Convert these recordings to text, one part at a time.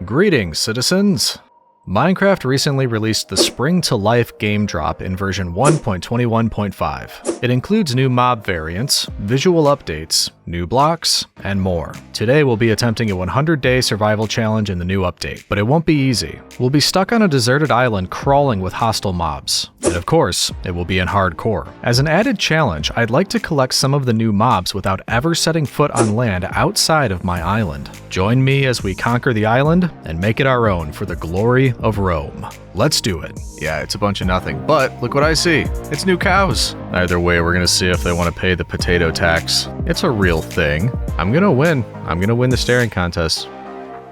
Greetings, citizens! Minecraft recently released the Spring to Life game drop in version 1.21.5. It includes new mob variants, visual updates, new blocks, and more. Today we'll be attempting a 100-day survival challenge in the new update, but it won't be easy. We'll be stuck on a deserted island crawling with hostile mobs. And of course, it will be in hardcore. As an added challenge, I'd like to collect some of the new mobs without ever setting foot on land outside of my island. Join me as we conquer the island and make it our own for the glory of Rome. Let's do it. Yeah, it's a bunch of nothing, but look what I see. It's new cows. Either way, we're gonna see if they want to pay the potato tax. It's a real thing. I'm gonna win. I'm gonna win the staring contest.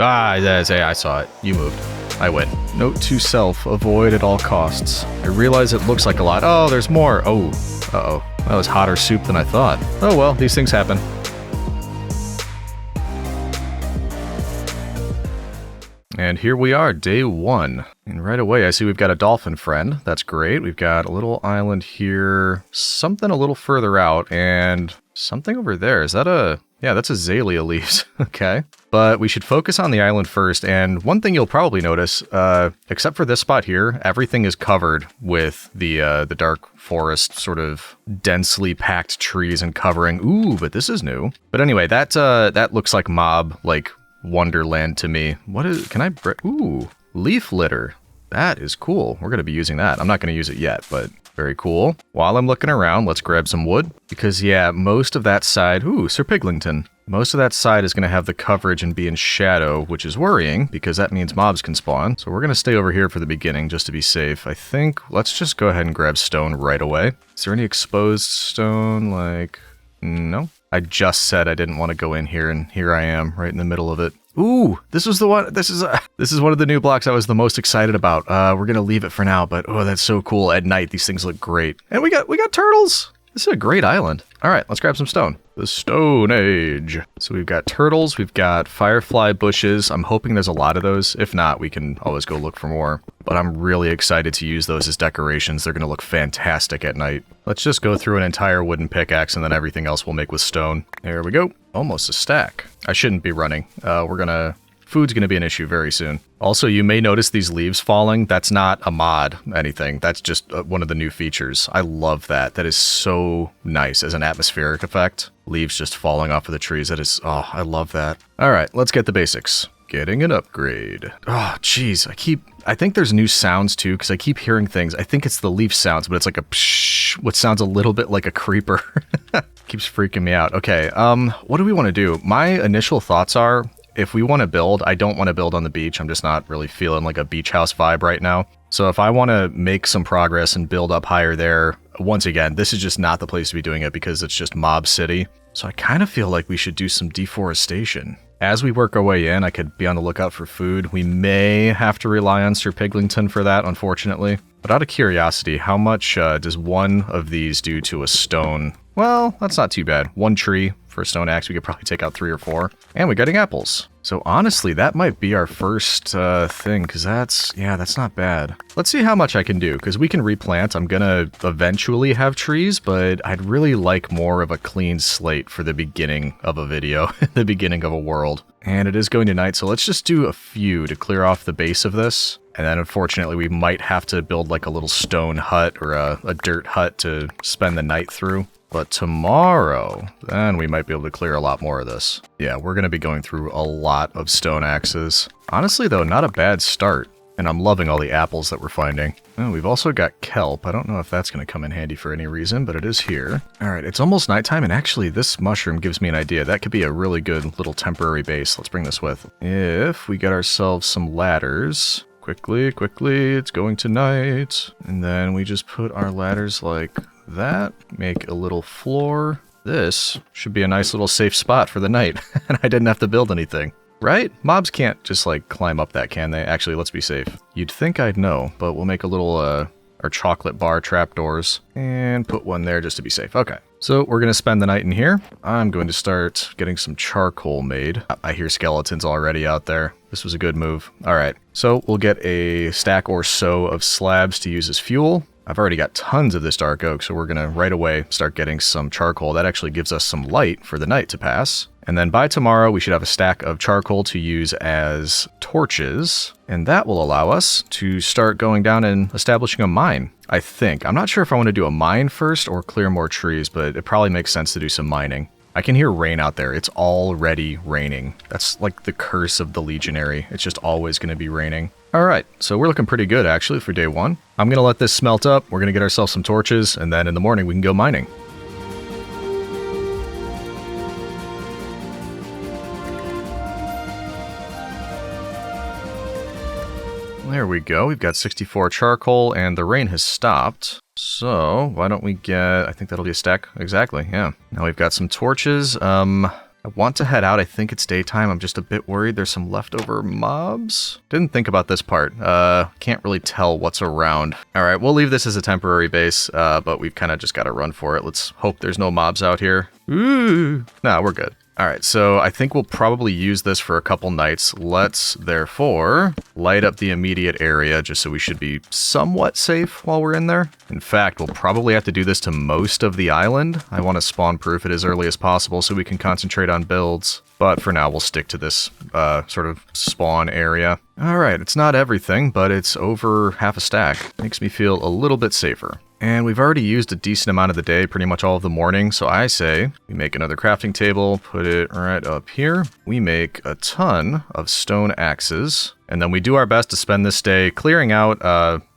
I saw it. You moved. I win. Note to self, avoid at all costs. I realize it looks like a lot. Oh, there's more. Oh, uh-oh. That was hotter soup than I thought. Oh well, these things happen. And here we are, day one. And right away I see we've got a dolphin friend. That's great. We've got a little island here, something a little further out, and something over there. Is that a... Yeah, that's azalea leaves. Okay. But we should focus on the island first, and one thing you'll probably notice, except for this spot here, everything is covered with the dark forest, sort of densely packed trees and covering. Ooh, but this is new. But anyway, that looks like mob, like, Wonderland to me. What is, can I, ooh, leaf litter. That is cool. We're going to be using that. I'm not going to use it yet, but very cool. While I'm looking around, let's grab some wood. Because yeah, most of that side, ooh, Sir Piglington. Most of that side is going to have the coverage and be in shadow, which is worrying because that means mobs can spawn. So we're going to stay over here for the beginning just to be safe. I think, let's just go ahead and grab stone right away. Is there any exposed stone? Like, no. I just said I didn't want to go in here, and here I am, right in the middle of it. Ooh, this was the one, this is one of the new blocks I was the most excited about. We're gonna leave it for now, but oh, that's so cool. At night, these things look great. And we got turtles! This is a great island. All right, let's grab some stone. The Stone Age. So we've got turtles, we've got firefly bushes. I'm hoping there's a lot of those. If not, we can always go look for more. But I'm really excited to use those as decorations. They're gonna look fantastic at night. Let's just go through an entire wooden pickaxe and then everything else we'll make with stone. There we go. Almost a stack. I shouldn't be running. Food's gonna be an issue very soon. Also, you may notice these leaves falling. That's not a mod, anything. That's just one of the new features. I love that. That is so nice as an atmospheric effect. Leaves just falling off of the trees. That is, oh, I love that. All right, let's get the basics. Getting an upgrade. Oh, geez, I think there's new sounds too, because I keep hearing things. I think it's the leaf sounds, but it's like a psh, what sounds a little bit like a creeper. Keeps freaking me out. Okay, what do we want to do? My initial thoughts are, if we want to build, I don't want to build on the beach. I'm just not really feeling like a beach house vibe right now. So if I want to make some progress and build up higher there, once again, this is just not the place to be doing it because it's just mob city. So I kind of feel like we should do some deforestation. As we work our way in, I could be on the lookout for food. We may have to rely on Sir Piglington for that, unfortunately. But out of curiosity, how much does one of these do to a stone? Well, that's not too bad. One tree for a stone axe, we could probably take out 3 or 4. And we're getting apples. So honestly, that might be our first thing, because that's not bad. Let's see how much I can do, because we can replant. I'm gonna eventually have trees, but I'd really like more of a clean slate for the beginning of a video, the beginning of a world. And it is going to night, so let's just do a few to clear off the base of this. And then unfortunately, we might have to build like a little stone hut or a dirt hut to spend the night through. But tomorrow, then we might be able to clear a lot more of this. Yeah, we're going to be going through a lot of stone axes. Honestly, though, not a bad start. And I'm loving all the apples that we're finding. Oh, we've also got kelp. I don't know if that's going to come in handy for any reason, but it is here. All right, it's almost nighttime, and actually this mushroom gives me an idea. That could be a really good little temporary base. Let's bring this with. If we get ourselves some ladders... Quickly, it's going to night. And then we just put our ladders like that. Make a little floor. This should be a nice little safe spot for the night. And I didn't have to build anything. Right? Mobs can't just like climb up that, can they? Actually, let's be safe. You'd think I'd know, but we'll make a little, our chocolate bar trapdoors. And put one there just to be safe. Okay. So we're going to spend the night in here. I'm going to start getting some charcoal made. I hear skeletons already out there. This was a good move. All right, so we'll get a stack or so of slabs to use as fuel. I've already got tons of this dark oak, so we're going to right away start getting some charcoal. That actually gives us some light for the night to pass. And then by tomorrow, we should have a stack of charcoal to use as torches. And that will allow us to start going down and establishing a mine, I think. I'm not sure if I want to do a mine first or clear more trees, but it probably makes sense to do some mining. I can hear rain out there. It's already raining. That's like the curse of the Legionary. It's just always going to be raining. All right, so we're looking pretty good actually for day one. I'm going to let this smelt up. We're going to get ourselves some torches, and then in the morning we can go mining. There we go. We've got 64 charcoal, and the rain has stopped. So why don't we get, I think that'll be a stack. Exactly, yeah. Now we've got some torches. I want to head out. I think it's daytime. I'm just a bit worried there's some leftover mobs. Didn't think about this part. Can't really tell what's around. All right, we'll leave this as a temporary base, but we've kind of just got to run for it. Let's hope there's no mobs out here. Ooh. Nah, we're good. All right, so I think we'll probably use this for a couple nights. Let's, therefore, light up the immediate area just so we should be somewhat safe while we're in there. In fact, we'll probably have to do this to most of the island. I want to spawn-proof it as early as possible so we can concentrate on builds. But for now, we'll stick to this sort of spawn area. All right, it's not everything, but it's over half a stack. Makes me feel a little bit safer. And we've already used a decent amount of the day, pretty much all of the morning, so I say we make another crafting table, put it right up here. We make a ton of stone axes, and then we do our best to spend this day clearing out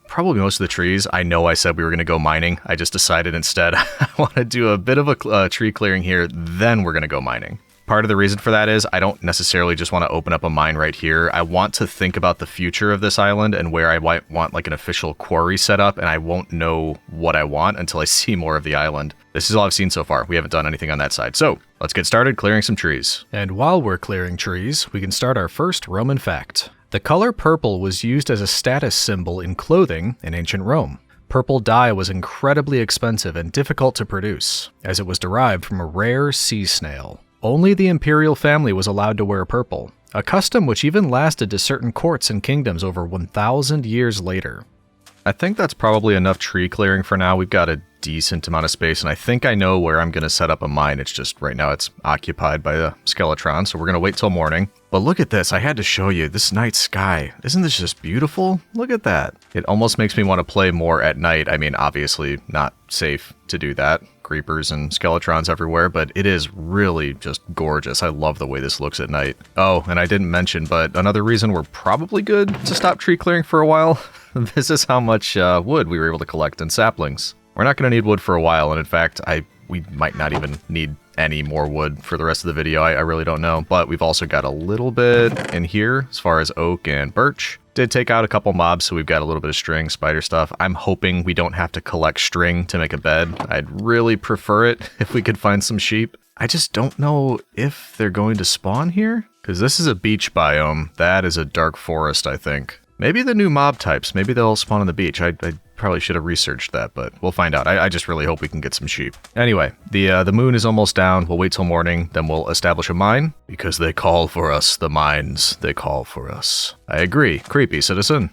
probably most of the trees. I know I said we were going to go mining. I just decided instead I want to do a bit of a tree clearing here, then we're going to go mining. Part of the reason for that is I don't necessarily just want to open up a mine right here. I want to think about the future of this island and where I might want like an official quarry set up, and I won't know what I want until I see more of the island. This is all I've seen so far. We haven't done anything on that side. So let's get started clearing some trees. And while we're clearing trees, we can start our first Roman fact. The color purple was used as a status symbol in clothing in ancient Rome. Purple dye was incredibly expensive and difficult to produce, as it was derived from a rare sea snail. Only the imperial family was allowed to wear purple, a custom which even lasted to certain courts and kingdoms over 1,000 years later. I think that's probably enough tree clearing for now. We've got a decent amount of space, and I think I know where I'm going to set up a mine. It's just right now it's occupied by the Skeletron, so we're going to wait till morning. But look at this. I had to show you this night sky. Isn't this just beautiful? Look at that. It almost makes me want to play more at night. I mean, obviously not safe to do that. Creepers and Skeletrons everywhere, but it is really just gorgeous. I love the way this looks at night. Oh, and I didn't mention, but another reason we're probably good to stop tree clearing for a while, this is how much wood we were able to collect in saplings. We're not going to need wood for a while, and in fact, we might not even need any more wood for the rest of the video. I really don't know, but we've also got a little bit in here as far as oak and birch. Did take out a couple mobs, so we've got a little bit of string, spider stuff. I'm hoping we don't have to collect string to make a bed. I'd really prefer it if we could find some sheep. I just don't know if they're going to spawn here, because this is a beach biome. That is a dark forest, I think. Maybe the new mob types, maybe they'll spawn on the beach. I probably should have researched that, but we'll find out. I just really hope we can get some sheep. Anyway, the moon is almost down. We'll wait till morning, then we'll establish a mine. Because they call for us, the mines, they call for us. I agree. Creepy, citizen.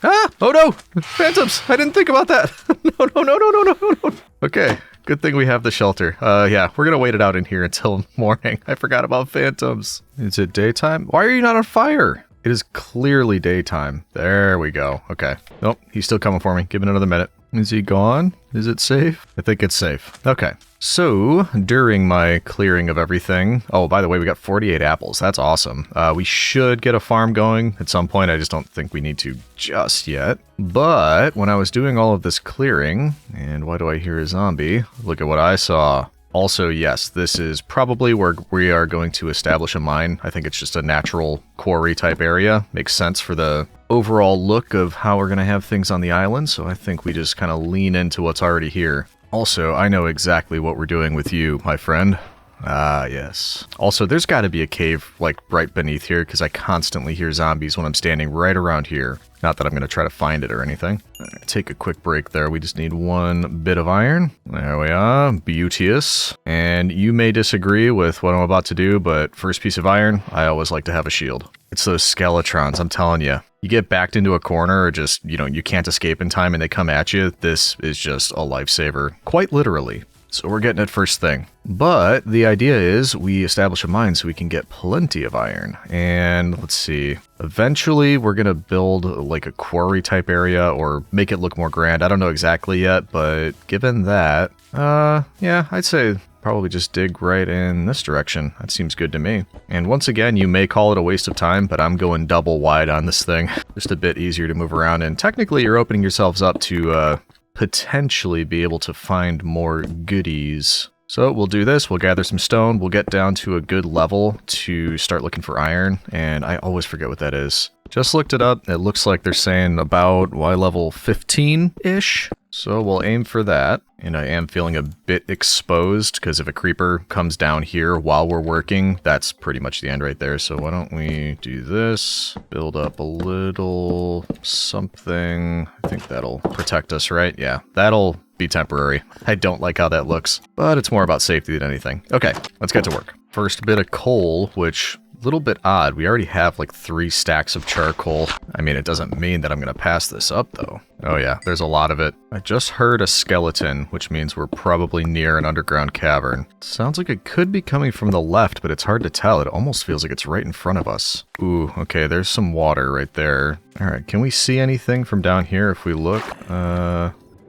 Ah! Oh no! Phantoms! I didn't think about that! No. Okay, good thing we have the shelter. Yeah, we're gonna wait it out in here until morning. I forgot about phantoms. Is it daytime? Why are you not on fire? It is clearly daytime. There we go. Okay. Nope, he's still coming for me. Give it another minute. Is he gone? Is it safe? I think it's safe. Okay. So, during my clearing of everything... Oh, by the way, we got 48 apples. That's awesome. We should get a farm going at some point. I just don't think we need to just yet. But, when I was doing all of this clearing... And why do I hear a zombie? Look at what I saw. Also, yes, this is probably where we are going to establish a mine. I think it's just a natural quarry type area. Makes sense for the overall look of how we're going to have things on the island, so I think we just kind of lean into what's already here. Also, I know exactly what we're doing with you, my friend. Ah, yes. Also, there's got to be a cave, like, right beneath here, because I constantly hear zombies when I'm standing right around here. Not that I'm going to try to find it or anything. Right, take a quick break there. We just need one bit of iron. There we are. Beauteous. And you may disagree with what I'm about to do, but first piece of iron, I always like to have a shield. It's those Skeletrons, I'm telling you. You get backed into a corner or just, you can't escape in time and they come at you. This is just a lifesaver. Quite literally. So we're getting it first thing. But the idea is we establish a mine so we can get plenty of iron. And let's see. Eventually, we're going to build like a quarry type area or make it look more grand. I don't know exactly yet, but given that, yeah, I'd say probably just dig right in this direction. That seems good to me. And once again, you may call it a waste of time, but I'm going double wide on this thing. Just a bit easier to move around. And technically, you're opening yourselves up to potentially be able to find more goodies. So we'll do this, we'll gather some stone, we'll get down to a good level to start looking for iron, and I always forget what that is. Just looked it up, it looks like they're saying about Y level 15-ish, so we'll aim for that. And I am feeling a bit exposed, because if a creeper comes down here while we're working, that's pretty much the end right there. So why don't we do this, build up a little something. I think that'll protect us, right? Yeah, that'll be temporary. I don't like how that looks, but it's more about safety than anything. Okay, let's get to work. First bit of coal, which a little bit odd. We already have like 3 stacks of charcoal. I mean, it doesn't mean that I'm gonna pass this up though. Oh yeah, there's a lot of it. I just heard a skeleton, which means we're probably near an underground cavern. Sounds like it could be coming from the left, but it's hard to tell. It almost feels like it's right in front of us. Ooh, okay, there's some water right there. All right, can we see anything from down here if we look?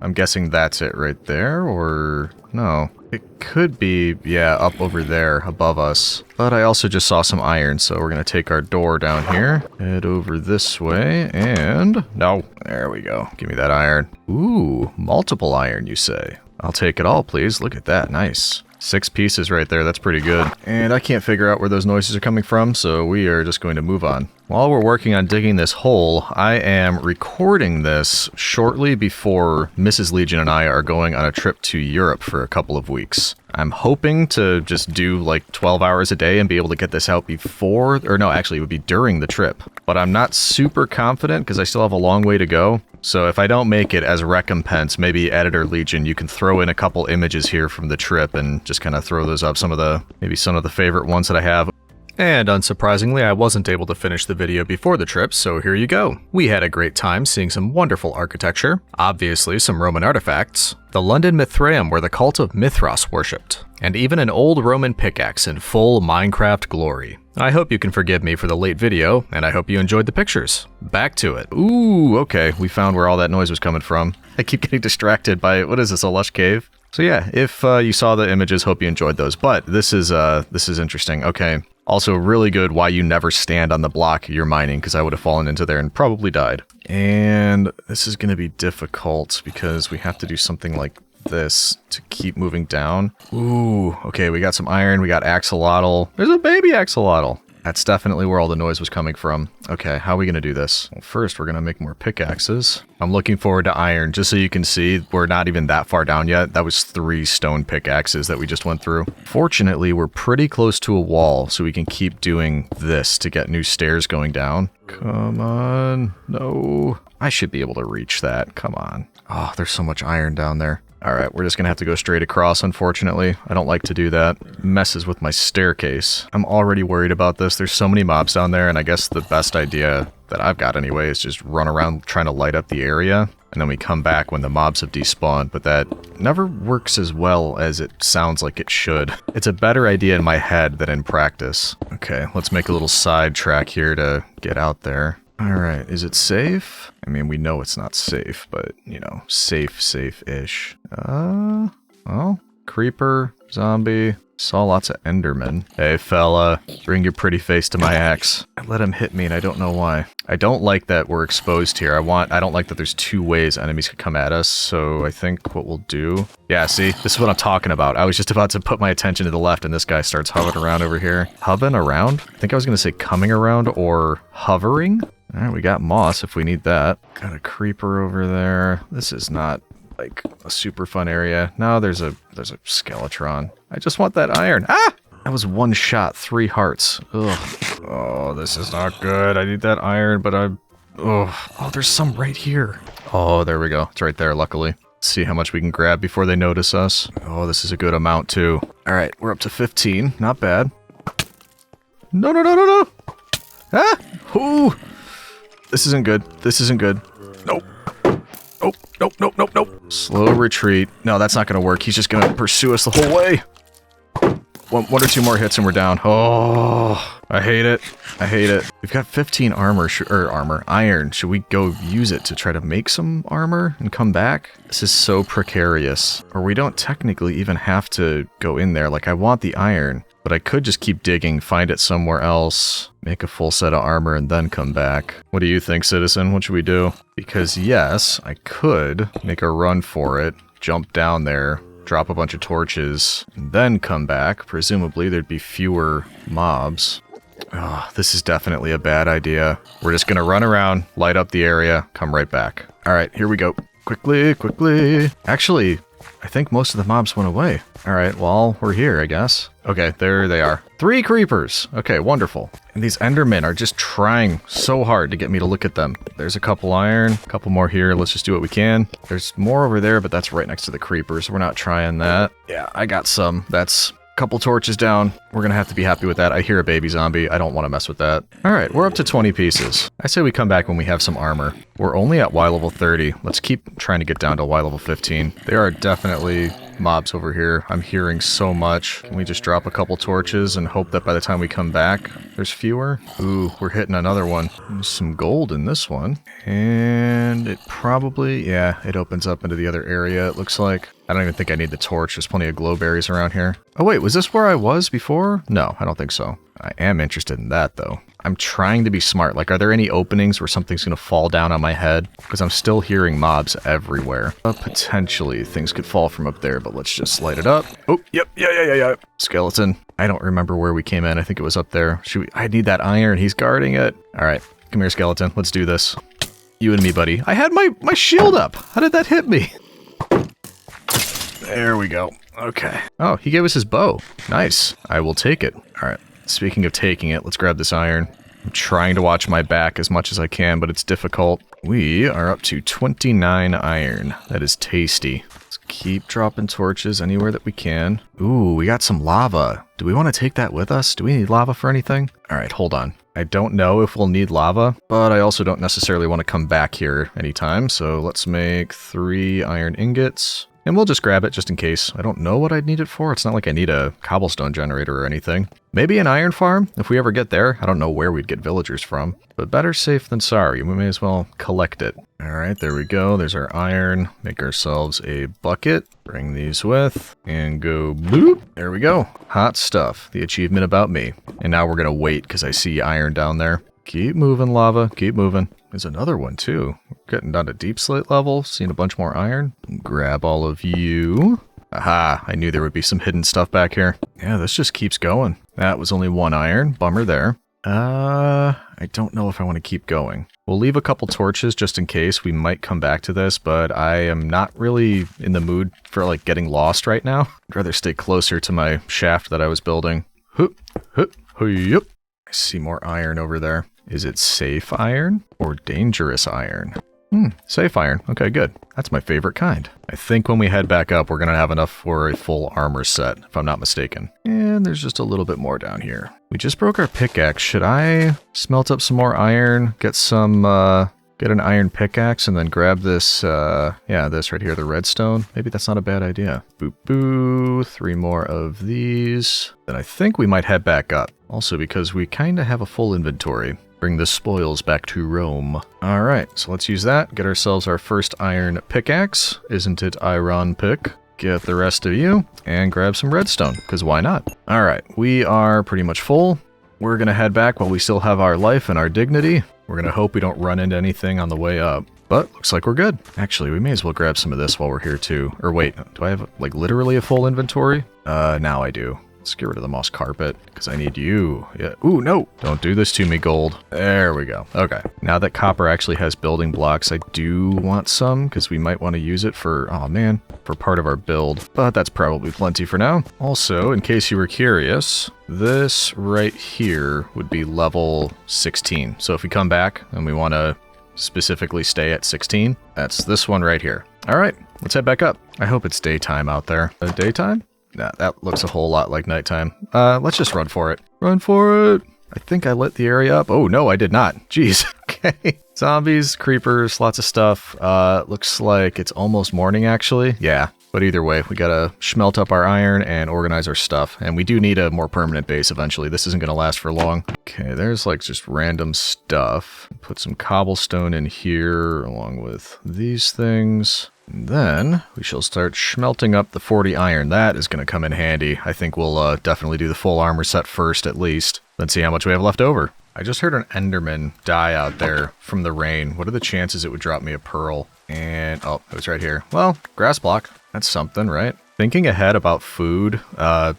I'm guessing that's it right there, or no? It could be, yeah, up over there above us. But I also just saw some iron, so we're gonna take our door down here, head over this way, and no, there we go. Give me that iron. Ooh, multiple iron, you say? I'll take it all, please. Look at that, nice. 6 pieces right there, that's pretty good. And I can't figure out where those noises are coming from, so we are just going to move on. While we're working on digging this hole, I am recording this shortly before Mrs. Legion and I are going on a trip to Europe for a couple of weeks. I'm hoping to just do like 12 hours a day and be able to get this out before, or no, actually it would be during the trip. But I'm not super confident because I still have a long way to go. So if I don't make it as a recompense, maybe Editor Legion, you can throw in a couple images here from the trip and just kind of throw those up, maybe some of the favorite ones that I have. And unsurprisingly, I wasn't able to finish the video before the trip, so here you go. We had a great time seeing some wonderful architecture, obviously some Roman artifacts, the London Mithraeum where the cult of Mithras worshipped, and even an old Roman pickaxe in full Minecraft glory. I hope you can forgive me for the late video, and I hope you enjoyed the pictures. Back to it. Ooh, okay, we found where all that noise was coming from. I keep getting distracted by, what is this, a lush cave? So yeah, if you saw the images, hope you enjoyed those, but this is interesting. Okay. Also, really good why you never stand on the block you're mining, because I would have fallen into there and probably died. And this is going to be difficult because we have to do something like this to keep moving down. Ooh, okay, we got some iron, we got axolotl. There's a baby axolotl. That's definitely where all the noise was coming from. Okay, how are we going to do this? Well, first, we're going to make more pickaxes. I'm looking forward to iron, just so you can see we're not even that far down yet. That was 3 stone pickaxes that we just went through. Fortunately, we're pretty close to a wall, so we can keep doing this to get new stairs going down. Come on. No. I should be able to reach that. Come on. Oh, there's so much iron down there. Alright, we're just gonna have to go straight across, unfortunately. I don't like to do that. It messes with my staircase. I'm already worried about this. There's so many mobs down there, and I guess the best idea that I've got anyway is just run around trying to light up the area, and then we come back when the mobs have despawned, but that never works as well as it sounds like it should. It's a better idea in my head than in practice. Okay, let's make a little side track here to get out there. Alright, is it safe? I mean, we know it's not safe, but, you know, safe-ish. Well, creeper, zombie, saw lots of endermen. Hey, fella, bring your pretty face to my axe. I let him hit me and I don't know why. I don't like that we're exposed here. I don't like that there's 2 ways enemies could come at us, so I think what we'll do... Yeah, see? This is what I'm talking about. I was just about to put my attention to the left and this guy starts hovering around over here. Hovering around? I think I was gonna say coming around or hovering? Alright, we got moss if we need that. Got a creeper over there. This is not, like, a super fun area. No, there's a skeletron. I just want that iron. Ah! That was 1 shot, 3 hearts. Ugh. Oh, this is not good. I need that iron, but ugh. Oh, there's some right here. Oh, there we go. It's right there, luckily. Let's see how much we can grab before they notice us. Oh, this is a good amount, too. Alright, we're up to 15. Not bad. No. Ah! Ooh! This isn't good. This isn't good. Nope. Oh, nope, nope, nope, nope. Slow retreat. No, that's not going to work. He's just going to pursue us the whole way. One or two more hits and we're down. Oh, I hate it. I hate it. We've got 15 iron. Should we go use it to try to make some armor and come back? This is so precarious. Or we don't technically even have to go in there. Like, I want the iron, but I could just keep digging, find it somewhere else, make a full set of armor, and then come back. What do you think, citizen? What should we do? Because yes, I could make a run for it, jump down there, drop a bunch of torches, and then come back. Presumably there'd be fewer mobs. Oh, this is definitely a bad idea. We're just gonna run around, light up the area, come right back. Alright, here we go. Quickly, quickly. Actually, I think most of the mobs went away. Alright, well, we're here, I guess. Okay, there they are. 3 creepers! Okay, wonderful. And these endermen are just trying so hard to get me to look at them. There's a couple iron, a couple more here. Let's just do what we can. There's more over there, but that's right next to the creepers. We're not trying that. Yeah, I got some. That's couple torches down. We're gonna have to be happy with that. I hear a baby zombie. I don't want to mess with that. Alright, we're up to 20 pieces. I say we come back when we have some armor. We're only at Y level 30. Let's keep trying to get down to Y level 15. There are definitely mobs over here. I'm hearing so much. Can we just drop a couple torches and hope that by the time we come back, there's fewer? Ooh, we're hitting another one. There's some gold in this one. And it probably, yeah, it opens up into the other area, it looks like. I don't even think I need the torch. There's plenty of glowberries around here. Oh wait, was this where I was before? No, I don't think so. I am interested in that though. I'm trying to be smart. Like, are there any openings where something's gonna fall down on my head? Because I'm still hearing mobs everywhere. Potentially, things could fall from up there, but let's just light it up. Oh, yep, yeah. Skeleton. I don't remember where we came in. I think it was up there. I need that iron. He's guarding it. All right, come here, skeleton. Let's do this. You and me, buddy. I had my shield up. How did that hit me? There we go. Okay. Oh, he gave us his bow. Nice. I will take it. All right. Speaking of taking it, let's grab this iron. I'm trying to watch my back as much as I can, but it's difficult. We are up to 29 iron. That is tasty. Let's keep dropping torches anywhere that we can. Ooh, we got some lava. Do we want to take that with us? Do we need lava for anything? All right, hold on. I don't know if we'll need lava, but I also don't necessarily want to come back here anytime. So let's make 3 iron ingots. And we'll just grab it just in case. I don't know what I'd need it for. It's not like I need a cobblestone generator or anything. Maybe an iron farm, if we ever get there. I don't know where we'd get villagers from. But better safe than sorry. We may as well collect it. Alright, there we go. There's our iron. Make ourselves a bucket. Bring these with. And go bloop. There we go. Hot stuff. The achievement about me. And now we're going to wait because I see iron down there. Keep moving, lava. Keep moving. There's another one, too. We're getting down to deep slate level. Seeing a bunch more iron. Grab all of you. Aha, I knew there would be some hidden stuff back here. Yeah, this just keeps going. That was only 1 iron. Bummer there. I don't know if I want to keep going. We'll leave a couple torches just in case. We might come back to this, but I am not really in the mood for, like, getting lost right now. I'd rather stay closer to my shaft that I was building. Hup, hup, hup. I see more iron over there. Is it safe iron or dangerous iron? Safe iron. Okay, good. That's my favorite kind. I think when we head back up, we're going to have enough for a full armor set, if I'm not mistaken. And there's just a little bit more down here. We just broke our pickaxe. Should I smelt up some more iron, get an iron pickaxe, and then grab this, this right here, the redstone? Maybe that's not a bad idea. Boop, boo. 3 more of these. Then I think we might head back up. Also because we kind of have a full inventory. Bring the spoils back to Rome. Alright, so let's use that. Get ourselves our first iron pickaxe. Isn't it iron pick? Get the rest of you, and grab some redstone, because why not? Alright, we are pretty much full. We're going to head back while we still have our life and our dignity. We're going to hope we don't run into anything on the way up. But looks like we're good. Actually, we may as well grab some of this while we're here too. Or wait, do I have like literally a full inventory? Now I do. Let's get rid of the moss carpet, because I need you. Yeah. Ooh, no! Don't do this to me, gold. There we go. Okay. Now that copper actually has building blocks, I do want some, because we might want to use it for, for part of our build. But that's probably plenty for now. Also, in case you were curious, this right here would be level 16. So if we come back and we want to specifically stay at 16, that's this one right here. All right, let's head back up. I hope it's daytime out there. Daytime? Nah, that looks a whole lot like nighttime. Let's just run for it. Run for it! I think I lit the area up. Oh, no, I did not. Jeez. Okay. Zombies, creepers, lots of stuff. Looks like it's almost morning, actually. Yeah. But either way, we gotta smelt up our iron and organize our stuff. And we do need a more permanent base eventually. This isn't gonna last for long. Okay, there's like just random stuff. Put some cobblestone in here along with these things. And then we shall start smelting up the 40 iron. That is gonna come in handy. I think we'll definitely do the full armor set first at least. Then see how much we have left over. I just heard an Enderman die out there from the rain. What are the chances it would drop me a pearl? And, oh, it was right here. Well, grass block. That's something, right? Thinking ahead about food,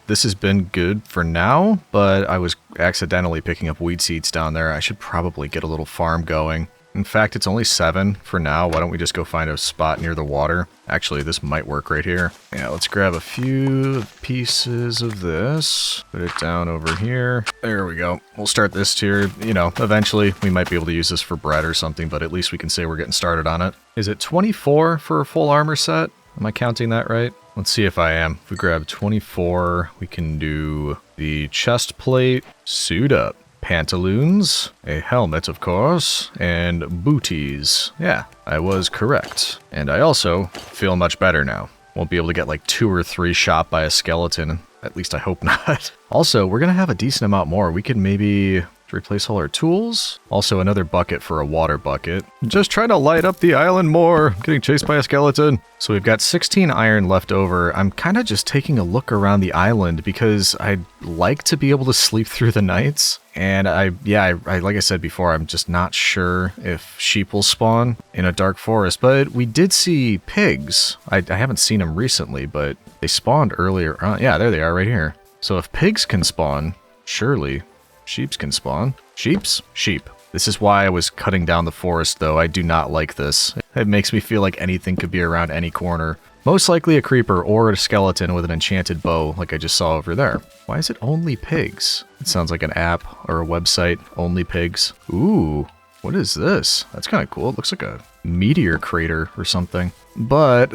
this has been good for now, but I was accidentally picking up weed seeds down there. I should probably get a little farm going. In fact, it's only 7 for now. Why don't we just go find a spot near the water? Actually, this might work right here. Yeah, let's grab a few pieces of this. Put it down over here. There we go. We'll start this tier. You know, eventually we might be able to use this for bread or something, but at least we can say we're getting started on it. Is it 24 for a full armor set? Am I counting that right? Let's see if I am. If we grab 24, we can do the chest plate, suit up, pantaloons, a helmet, of course, and booties. Yeah, I was correct. And I also feel much better now. Won't be able to get like 2 or 3 shot by a skeleton. At least I hope not. Also, we're gonna have a decent amount more. We could maybe replace all our tools. Also, another bucket for a water bucket. Just trying to light up the island more. I'm getting chased by a skeleton. So we've got 16 iron left over. I'm kind of just taking a look around the island because I'd like to be able to sleep through the nights. And I like I said before, I'm just not sure if sheep will spawn in a dark forest. But we did see pigs. I haven't seen them recently, but they spawned earlier. Yeah, there they are right here. So if pigs can spawn, surely sheeps can spawn. Sheeps? Sheep. This is why I was cutting down the forest, though. I do not like this. It makes me feel like anything could be around any corner. Most likely a creeper or a skeleton with an enchanted bow, like I just saw over there. Why is it only pigs? It sounds like an app or a website. Only pigs. Ooh, what is this? That's kind of cool. It looks like a meteor crater or something. But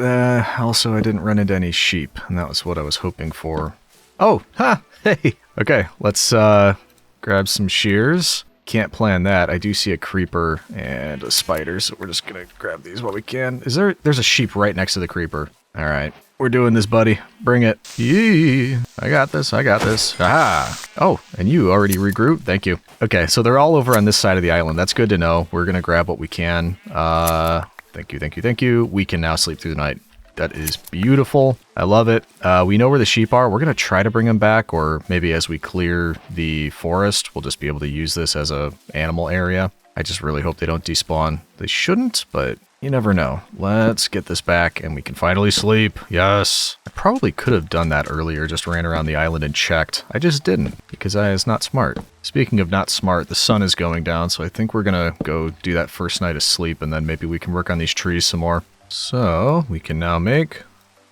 also I didn't run into any sheep, and that was what I was hoping for. Oh, ha! Hey! Okay, let's grab some shears. Can't plan that. I do see a creeper and a spider, so we're just gonna grab these while we can. There's a sheep right next to the creeper. Alright. We're doing this, buddy. Bring it. Yee! I got this. Aha! Oh, and you already regrouped? Thank you. Okay, so they're all over on this side of the island. That's good to know. We're gonna grab what we can. Thank you. We can now sleep through the night. That is beautiful. I love it. We know where the sheep are. We're going to try to bring them back, or maybe as we clear the forest, we'll just be able to use this as a animal area. I just really hope they don't despawn. They shouldn't, but you never know. Let's get this back and we can finally sleep. Yes. I probably could have done that earlier, just ran around the island and checked. I just didn't, because I was not smart. Speaking of not smart, the sun is going down, so I think we're going to go do that first night of sleep, and then maybe we can work on these trees some more. So, we can now make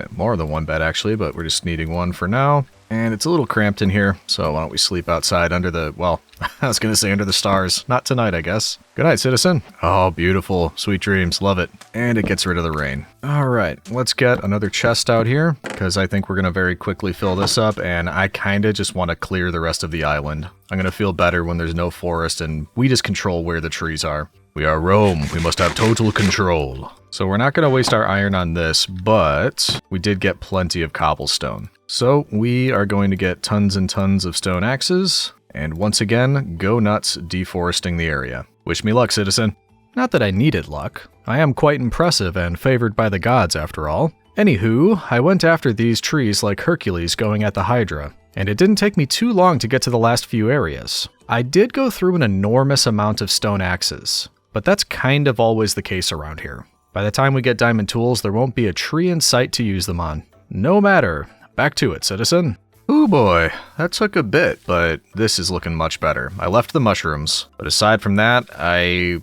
more than one bed actually, but we're just needing one for now. And it's a little cramped in here, so why don't we sleep outside under the, well, I was going to say under the stars. Not tonight, I guess. Good night, citizen. Oh, beautiful. Sweet dreams. Love it. And it gets rid of the rain. All right, let's get another chest out here, because I think we're going to very quickly fill this up, and I kind of just want to clear the rest of the island. I'm going to feel better when there's no forest, and we just control where the trees are. We are Rome. We must have total control. So we're not going to waste our iron on this, but we did get plenty of cobblestone. So we are going to get tons and tons of stone axes, and once again, go nuts deforesting the area. Wish me luck, citizen. Not that I needed luck. I am quite impressive and favored by the gods, after all. Anywho, I went after these trees like Hercules going at the Hydra, and it didn't take me too long to get to the last few areas. I did go through an enormous amount of stone axes, but that's kind of always the case around here. By the time we get diamond tools, there won't be a tree in sight to use them on. No matter. Back to it, citizen. Ooh boy, that took a bit, but this is looking much better. I left the mushrooms, but aside from that,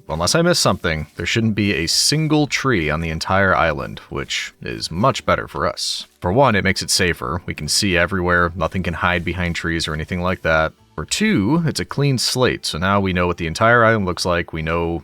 unless I missed something, there shouldn't be a single tree on the entire island, which is much better for us. For one, it makes it safer. We can see everywhere, nothing can hide behind trees or anything like that. For two, it's a clean slate, so now we know what the entire island looks like. We know,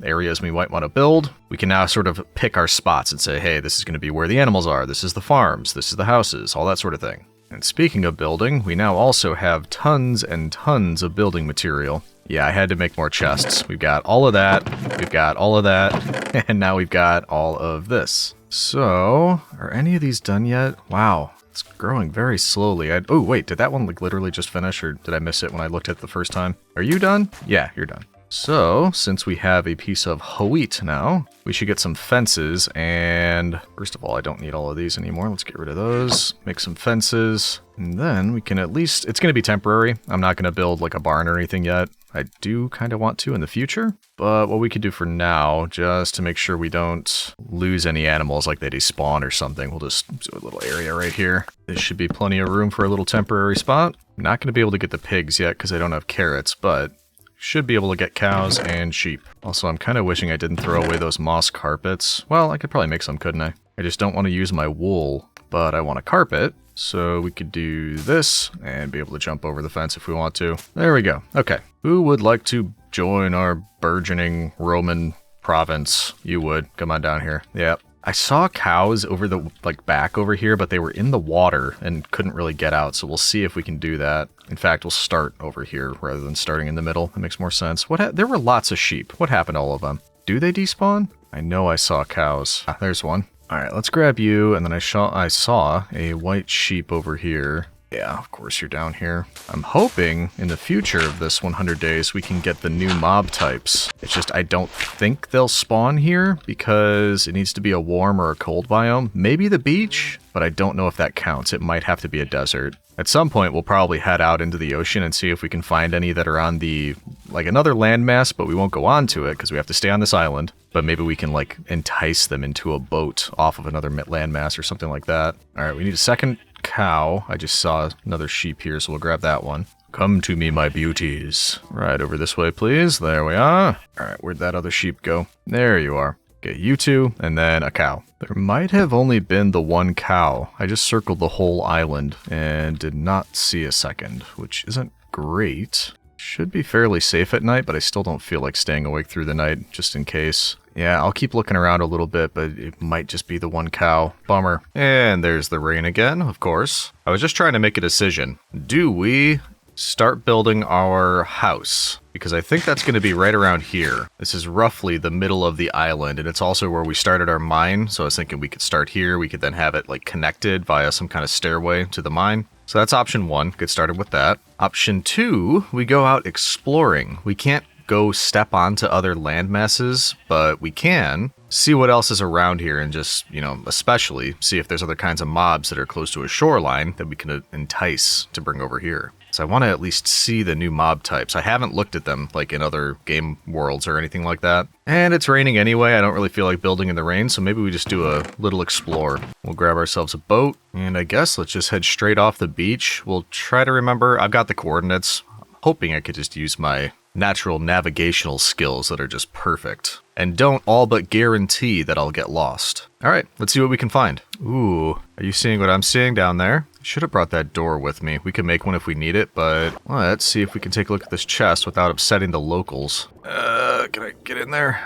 areas we might want to build. We can now sort of pick our spots and say, hey, this is going to be where the animals are, this is the farms, this is the houses, all that sort of thing. And speaking of building, we now also have tons and tons of building material. Yeah, I had to make more chests. We've got all of that, we've got all of that, and now we've got all of this. So, are any of these done yet? Wow, it's growing very slowly. Oh, wait, did that one like literally just finish, or did I miss it when I looked at it the first time? Are you done? Yeah, you're done. So, since we have a piece of wheat now, we should get some fences, and first of all, I don't need all of these anymore. Let's get rid of those, make some fences, and then we can at least, it's going to be temporary. I'm not going to build like a barn or anything yet. I do kind of want to in the future, but what we could do for now, just to make sure we don't lose any animals like they despawn or something, we'll just do a little area right here. There should be plenty of room for a little temporary spot. I'm not going to be able to get the pigs yet because I don't have carrots, but should be able to get cows and sheep. Also, I'm kind of wishing I didn't throw away those moss carpets. Well, I could probably make some, couldn't I? I just don't want to use my wool, but I want a carpet. So we could do this and be able to jump over the fence if we want to. There we go. Okay. Who would like to join our burgeoning Roman province? You would. Come on down here. Yep. I saw cows over the back over here, but they were in the water and couldn't really get out. So we'll see if we can do that. In fact, we'll start over here rather than starting in the middle. That makes more sense. There were lots of sheep. What happened to all of them? Do they despawn? I know I saw cows. Ah, there's one. All right, let's grab you. And then I saw a white sheep over here. Yeah, of course you're down here. I'm hoping in the future of this 100 days we can get the new mob types. It's just I don't think they'll spawn here because it needs to be a warm or a cold biome. Maybe the beach, but I don't know if that counts. It might have to be a desert. At some point we'll probably head out into the ocean and see if we can find any that are on the, another landmass, but we won't go on to it because we have to stay on this island. But maybe we can entice them into a boat off of another landmass or something like that. All right, we need a second cow. I just saw another sheep here, so we'll grab that one. Come to me, my beauties. Right over this way, please. There we are. All right, where'd that other sheep go? There you are. Okay, you two, and then a cow. There might have only been the one cow. I just circled the whole island and did not see a second, which isn't great. Should be fairly safe at night, but I still don't feel like staying awake through the night, just in case. Yeah, I'll keep looking around a little bit, but it might just be the one cow. Bummer. And there's the rain again, of course. I was just trying to make a decision. Do we start building our house? Because I think that's going to be right around here. This is roughly the middle of the island, and it's also where we started our mine. So I was thinking we could start here. We could then have it connected via some kind of stairway to the mine. So that's option one. Get started with that. Option two, we go out exploring. We can't go step onto other land masses, but we can see what else is around here and just, especially see if there's other kinds of mobs that are close to a shoreline that we can entice to bring over here. So I want to at least see the new mob types. I haven't looked at them in other game worlds or anything like that. And it's raining anyway. I don't really feel like building in the rain, so maybe we just do a little explore. We'll grab ourselves a boat, and I guess let's just head straight off the beach. We'll try to remember. I've got the coordinates. I'm hoping I could just use my natural navigational skills that are just perfect and don't all but guarantee that I'll get lost. All right, let's see what we can find. Ooh, are you seeing what I'm seeing down there? I should have brought that door with me. We can make one if we need it, but let's see if we can take a look at this chest without upsetting the locals. Can I get in there?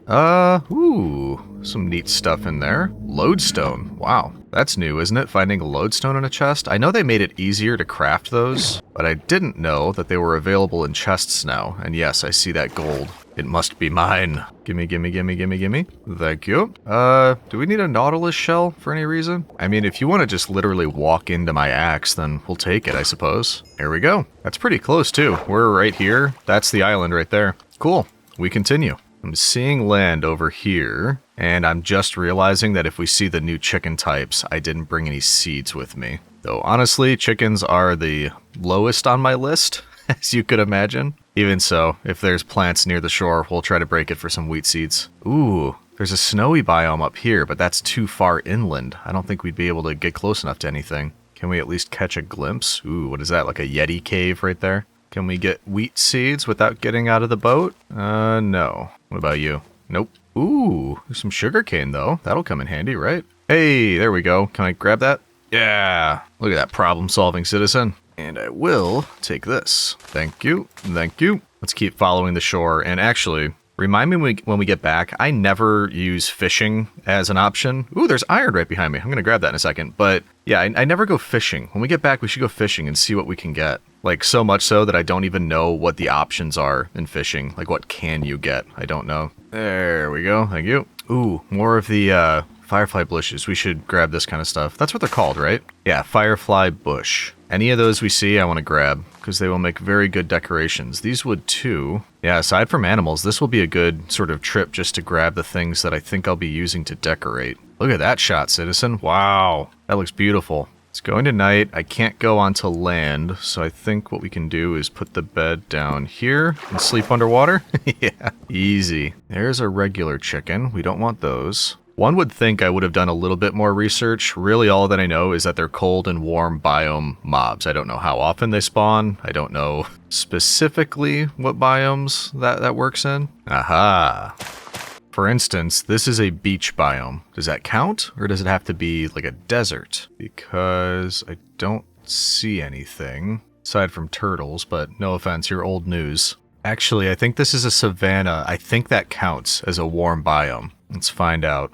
Ooh, some neat stuff in there. Lodestone. Wow, that's new, isn't it? Finding a lodestone in a chest. I know they made it easier to craft those, but I didn't know that they were available in chests now. And yes, I see that gold. It must be mine. Gimme, gimme, gimme, gimme, gimme. Thank you. Do we need a Nautilus shell for any reason? I mean, if you want to just literally walk into my axe, then we'll take it, I suppose. Here we go. That's pretty close, too. We're right here. That's the island right there. Cool. We continue. I'm seeing land over here, and I'm just realizing that if we see the new chicken types, I didn't bring any seeds with me. Though, honestly, chickens are the lowest on my list, as you could imagine. Even so, if there's plants near the shore, we'll try to break it for some wheat seeds. Ooh, there's a snowy biome up here, but that's too far inland. I don't think we'd be able to get close enough to anything. Can we at least catch a glimpse? Ooh, what is that, like a Yeti cave right there? Can we get wheat seeds without getting out of the boat? No. What about you? Nope. Ooh, there's some sugarcane though. That'll come in handy, right? Hey, there we go. Can I grab that? Yeah. Look at that problem-solving citizen. And I will take this. Thank you. Thank you. Let's keep following the shore. And actually, remind me when we get back, I never use fishing as an option. Ooh, there's iron right behind me. I'm going to grab that in a second. But yeah, I never go fishing. When we get back, we should go fishing and see what we can get. Like, so much so that I don't even know what the options are in fishing. Like, what can you get? I don't know. There we go. Thank you. Ooh, more of the firefly bushes. We should grab this kind of stuff. That's what they're called, right? Yeah, firefly bush. Any of those we see, I want to grab, because they will make very good decorations. These would too. Yeah, aside from animals, this will be a good sort of trip just to grab the things that I think I'll be using to decorate. Look at that shot, citizen. Wow, that looks beautiful. It's going to night. I can't go onto land, so I think what we can do is put the bed down here and sleep underwater. Yeah, easy. There's a regular chicken. We don't want those. One would think I would have done a little bit more research. Really, all that I know is that they're cold and warm biome mobs. I don't know how often they spawn. I don't know specifically what biomes that works in. Aha. For instance, this is a beach biome. Does that count? Or does it have to be like a desert? Because I don't see anything aside from turtles, but no offense, you're old news. Actually, I think this is a savanna. I think that counts as a warm biome. Let's find out.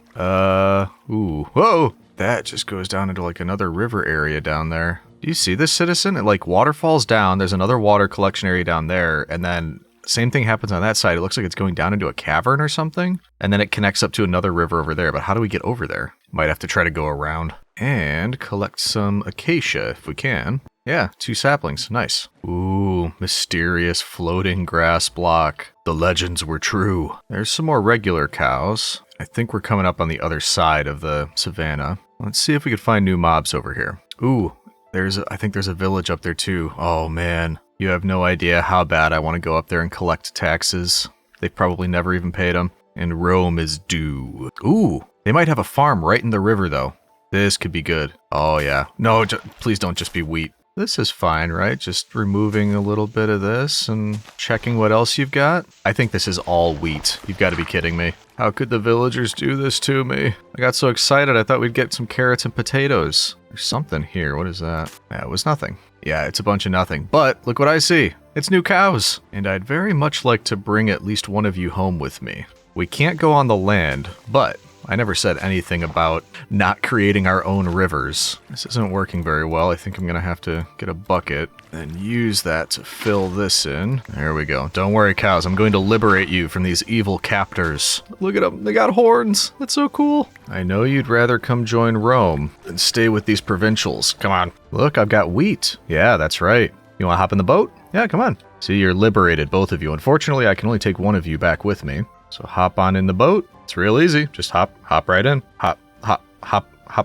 Ooh. Whoa! That just goes down into like another river area down there. Do you see this, citizen? It like waterfalls down. There's another water collection area down there. And then same thing happens on that side. It looks like it's going down into a cavern or something. And then it connects up to another river over there. But how do we get over there? Might have to try to go around. And collect some acacia if we can. Yeah, 2 saplings. Nice. Ooh, mysterious floating grass block. The legends were true. There's some more regular cows. I think we're coming up on the other side of the savanna. Let's see if we could find new mobs over here. Ooh, I think there's a village up there too. Oh man, you have no idea how bad I want to go up there and collect taxes. They've probably never even paid them. And Rome is due. Ooh, they might have a farm right in the river though. This could be good. Oh yeah. No, please don't just be wheat. This is fine, right? Just removing a little bit of this and checking what else you've got. I think this is all wheat. You've got to be kidding me. How could the villagers do this to me? I got so excited I thought we'd get some carrots and potatoes. There's something here. What is that? Yeah, it was nothing. Yeah, it's a bunch of nothing. But look what I see. It's new cows. And I'd very much like to bring at least one of you home with me. We can't go on the land, but I never said anything about not creating our own rivers. This isn't working very well. I think I'm gonna have to get a bucket and use that to fill this in. There we go. Don't worry, cows. I'm going to liberate you from these evil captors. Look at them. They got horns. That's so cool. I know you'd rather come join Rome than stay with these provincials. Come on. Look, I've got wheat. Yeah, that's right. You want to hop in the boat? Yeah, come on. See, you're liberated, both of you. Unfortunately, I can only take one of you back with me. So hop on in the boat. It's real easy. Just hop right in. Hop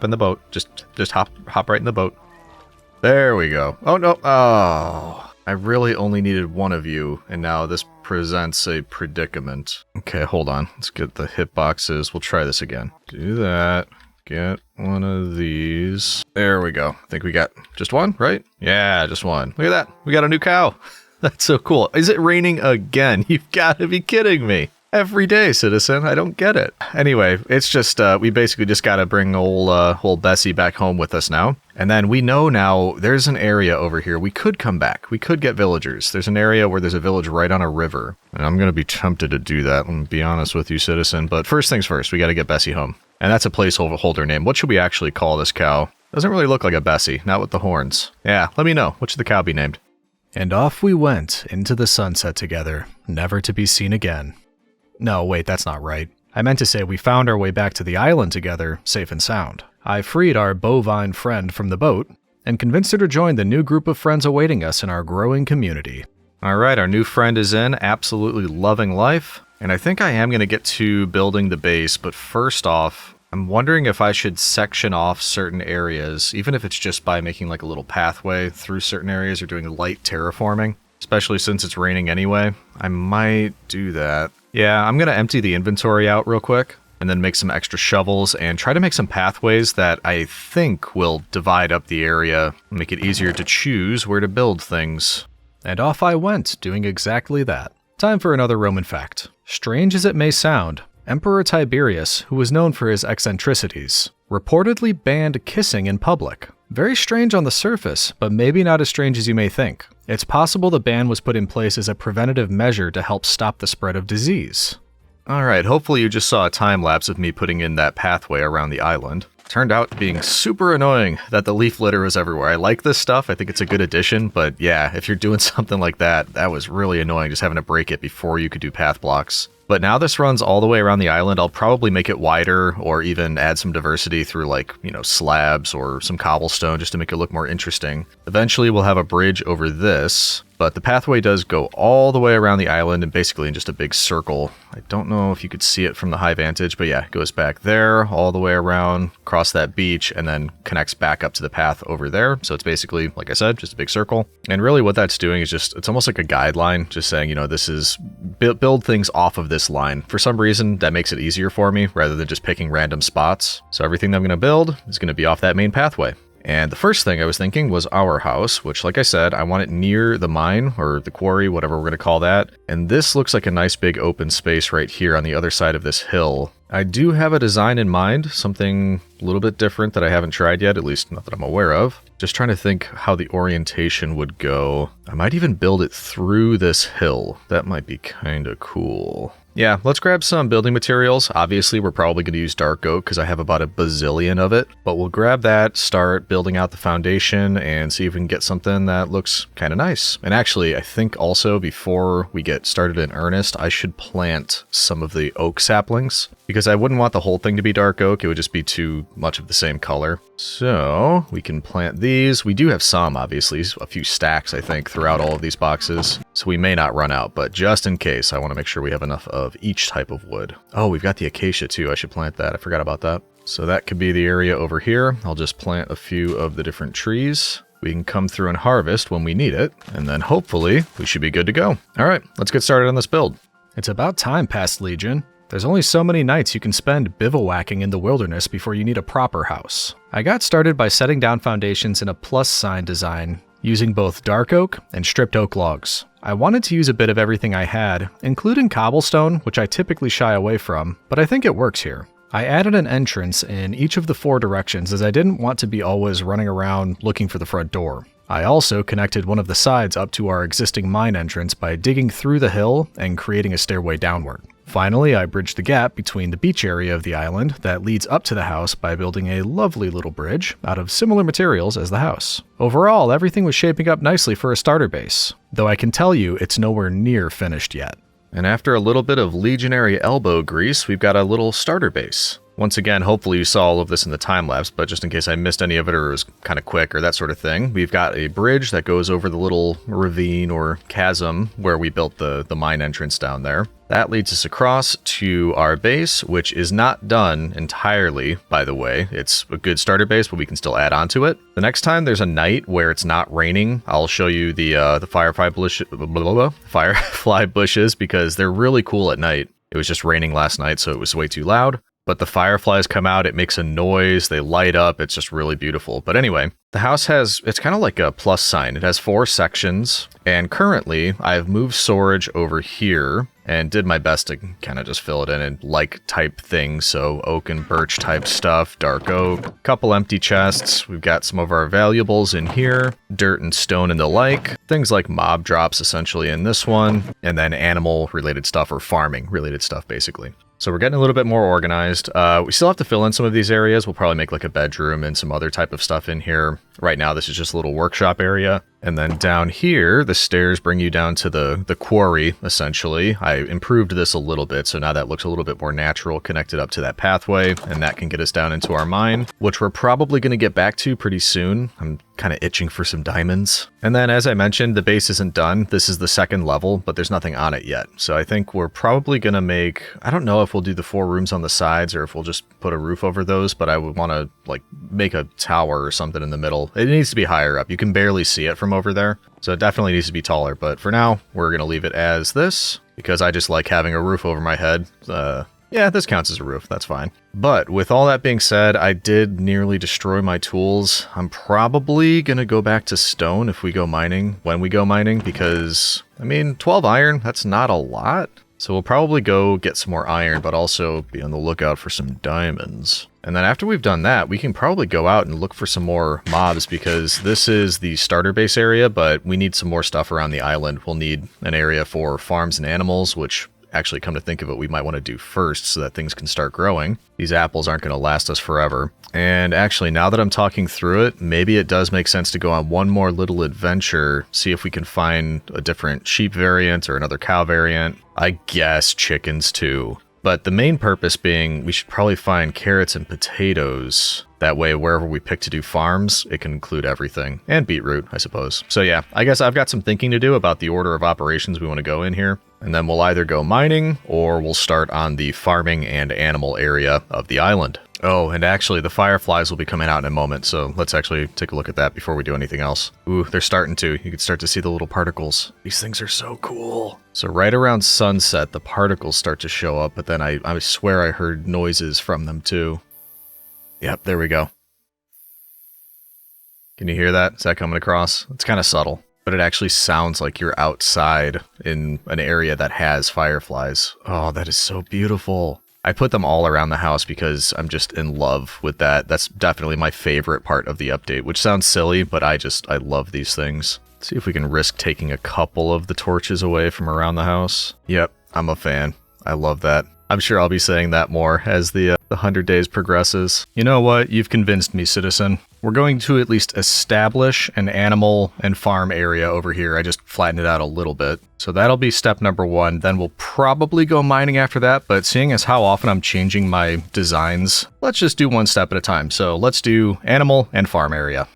in the boat. Just hop right in the boat. There we go. Oh no. Oh, I really only needed one of you, and now this presents a predicament. Okay, hold on. Let's get the hitboxes. We'll try this again. Do that. Get one of these. There we go. I think we got just one, right? Yeah, just one. Look at that. We got a new cow. That's so cool. Is it raining again? You've got to be kidding me. Every day, citizen. I don't get it. Anyway, it's just, we basically just got to bring old Bessie back home with us now. And then we know now there's an area over here. We could come back. We could get villagers. There's an area where there's a village right on a river. And I'm going to be tempted to do that, and be honest with you, citizen. But first things first, we got to get Bessie home. And that's a placeholder name. What should we actually call this cow? Doesn't really look like a Bessie, not with the horns. Yeah, let me know. What should the cow be named? And off we went into the sunset together, never to be seen again. No, wait, that's not right. I meant to say we found our way back to the island together, safe and sound. I freed our bovine friend from the boat, and convinced her to join the new group of friends awaiting us in our growing community. Alright, our new friend is in, absolutely loving life, and I think I am going to get to building the base, but first off, I'm wondering if I should section off certain areas, even if it's just by making like a little pathway through certain areas or doing light terraforming, especially since it's raining anyway. I might do that. Yeah, I'm going to empty the inventory out real quick, and then make some extra shovels, and try to make some pathways that I think will divide up the area, make it easier to choose where to build things. And off I went, doing exactly that. Time for another Roman fact. Strange as it may sound, Emperor Tiberius, who was known for his eccentricities, reportedly banned kissing in public. Very strange on the surface, but maybe not as strange as you may think. It's possible the ban was put in place as a preventative measure to help stop the spread of disease. Alright, hopefully you just saw a time lapse of me putting in that pathway around the island. turned out being super annoying that the leaf litter was everywhere. I like this stuff. I think it's a good addition, but yeah, if you're doing something like that, that was really annoying just having to break it before you could do path blocks. But now this runs all the way around the island. I'll probably make it wider or even add some diversity through like, slabs or some cobblestone just to make it look more interesting. Eventually we'll have a bridge over this, but the pathway does go all the way around the island and basically in just a big circle. I don't know if you could see it from the high vantage, but yeah, it goes back there, all the way around, across that beach, and then connects back up to the path over there. So it's basically, like I said, just a big circle. And really what that's doing is it's almost like a guideline, just saying, this is build things off of this line. For some reason, that makes it easier for me rather than just picking random spots. So everything that I'm going to build is going to be off that main pathway. And the first thing I was thinking was our house, which, like I said, I want it near the mine or the quarry, whatever we're going to call that. And this looks like a nice big open space right here on the other side of this hill. I do have a design in mind, something a little bit different that I haven't tried yet, at least not that I'm aware of. Just trying to think how the orientation would go. I might even build it through this hill. That might be kind of cool. Yeah, let's grab some building materials. Obviously, we're probably going to use dark oak because I have about a bazillion of it. But we'll grab that, start building out the foundation, and see if we can get something that looks kind of nice. And actually, I think also before we get started in earnest, I should plant some of the oak saplings because I wouldn't want the whole thing to be dark oak. It would just be too much of the same color. So we can plant these. We do have some, obviously, a few stacks, I think, throughout all of these boxes. So we may not run out, but just in case, I want to make sure we have enough of each type of wood. Oh, we've got the acacia too. I should plant that. I forgot about that. So that could be the area over here. I'll just plant a few of the different trees. We can come through and harvest when we need it, and then hopefully we should be good to go. All right, let's get started on this build. It's about time, Past Legion. There's only so many nights you can spend bivouacking in the wilderness before you need a proper house. I got started by setting down foundations in a plus sign design, using both dark oak and stripped oak logs. I wanted to use a bit of everything I had, including cobblestone, which I typically shy away from, but I think it works here. I added an entrance in each of the 4 directions as I didn't want to be always running around looking for the front door. I also connected one of the sides up to our existing mine entrance by digging through the hill and creating a stairway downward. Finally, I bridged the gap between the beach area of the island that leads up to the house by building a lovely little bridge out of similar materials as the house. Overall, everything was shaping up nicely for a starter base, though I can tell you it's nowhere near finished yet. And after a little bit of legionary elbow grease, we've got a little starter base. Once again, hopefully you saw all of this in the time-lapse, but just in case I missed any of it or it was kind of quick or that sort of thing, we've got a bridge that goes over the little ravine or chasm where we built the mine entrance down there. That leads us across to our base, which is not done entirely, by the way. It's a good starter base, but we can still add on to it. The next time there's a night where it's not raining, I'll show you the firefly bushes because they're really cool at night. It was just raining last night, so it was way too loud. But the fireflies come out, it makes a noise, they light up, it's just really beautiful. But anyway, the house it's kind of like a plus sign. It has 4 sections, and currently I've moved storage over here and did my best to kind of just fill it in and like type things. So oak and birch type stuff, dark oak, couple empty chests. We've got some of our valuables in here, dirt and stone and the like. Things like mob drops essentially in this one, and then animal related stuff or farming related stuff basically. So we're getting a little bit more organized. We still have to fill in some of these areas. We'll probably make like a bedroom and some other type of stuff in here. Right now, this is just a little workshop area. And then down here, the stairs bring you down to the quarry, essentially. I improved this a little bit, so now that looks a little bit more natural, connected up to that pathway, and that can get us down into our mine, which we're probably going to get back to pretty soon. I'm kind of itching for some diamonds. And then, as I mentioned, the base isn't done. This is the 2nd level, but there's nothing on it yet. So I think we're probably going to make, I don't know if we'll do the 4 rooms on the sides or if we'll just put a roof over those, but I would want to like make a tower or something in the middle. It needs to be higher up. You can barely see it from over there, so it definitely needs to be taller. But for now, we're going to leave it as this because I just like having a roof over my head. Yeah, this counts as a roof. That's fine. But with all that being said, I did nearly destroy my tools. I'm probably going to go back to stone if we go mining, when we go mining, because, I mean, 12 iron, that's not a lot. So we'll probably go get some more iron, but also be on the lookout for some diamonds. And then after we've done that, we can probably go out and look for some more mobs because this is the starter base area, but we need some more stuff around the island. We'll need an area for farms and animals, which actually, come to think of it, we might want to do first so that things can start growing. These apples aren't going to last us forever. And actually, now that I'm talking through it, maybe it does make sense to go on one more little adventure, see if we can find a different sheep variant or another cow variant. I guess chickens too. But the main purpose being, we should probably find carrots and potatoes. That way, wherever we pick to do farms, it can include everything. And beetroot, I suppose. So yeah, I guess I've got some thinking to do about the order of operations we want to go in here. And then we'll either go mining, or we'll start on the farming and animal area of the island. Oh, and actually, the fireflies will be coming out in a moment, so let's actually take a look at that before we do anything else. Ooh, they're starting to. You can start to see the little particles. These things are so cool. So right around sunset, the particles start to show up, but then I swear I heard noises from them too. Yep, there we go. Can you hear that? Is that coming across? It's kind of subtle, but it actually sounds like you're outside in an area that has fireflies. Oh, that is so beautiful. I put them all around the house because I'm just in love with that. That's definitely my favorite part of the update, which sounds silly, but I love these things. Let's see if we can risk taking a couple of the torches away from around the house. Yep, I'm a fan. I love that. I'm sure I'll be saying that more as the 100 days progresses. You know what? You've convinced me, citizen. We're going to at least establish an animal and farm area over here. I just flattened it out a little bit. So that'll be step number 1. Then we'll probably go mining after that, but seeing as how often I'm changing my designs, let's just do one step at a time. So let's do animal and farm area.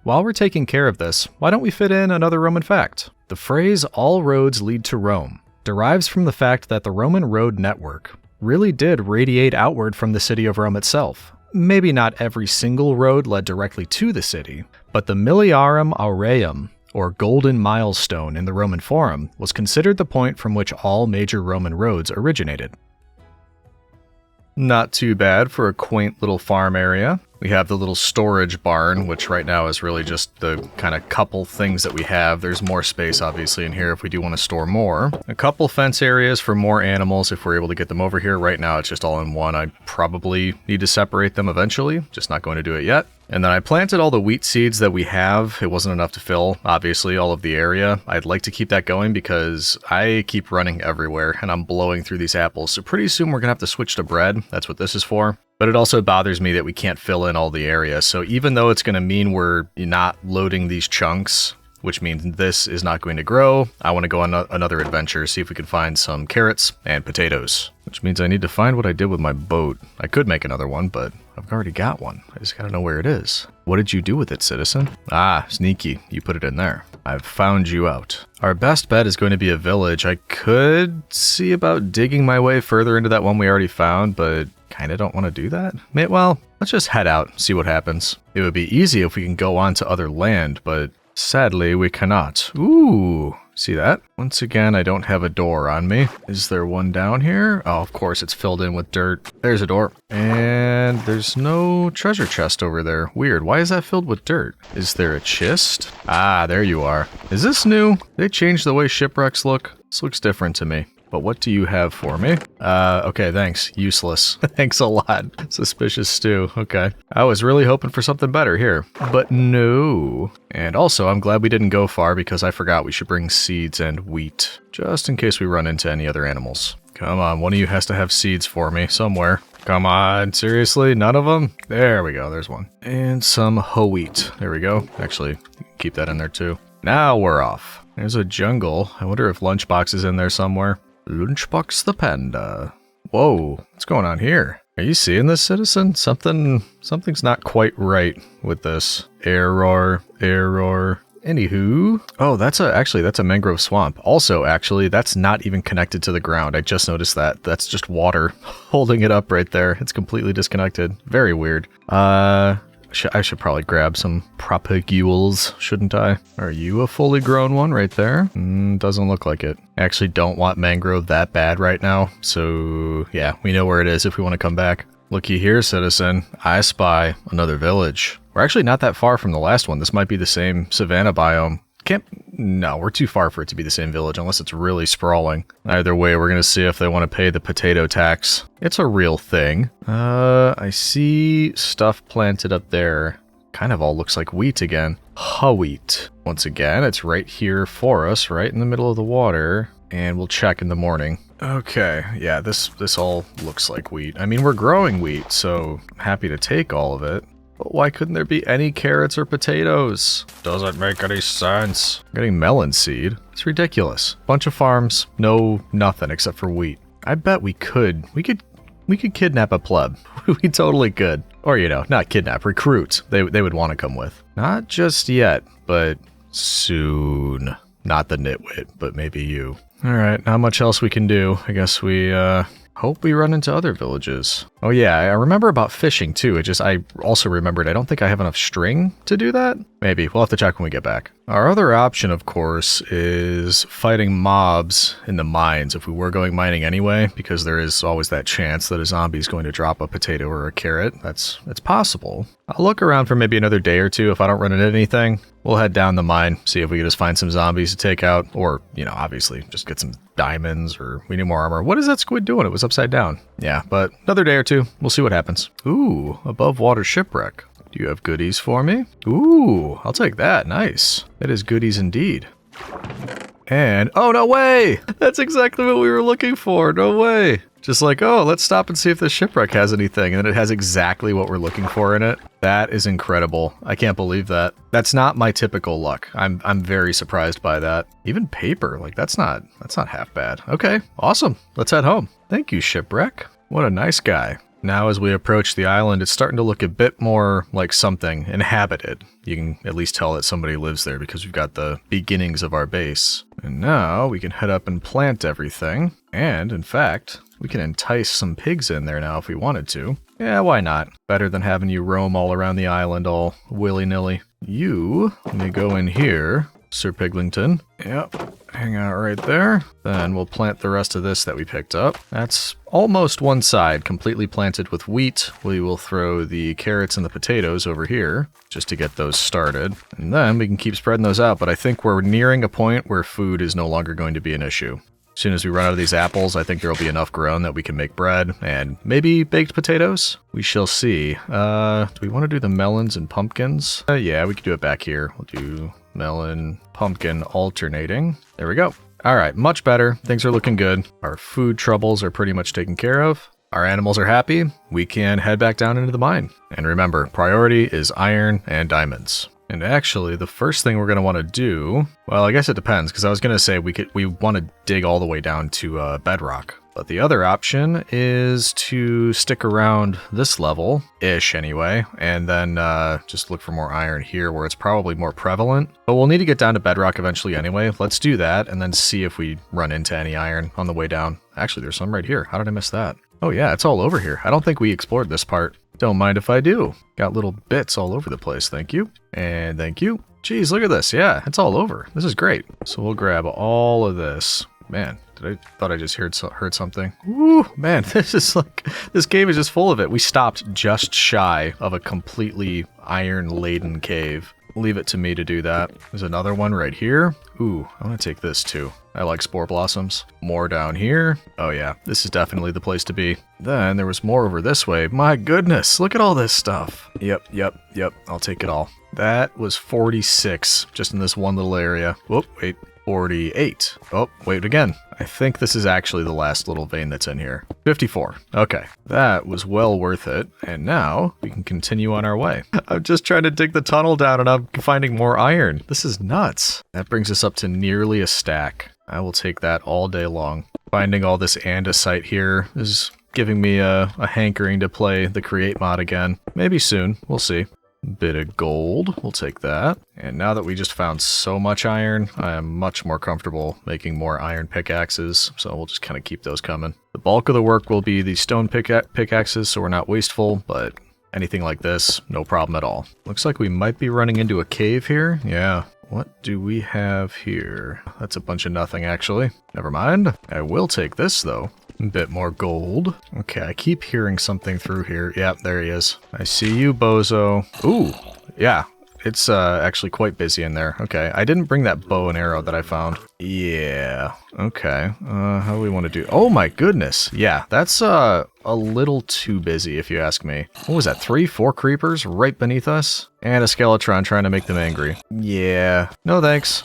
While we're taking care of this, why don't we fit in another Roman fact? The phrase, "all roads lead to Rome," derives from the fact that the Roman road network really did radiate outward from the city of Rome itself. Maybe not every single road led directly to the city, but the Miliarum Aureum, or Golden Milestone in the Roman Forum, was considered the point from which all major Roman roads originated. Not too bad for a quaint little farm area. We have the little storage barn, which right now is really just the kind of couple things that we have. There's more space, obviously, in here if we do want to store more. A couple fence areas for more animals if we're able to get them over here. Right now, it's just all in one. I probably need to separate them eventually, just not going to do it yet. And then I planted all the wheat seeds that we have. It wasn't enough to fill, obviously, all of the area. I'd like to keep that going because I keep running everywhere and I'm blowing through these apples. So pretty soon we're going to have to switch to bread. That's what this is for. But it also bothers me that we can't fill in all the area. So even though it's going to mean we're not loading these chunks, which means this is not going to grow, I want to go on another adventure, see if we can find some carrots and potatoes. Which means I need to find what I did with my boat. I could make another one, but I've already got one. I just gotta know where it is. What did you do with it, citizen? Ah, sneaky. You put it in there. I've found you out. Our best bet is going to be a village. I could see about digging my way further into that one we already found, but kind of don't want to do that. Well, let's just head out, see what happens. It would be easy if we can go on to other land, but sadly we cannot. Ooh, see that? Once again, I don't have a door on me. Is there one down here? Oh, of course, it's filled in with dirt. There's a door. And there's no treasure chest over there. Weird, why is that filled with dirt? Is there a chest? Ah, there you are. Is this new? They changed the way shipwrecks look? This looks different to me. But what do you have for me? Okay, thanks. Useless. Thanks a lot. Suspicious stew. Okay. I was really hoping for something better here. But no. And also, I'm glad we didn't go far because I forgot we should bring seeds and wheat. Just in case we run into any other animals. Come on, one of you has to have seeds for me somewhere. Come on, seriously? None of them? There we go, there's one. And some whole wheat. There we go. Actually, keep that in there too. Now we're off. There's a jungle. I wonder if Lunchbox is in there somewhere. Lunchbox the panda. Whoa, what's going on here? Are you seeing this, citizen? Something's not quite right with this. Error. Anywho. Oh, that's a mangrove swamp. Also, actually, that's not even connected to the ground. I just noticed that. That's just water holding it up right there. It's completely disconnected. Very weird. I should probably grab some propagules, shouldn't I? Are you a fully grown one right there? Doesn't look like it. I actually don't want mangrove that bad right now. So yeah, we know where it is if we want to come back. Looky here, citizen. I spy another village. We're actually not that far from the last one. This might be the same savanna biome. No, we're too far for it to be the same village unless it's really sprawling. Either way, we're going to see if they want to pay the potato tax. It's a real thing. I see stuff planted up there. Kind of all looks like wheat again. Wheat. Once again, it's right here for us, right in the middle of the water. and we'll check in the morning. Okay, yeah, this all looks like wheat. I mean, we're growing wheat, so I'm happy to take all of it. But why couldn't there be any carrots or potatoes? Doesn't make any sense. I'm getting melon seed. It's ridiculous. Bunch of farms, no nothing except for wheat. I bet we could kidnap a pleb. We totally could. Or, you know, not kidnap, recruit. They would want to come with. Not just yet, but soon. Not the nitwit, but maybe you. Alright, not much else we can do. I guess we, hope we run into other villages. Oh yeah, I remember about fishing too. I also remembered I don't think I have enough string to do that. Maybe, we'll have to check when we get back. Our other option, of course, is fighting mobs in the mines if we were going mining anyway, because there is always that chance that a zombie is going to drop a potato or a carrot. It's possible. I'll look around for maybe another day or two. If I don't run into anything, we'll head down the mine, see if we can just find some zombies to take out, or, you know, obviously just get some diamonds, or we need more armor. What is that squid doing? It was upside down. Yeah, but another day or two, we'll see what happens. Ooh, above water shipwreck. Do you have goodies for me? Ooh, I'll take that. Nice. That is goodies indeed. And, oh, no way! That's exactly what we were looking for. No way. Just like, oh, let's stop and see if this shipwreck has anything. And then it has exactly what we're looking for in it. That is incredible. I can't believe that. That's not my typical luck. I'm very surprised by that. Even paper, like that's not half bad. Okay, awesome. Let's head home. Thank you, shipwreck. What a nice guy. Now as we approach the island, it's starting to look a bit more like something inhabited. You can at least tell that somebody lives there because we've got the beginnings of our base. And now we can head up and plant everything. And in fact, we can entice some pigs in there now if we wanted to. Yeah, why not? Better than having you roam all around the island all willy-nilly. You may go in here, Sir Piglington. Yep. Hang out right there. Then we'll plant the rest of this that we picked up. That's almost one side, completely planted with wheat. We will throw the carrots and the potatoes over here, just to get those started. And then we can keep spreading those out, but I think we're nearing a point where food is no longer going to be an issue. As soon as we run out of these apples, I think there will be enough grown that we can make bread, and maybe baked potatoes? We shall see. Do we want to do the melons and pumpkins? Yeah, we could do it back here. We'll do melon, pumpkin alternating. There we go. All right, much better. Things are looking good. Our food troubles are pretty much taken care of. Our animals are happy. We can head back down into the mine. And remember, priority is iron and diamonds. And actually, the first thing we're going to want to do, well, I guess it depends, because I was going to say we want to dig all the way down to bedrock. But the other option is to stick around this level-ish anyway, and then just look for more iron here where it's probably more prevalent. But we'll need to get down to bedrock eventually anyway. Let's do that, and then see if we run into any iron on the way down. Actually, there's some right here. How did I miss that? Oh yeah, it's all over here. I don't think we explored this part. Don't mind if I do. Got little bits all over the place, thank you. And thank you. Geez, look at this. Yeah, it's all over. This is great. So we'll grab all of this. Man, thought I just heard something. Woo, man, this cave is just full of it. We stopped just shy of a completely iron-laden cave. Leave it to me to do that. There's another one right here. Ooh, I want to take this too. I like spore blossoms. More down here. Oh yeah, this is definitely the place to be. Then there was more over this way. My goodness, look at all this stuff. Yep. I'll take it all. That was 46 just in this one little area. Whoop, wait. 48. Oh, wait again. I think this is actually the last little vein that's in here. 54. Okay. That was well worth it. And now we can continue on our way. I'm just trying to dig the tunnel down and I'm finding more iron. This is nuts. That brings us up to nearly a stack. I will take that all day long. Finding all this andesite here is giving me a hankering to play the create mod again. Maybe soon. We'll see. Bit of gold, we'll take that. And now that we just found so much iron, I am much more comfortable making more iron pickaxes, so we'll just kind of keep those coming. The bulk of the work will be the stone pickaxes, so we're not wasteful, but anything like this, no problem at all. Looks like we might be running into a cave here. Yeah. What do we have here? That's a bunch of nothing, actually. Never mind. I will take this, though. A bit more gold. Okay, I keep hearing something through here. Yep, there he is. I see you, bozo. Ooh, yeah. It's actually quite busy in there. Okay, I didn't bring that bow and arrow that I found. Yeah, okay. How do we want to do? Oh my goodness. Yeah, that's a little too busy if you ask me. What was that, 3-4 creepers right beneath us? And a Skeletron trying to make them angry. Yeah, no thanks.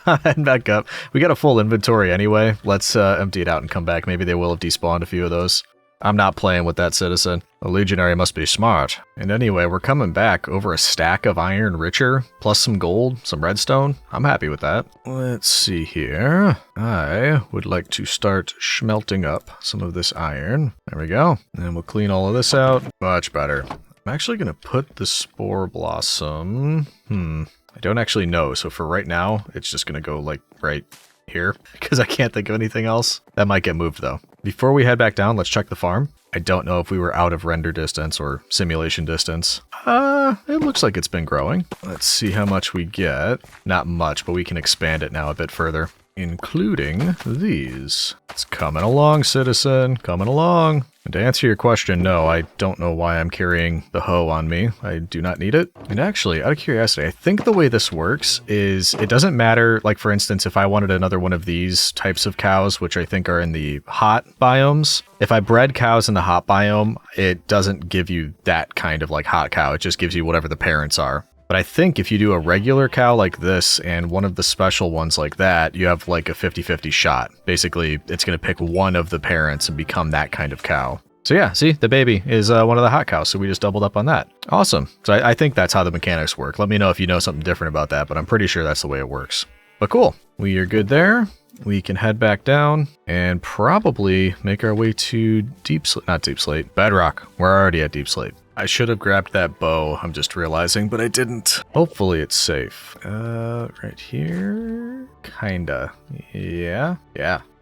And back up. We got a full inventory anyway. Let's empty it out and come back. Maybe they will have despawned a few of those. I'm not playing with that, citizen. The legionary must be smart. And anyway, we're coming back over a stack of iron richer, plus some gold, some redstone. I'm happy with that. Let's see here. I would like to start smelting up some of this iron. There we go. And we'll clean all of this out. Much better. I'm actually going to put the spore blossom. I don't actually know. So for right now, it's just going to go like right here because I can't think of anything else. That might get moved though. Before we head back down, let's check the farm. I don't know if we were out of render distance or simulation distance. It looks like it's been growing. Let's see how much we get. Not much, but we can expand it now a bit further, including these. It's coming along, citizen, coming along. And to answer your question, no, I don't know why I'm carrying the hoe on me. I do not need it. And actually, out of curiosity, I think the way this works is it doesn't matter, like for instance, if I wanted another one of these types of cows, which I think are in the hot biomes, if I bred cows in the hot biome, it doesn't give you that kind of like hot cow. It just gives you whatever the parents are. But I think if you do a regular cow like this and one of the special ones like that, you have like a 50-50 shot. Basically, it's going to pick one of the parents and become that kind of cow. So yeah, see, the baby is one of the hot cows, so we just doubled up on that. Awesome. So I think that's how the mechanics work. Let me know if you know something different about that, but I'm pretty sure that's the way it works. But cool. We are good there. We can head back down and probably make our way to Bedrock. We're already at Deep Slate. I should have grabbed that bow, I'm just realizing, but I didn't. Hopefully it's safe. Right here? Kinda. Yeah.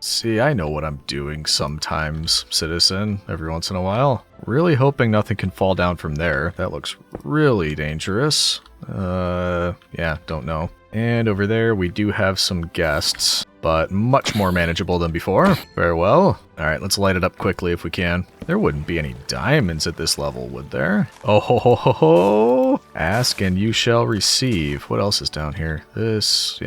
See, I know what I'm doing sometimes, citizen, every once in a while. Really hoping nothing can fall down from there. That looks really dangerous. Yeah, don't know. And over there, we do have some guests, but much more manageable than before. Very well. All right, let's light it up quickly if we can. There wouldn't be any diamonds at this level, would there? Oh ho ho ho ho! Ask and you shall receive. What else is down here? This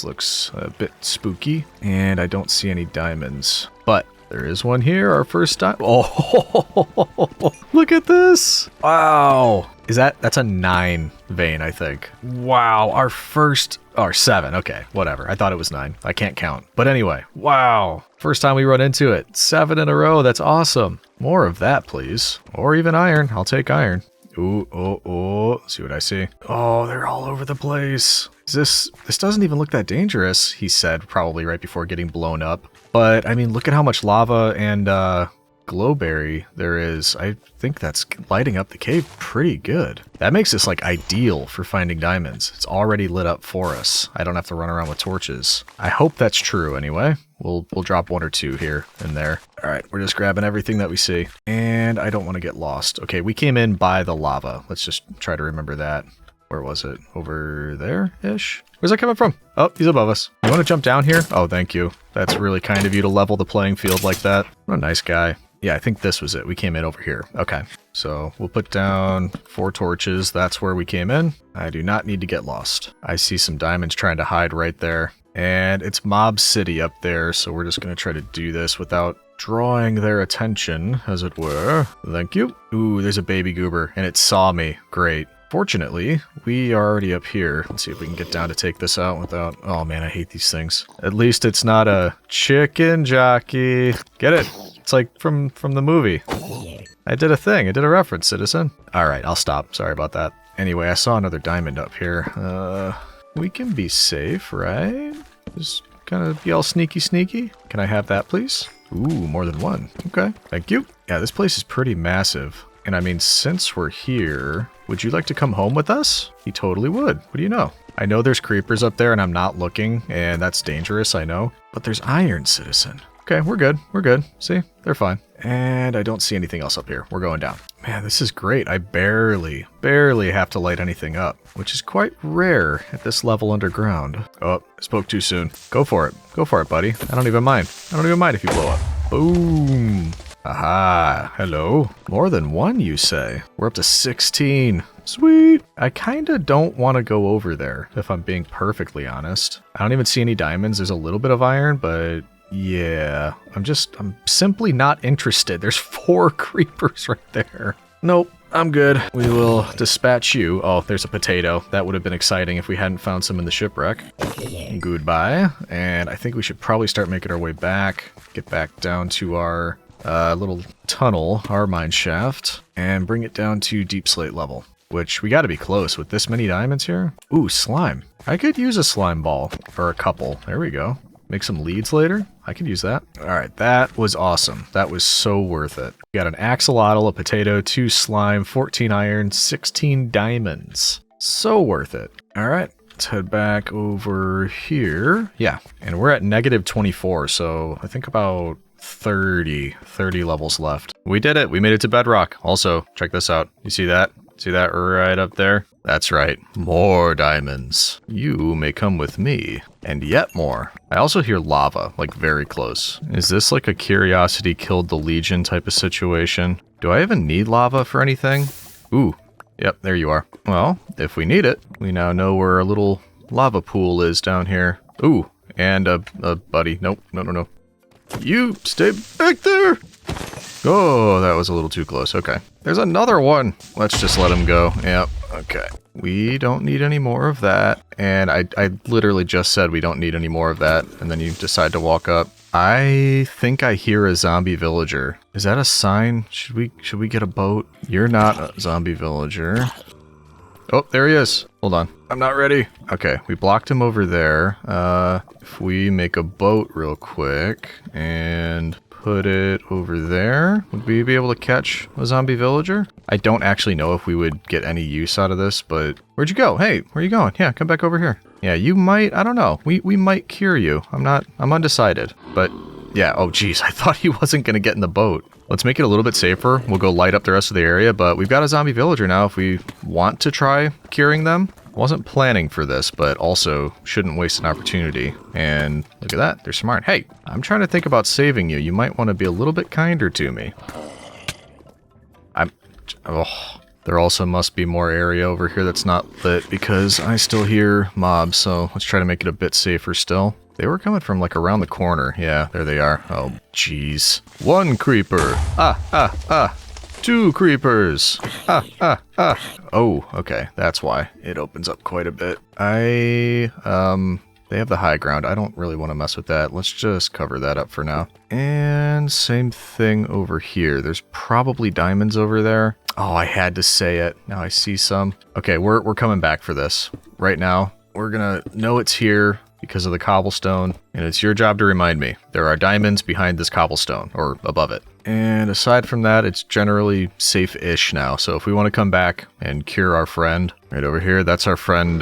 looks a bit spooky. And I don't see any diamonds, but there is one here, our first diamond. Oh, look at this. Wow. That's a 9 vein, I think. Wow, our first, or 7, okay, whatever. I thought it was 9. I can't count. But anyway, wow. First time we run into it. 7 in a row, that's awesome. More of that, please. Or even iron, I'll take iron. Ooh, let's see what I see. Oh, they're all over the place. This doesn't even look that dangerous, he said, probably right before getting blown up. But, I mean, look at how much lava and, glowberry there is. I think that's lighting up the cave pretty good. That makes this like ideal for finding diamonds. It's already lit up for us. I don't have to run around with torches. I hope that's true anyway. We'll drop 1 or 2 here and there. All right, we're just grabbing everything that we see. And I don't want to get lost. Okay, we came in by the lava. Let's just try to remember that. Where was it? Over there-ish? Where's that coming from? Oh, he's above us. You want to jump down here? Oh, thank you. That's really kind of you to level the playing field like that. What a nice guy. Yeah, I think this was it. We came in over here. Okay, so we'll put down 4 torches. That's where we came in. I do not need to get lost. I see some diamonds trying to hide right there. And it's Mob City up there, so we're just going to try to do this without drawing their attention, as it were. Thank you. Ooh, there's a baby goober, and it saw me. Great. Fortunately, we are already up here. Let's see if we can get down to take this out without... Oh man, I hate these things. At least it's not a chicken jockey. Get it? It's like from the movie. I did a thing. I did a reference, citizen. All right, I'll stop. Sorry about that. Anyway, I saw another diamond up here. We can be safe, right? Just kind of be all sneaky. Can I have that, please? Ooh, more than 1. Okay, thank you. Yeah, this place is pretty massive. And I mean, since we're here, would you like to come home with us? He totally would. What do you know? I know there's creepers up there and I'm not looking, and that's dangerous, I know. But there's iron, citizen. Okay, we're good. We're good. See? They're fine. And I don't see anything else up here. We're going down. Man, this is great. I barely have to light anything up, which is quite rare at this level underground. Oh, I spoke too soon. Go for it. Go for it, buddy. I don't even mind. I don't even mind if you blow up. Boom. Aha. Hello. More than 1, you say? We're up to 16. Sweet. I kinda don't want to go over there, if I'm being perfectly honest. I don't even see any diamonds. There's a little bit of iron, but... yeah, I'm simply not interested. There's 4 creepers right there. Nope, I'm good. We will dispatch you. Oh, there's a potato. That would have been exciting if we hadn't found some in the shipwreck. Goodbye. And I think we should probably start making our way back. Get back down to our little tunnel, our mine shaft, and bring it down to deep slate level. Which we gotta be close with this many diamonds here. Ooh, slime. I could use a slime ball for a couple. There we go. Make some leads later. I could use that. All right, that was awesome. That was so worth it. We got an axolotl, a potato, 2 slime, 14 iron, 16 diamonds. So worth it. All right, let's head back over here. Yeah, and we're at negative 24, so I think about 30 levels left. We did it. We made it to bedrock. Also, check this out. You see that? See that right up there? That's right. More diamonds. You may come with me. And yet more. I also hear lava, like very close. Is this like a curiosity killed the Legion type of situation? Do I even need lava for anything? Ooh. Yep, there you are. Well, if we need it, we now know where a little lava pool is down here. Ooh, and a buddy. Nope, no. You stay back there! Oh, that was a little too close. Okay. There's another one. Let's just let him go. Yep. Okay. We don't need any more of that. And I literally just said we don't need any more of that. And then you decide to walk up. I think I hear a zombie villager. Is that a sign? Should we get a boat? You're not a zombie villager. Oh, there he is. Hold on. I'm not ready. Okay, we blocked him over there. If we make a boat real quick and put it over there, would we be able to catch a zombie villager? I don't actually know if we would get any use out of this, but where'd you go? Hey, where are you going? Yeah, come back over here. Yeah, you might, I don't know. We might cure you. I'm undecided, but yeah. Oh geez, I thought he wasn't gonna get in the boat. Let's make it a little bit safer. We'll go light up the rest of the area, but we've got a zombie villager now if we want to try curing them. Wasn't planning for this, but also shouldn't waste an opportunity. And look at that, they're smart. Hey, I'm trying to think about saving you. You might want to be a little bit kinder to me. There also must be more area over here that's not lit because I still hear mobs, so let's try to make it a bit safer still. They were coming from like around the corner. Yeah, there they are. Oh, jeez. 1 creeper. 2 creepers. Oh, okay. That's why it opens up quite a bit. They have the high ground. I don't really want to mess with that. Let's just cover that up for now. And same thing over here. There's probably diamonds over there. Oh, I had to say it. Now I see some. Okay, we're coming back for this. Right now, we're gonna know it's here because of the cobblestone, and it's your job to remind me. There are diamonds behind this cobblestone, or above it. And aside from that, it's generally safe-ish now, so if we want to come back and cure our friend, right over here, that's our friend,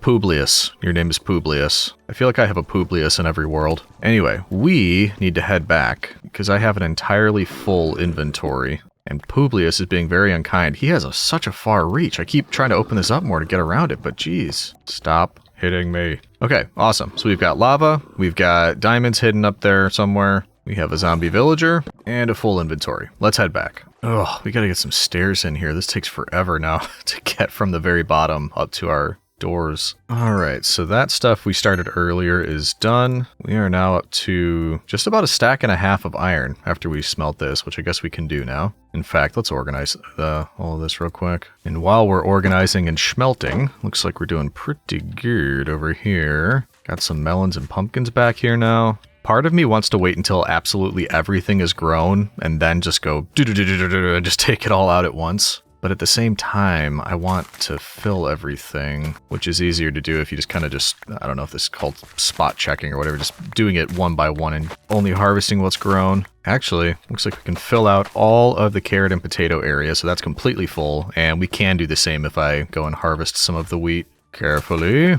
Publius. Your name is Publius. I feel like I have a Publius in every world. Anyway, we need to head back, because I have an entirely full inventory. And Publius is being very unkind. He has such a far reach. I keep trying to open this up more to get around it, but geez. Stop hitting me. Okay, awesome. So we've got lava, we've got diamonds hidden up there somewhere, we have a zombie villager, and a full inventory. Let's head back. Oh, we gotta get some stairs in here. This takes forever now to get from the very bottom up to our doors. Alright, so that stuff we started earlier is done. We are now up to just about 1.5 stacks of iron after we smelt this, which I guess we can do now. In fact, let's organize all of this real quick. And while we're organizing and smelting, looks like we're doing pretty good over here. Got some melons and pumpkins back here now. Part of me wants to wait until absolutely everything is grown and then just go and just take it all out at once. But at the same time, I want to fill everything, which is easier to do if you just kind of I don't know if this is called spot checking or whatever, just doing it one by one and only harvesting what's grown. Actually, looks like we can fill out all of the carrot and potato area, so that's completely full, and we can do the same if I go and harvest some of the wheat. Carefully,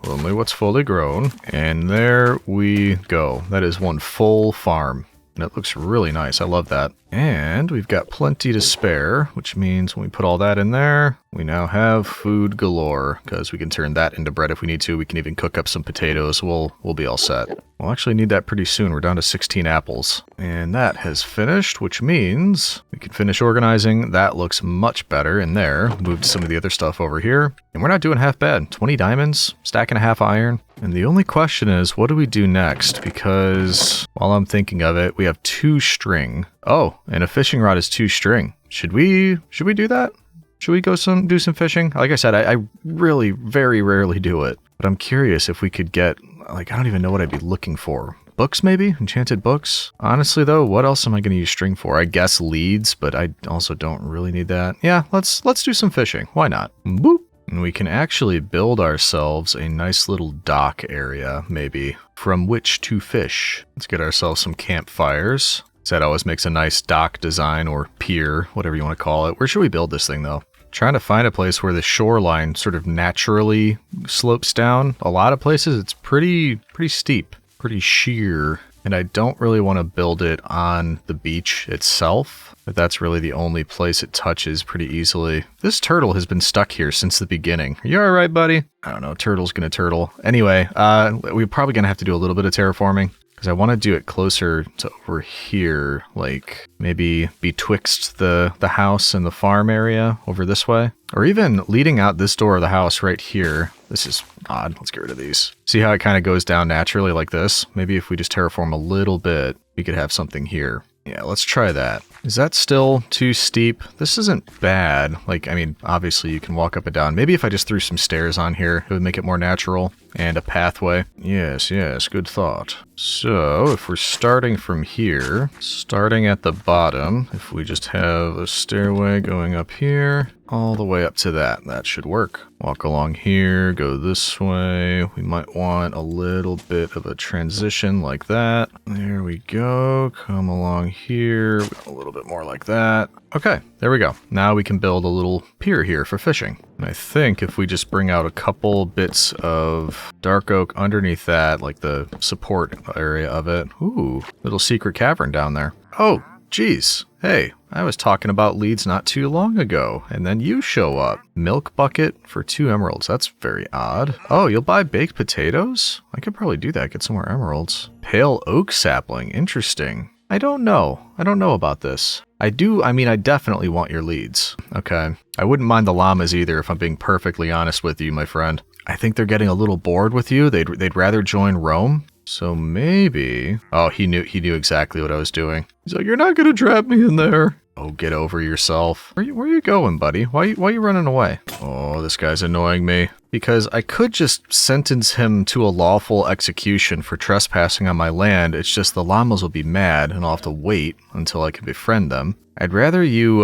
only what's fully grown. And there we go. That is one full farm. And it looks really nice. I love that. And we've got plenty to spare, which means when we put all that in there, we now have food galore, because we can turn that into bread if we need to. We can even cook up some potatoes. We'll be all set. We'll actually need that pretty soon. We're down to 16 apples. And that has finished, which means we can finish organizing. That looks much better in there. Moved some of the other stuff over here. And we're not doing half bad. 20 diamonds, 1.5 stacks iron. And the only question is, what do we do next? Because while I'm thinking of it, we have 2 string. Oh, and a fishing rod is 2 string. Should we do that? Should we go do some fishing? Like I said, I really very rarely do it. But I'm curious if we could get, like, I don't even know what I'd be looking for. Books, maybe? Enchanted books? Honestly, though, what else am I going to use string for? I guess leads, but I also don't really need that. Yeah, let's do some fishing. Why not? Boop. And we can actually build ourselves a nice little dock area, maybe, from which to fish. Let's get ourselves some campfires. That always makes a nice dock design, or pier, whatever you want to call it. Where should we build this thing, though? Trying to find a place where the shoreline sort of naturally slopes down. A lot of places it's pretty steep, pretty sheer, and I don't really want to build it on the beach itself, but that's really the only place it touches pretty easily. This turtle has been stuck here since the beginning. Are you alright, buddy? I don't know, turtle's gonna turtle. Anyway, we're probably gonna have to do a little bit of terraforming, because I want to do it closer to over here, like maybe betwixt the house and the farm area over this way. Or even leading out this door of the house right here. This is odd. Let's get rid of these. See how it kind of goes down naturally like this? Maybe if we just terraform a little bit, we could have something here. Yeah, let's try that. Is that still too steep? This isn't bad. Like, I mean, obviously you can walk up and down. Maybe if I just threw some stairs on here, it would make it more natural. And a pathway. Yes, good thought. So, if we're starting from here, starting at the bottom, if we just have a stairway going up here, all the way up to that should work. Walk along here, go this way. We might want a little bit of a transition like that. There we go. Come along here, a little bit more like that. Okay, there we go. Now we can build a little pier here for fishing. And I think if we just bring out a couple bits of dark oak underneath that, like the support area of it. Ooh, little secret cavern down there. Oh, geez. Hey, I was talking about leads not too long ago, and then you show up. Milk bucket for 2 emeralds. That's very odd. Oh, you'll buy baked potatoes? I could probably do that, get some more emeralds. Pale oak sapling. Interesting. I don't know about this. I definitely want your leads. Okay. I wouldn't mind the llamas either, if I'm being perfectly honest with you, my friend. I think they're getting a little bored with you. They'd rather join Rome. So maybe... Oh, he knew exactly what I was doing. He's like, you're not gonna trap me in there. Oh, get over yourself. Where you going, buddy? Why you running away? Oh, this guy's annoying me. Because I could just sentence him to a lawful execution for trespassing on my land. It's just the llamas will be mad and I'll have to wait until I can befriend them. I'd rather you,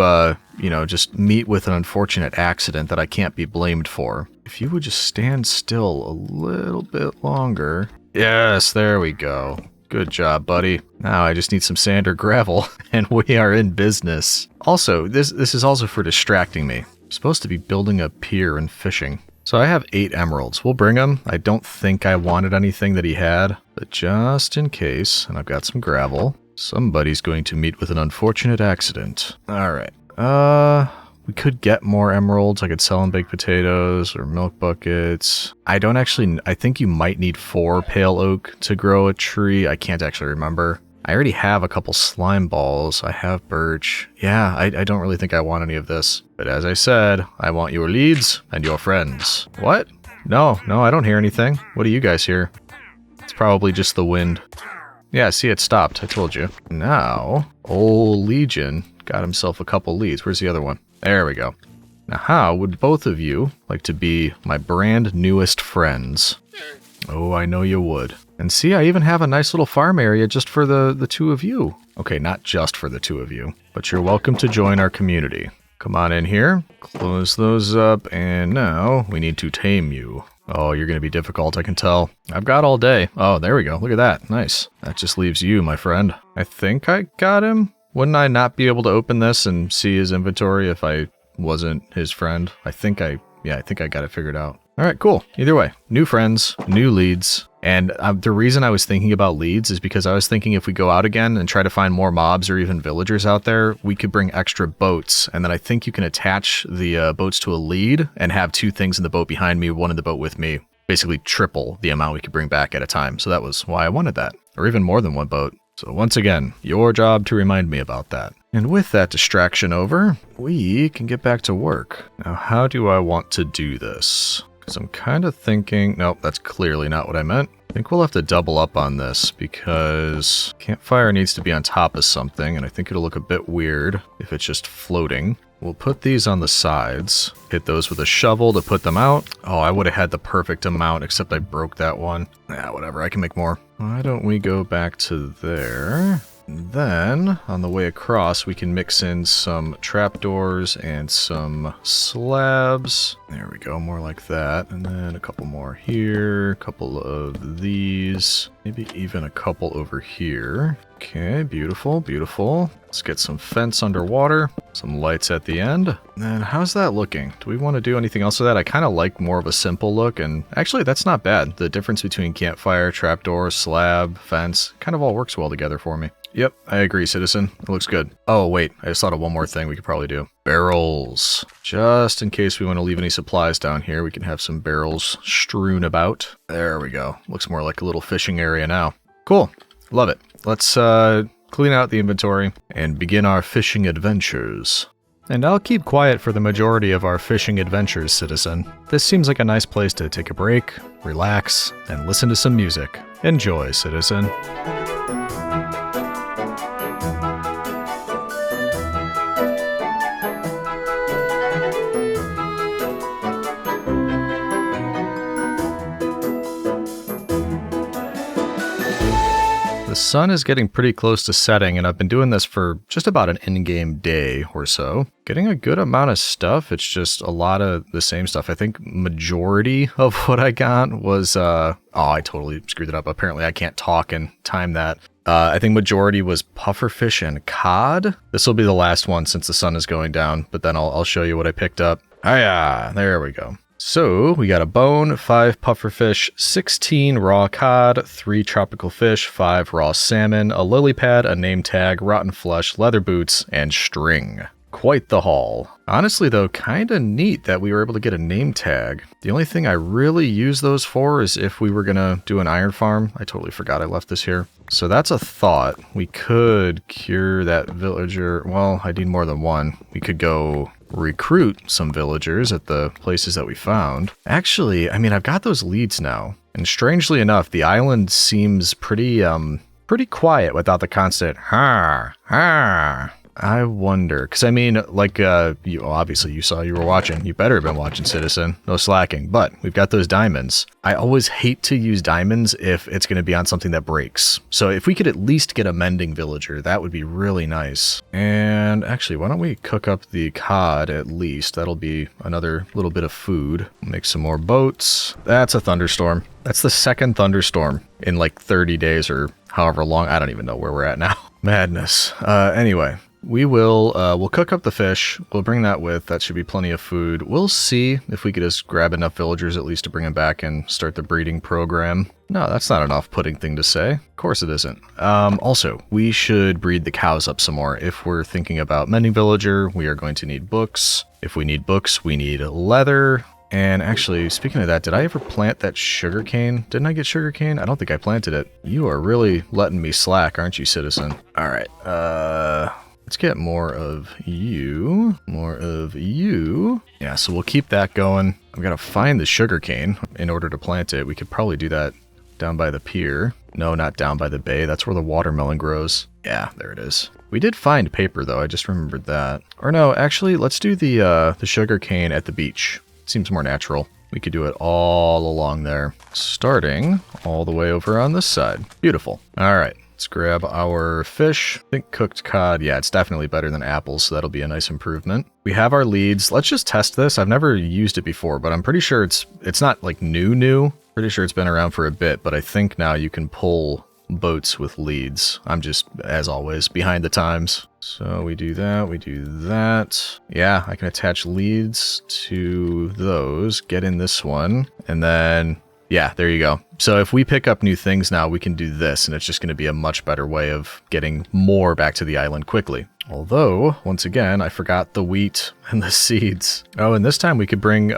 just meet with an unfortunate accident that I can't be blamed for. If you would just stand still a little bit longer. Yes, there we go. Good job, buddy. Now I just need some sand or gravel, and we are in business. Also, this is also for distracting me. I'm supposed to be building a pier and fishing. So I have 8 emeralds. We'll bring them. I don't think I wanted anything that he had, but just in case, and I've got some gravel, somebody's going to meet with an unfortunate accident. Alright. We could get more emeralds. I could sell them baked potatoes or milk buckets. I think you might need 4 pale oak to grow a tree. I can't actually remember. I already have a couple slime balls. I have birch. Yeah, I don't really think I want any of this. But as I said, I want your leads and your friends. What? No, I don't hear anything. What do you guys hear? It's probably just the wind. Yeah, see, it stopped. I told you. Now, old Legion got himself a couple leads. Where's the other one? There we go. Now, how would both of you like to be my brand newest friends? Oh, I know you would. And see, I even have a nice little farm area just for the 2 of you. Okay, not just for the 2 of you, but you're welcome to join our community. Come on in here, close those up, and now we need to tame you. Oh, you're going to be difficult, I can tell. I've got all day. Oh, there we go. Look at that. Nice. That just leaves you, my friend. I think I got him. Wouldn't I not be able to open this and see his inventory if I wasn't his friend? I think I got it figured out. All right, cool. Either way, new friends, new leads. And the reason I was thinking about leads is because I was thinking if we go out again and try to find more mobs or even villagers out there, we could bring extra boats. And then I think you can attach the boats to a lead and have 2 things in the boat behind me, 1 in the boat with me. Basically triple the amount we could bring back at a time. So that was why I wanted that. Or even more than 1 boat. So once again, your job to remind me about that. And with that distraction over, we can get back to work. Now, how do I want to do this? Because I'm kind of thinking... Nope, that's clearly not what I meant. I think we'll have to double up on this because campfire needs to be on top of something, and I think it'll look a bit weird if it's just floating. We'll put these on the sides, hit those with a shovel to put them out. Oh, I would have had the perfect amount, except I broke that one. Yeah, whatever, I can make more. Why don't we go back to there? Then, on the way across, we can mix in some trapdoors and some slabs. There we go, more like that. And then a couple more here, a couple of these, maybe even a couple over here. Okay, beautiful, beautiful. Let's get some fence underwater, some lights at the end. And then how's that looking? Do we want to do anything else with that? I kind of like more of a simple look, and actually that's not bad. The difference between campfire, trapdoor, slab, fence, kind of all works well together for me. Yep, I agree, citizen. It looks good. Oh, wait, I just thought of one more thing we could probably do. Barrels. Just in case we want to leave any supplies down here, we can have some barrels strewn about. There we go. Looks more like a little fishing area now. Cool. Love it. Let's clean out the inventory and begin our fishing adventures. And I'll keep quiet for the majority of our fishing adventures, citizen. This seems like a nice place to take a break, relax, and listen to some music. Enjoy, citizen. The sun is getting pretty close to setting, and I've been doing this for just about an in-game day or so. Getting a good amount of stuff, it's just a lot of the same stuff. I think majority of what I got was, oh, I totally screwed it up. Apparently I can't talk and time that. I think majority was pufferfish and cod. This will be the last one since the sun is going down, but then I'll show you what I picked up. Ah, yeah, there we go. So, we got a bone, 5 pufferfish, 16 raw cod, 3 tropical fish, 5 raw salmon, a lily pad, a name tag, rotten flesh, leather boots, and string. Quite the haul. Honestly though, kinda neat that we were able to get a name tag. The only thing I really use those for is if we were gonna do an iron farm. I totally forgot I left this here. So that's a thought. We could cure that villager. Well, I need more than one. We could go recruit some villagers at the places that we found. Actually, I mean, I've got those leads now. And strangely enough, the island seems pretty quiet without the constant "har, har." I wonder, because I mean, like, obviously you saw you were watching. You better have been watching, citizen. No slacking. But we've got those diamonds. I always hate to use diamonds if it's going to be on something that breaks. So if we could at least get a mending villager, that would be really nice. And actually, why don't we cook up the cod at least? That'll be another little bit of food. Make some more boats. That's a thunderstorm. That's the second thunderstorm in like 30 days or however long. I don't even know where we're at now. Madness. Anyway. We'll cook up the fish. We'll bring that with. That should be plenty of food. We'll see if we could just grab enough villagers at least to bring them back and start the breeding program. No, that's not an off-putting thing to say. Of course it isn't. Also, we should breed the cows up some more. If we're thinking about mending villager, we are going to need books. If we need books, we need leather. And actually, speaking of that, did I ever plant that sugarcane? Didn't I get sugarcane? I don't think I planted it. You are really letting me slack, aren't you, citizen? All right, let's get more of you. More of you. Yeah, so we'll keep that going. I've got to find the sugarcane in order to plant it. We could probably do that down by the pier. No, not down by the bay. That's where the watermelon grows. Yeah, there it is. We did find paper, though. I just remembered that. Or no, actually, let's do the sugarcane at the beach. Seems more natural. We could do it all along there. Starting all the way over on this side. Beautiful. All right. Let's grab our fish. I think cooked cod, yeah, it's definitely better than apples, so that'll be a nice improvement. We have our leads. Let's just test this. I've never used it before, but I'm pretty sure it's not like new. Pretty sure it's been around for a bit, but I think now you can pull boats with leads. I'm just, as always, behind the times. So we do that, we do that. Yeah, I can attach leads to those, get in this one, and then... yeah, there you go. So if we pick up new things now, we can do this, and it's just going to be a much better way of getting more back to the island quickly. Although, once again, I forgot the wheat and the seeds. Oh, and this time we could bring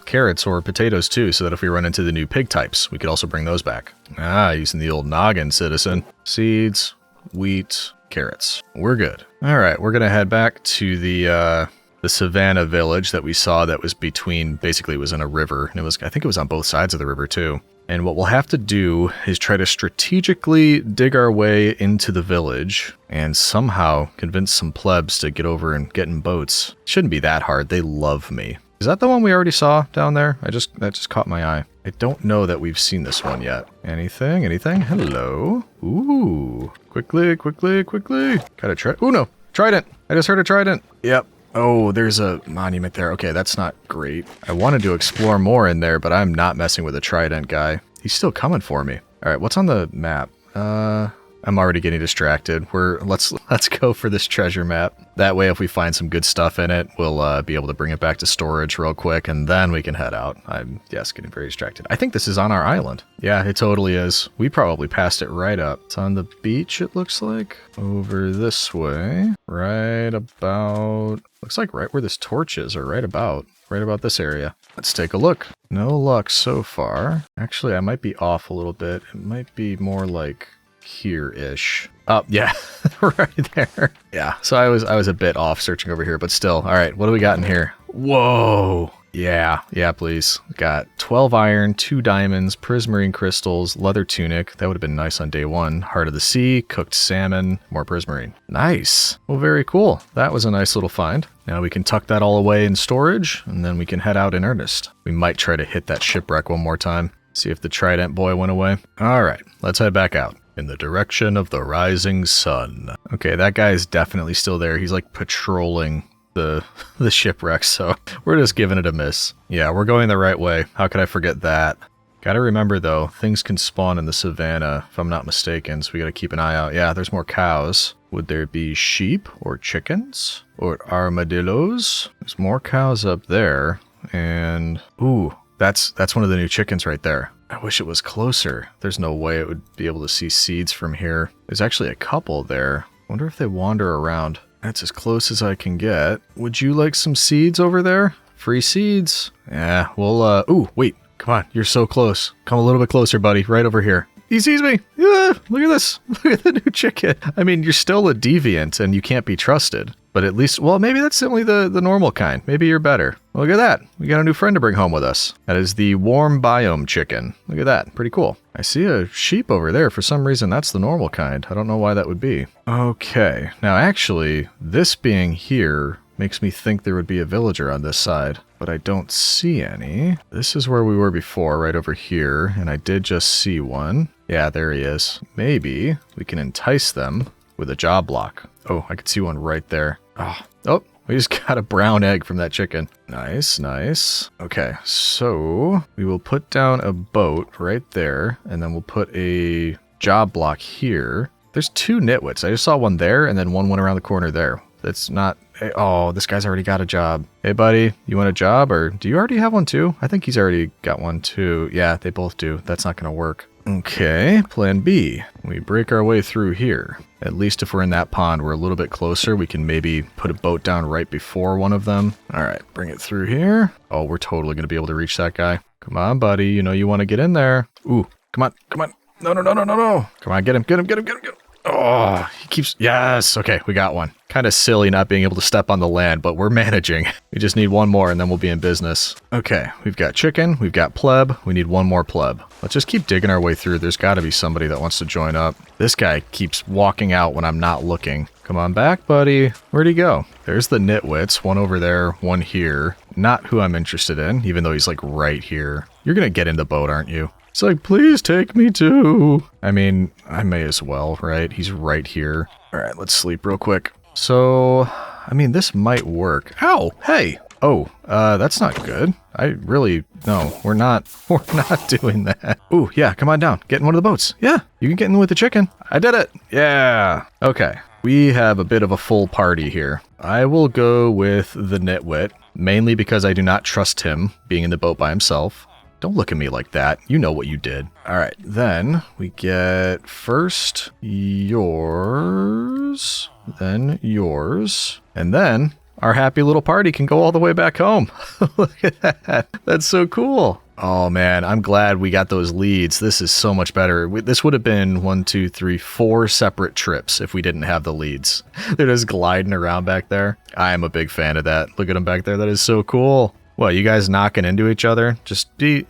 carrots or potatoes too, so that if we run into the new pig types, we could also bring those back. Ah, using the old noggin, citizen. Seeds, wheat, carrots. We're good. All right, we're going to head back to the the Savannah village that we saw that was between, basically it was in a river, and I think it was on both sides of the river too. And what we'll have to do is try to strategically dig our way into the village and somehow convince some plebs to get over and get in boats. Shouldn't be that hard. They love me. Is that the one we already saw down there? That just caught my eye. I don't know that we've seen this one yet. Anything? Anything? Hello? Ooh. Quickly. Gotta try. Ooh, no. Trident. I just heard a trident. Yep. Oh, there's a monument there. Okay, that's not great. I wanted to explore more in there, but I'm not messing with a trident guy. He's still coming for me. All right, what's on the map? I'm already getting distracted. Let's go for this treasure map. That way, if we find some good stuff in it, we'll be able to bring it back to storage real quick, and then we can head out. I'm, yes, getting very distracted. I think this is on our island. Yeah, it totally is. We probably passed it right up. It's on the beach, it looks like. Over this way. Right about... Looks like right where this torch is, or right about this area. Let's take a look. No luck so far. Actually, I might be off a little bit. It might be more like... here-ish. Oh, yeah, right there. Yeah, so I was a bit off searching over here, but still. All right, what do we got in here? Whoa. Yeah, please. Got 12 iron, 2 diamonds, prismarine crystals, leather tunic. That would have been nice on day 1. Heart of the sea, cooked salmon, more prismarine. Nice. Well, very cool. That was a nice little find. Now we can tuck that all away in storage, and then we can head out in earnest. We might try to hit that shipwreck one more time. See if the trident boy went away. All right, let's head back out. In the direction of the rising sun. Okay, that guy is definitely still there. He's like patrolling the shipwreck, so we're just giving it a miss. Yeah, we're going the right way. How could I forget that? Gotta remember though, things can spawn in the savannah, if I'm not mistaken, so we gotta keep an eye out. Yeah, there's more cows. Would there be sheep or chickens or armadillos? There's more cows up there, and ooh, that's one of the new chickens right there. I wish it was closer. There's no way it would be able to see seeds from here. There's actually a couple there. Wonder if they wander around. That's as close as I can get. Would you like some seeds over there? Free seeds? Yeah, well, ooh, wait. Come on, you're so close. Come a little bit closer, buddy. Right over here. He sees me. Yeah, look at this. Look at the new chicken. I mean, you're still a deviant and you can't be trusted. But at least, well, maybe that's simply the normal kind. Maybe you're better. Look at that. We got a new friend to bring home with us. That is the warm biome chicken. Look at that. Pretty cool. I see a sheep over there. For some reason, that's the normal kind. I don't know why that would be. Okay. Now, actually, this being here makes me think there would be a villager on this side, but I don't see any. This is where we were before, right over here, and I did just see one. Yeah, there he is. Maybe we can entice them with a job block. Oh, I could see one right there. Oh, we just got a brown egg from that chicken. Nice, nice. Okay, so we will put down a boat right there, and then we'll put a job block here. There's 2 nitwits. I just saw one there, and then one went around the corner there. That's not... Oh, this guy's already got a job. Hey, buddy, you want a job, or do you already have one too? I think he's already got one too. Yeah, they both do. That's not going to work. Okay, plan B. We break our way through here. At least if we're in that pond, we're a little bit closer. We can maybe put a boat down right before one of them. All right, bring it through here. Oh, we're totally going to be able to reach that guy. Come on, buddy. You know you want to get in there. Ooh, come on, come on. No. Come on, get him. Oh, he keeps... Yes, okay, we got one. Kind of silly not being able to step on the land, but we're managing. We just need one more and then we'll be in business. Okay, we've got chicken, we've got pleb, we need one more pleb. Let's just keep digging our way through. There's got to be somebody that wants to join up. This guy keeps walking out when I'm not looking. Come on back, buddy. Where'd he go? There's the nitwits, one over there, one here. Not who I'm interested in, even though he's like right here. You're gonna get in the boat, aren't you? It's like, please take me too. I mean, I may as well, right? He's right here. All right, let's sleep real quick. So, I mean, this might work. Ow, hey. Oh, that's not good. No, we're not doing that. Ooh, yeah, come on down. Get in one of the boats. Yeah, you can get in with the chicken. I did it. Yeah. Okay, we have a bit of a full party here. I will go with the nitwit, mainly because I do not trust him being in the boat by himself. Don't look at me like that. You know what you did. All right, then we get first yours, then yours, and then our happy little party can go all the way back home. Look at that. That's so cool. Oh man, I'm glad we got those leads. This is so much better. This would have been 1, 2, 3, 4 separate trips if we didn't have the leads. They're just gliding around back there. I am a big fan of that. Look at them back there. That is so cool. What, you guys knocking into each other? Just be,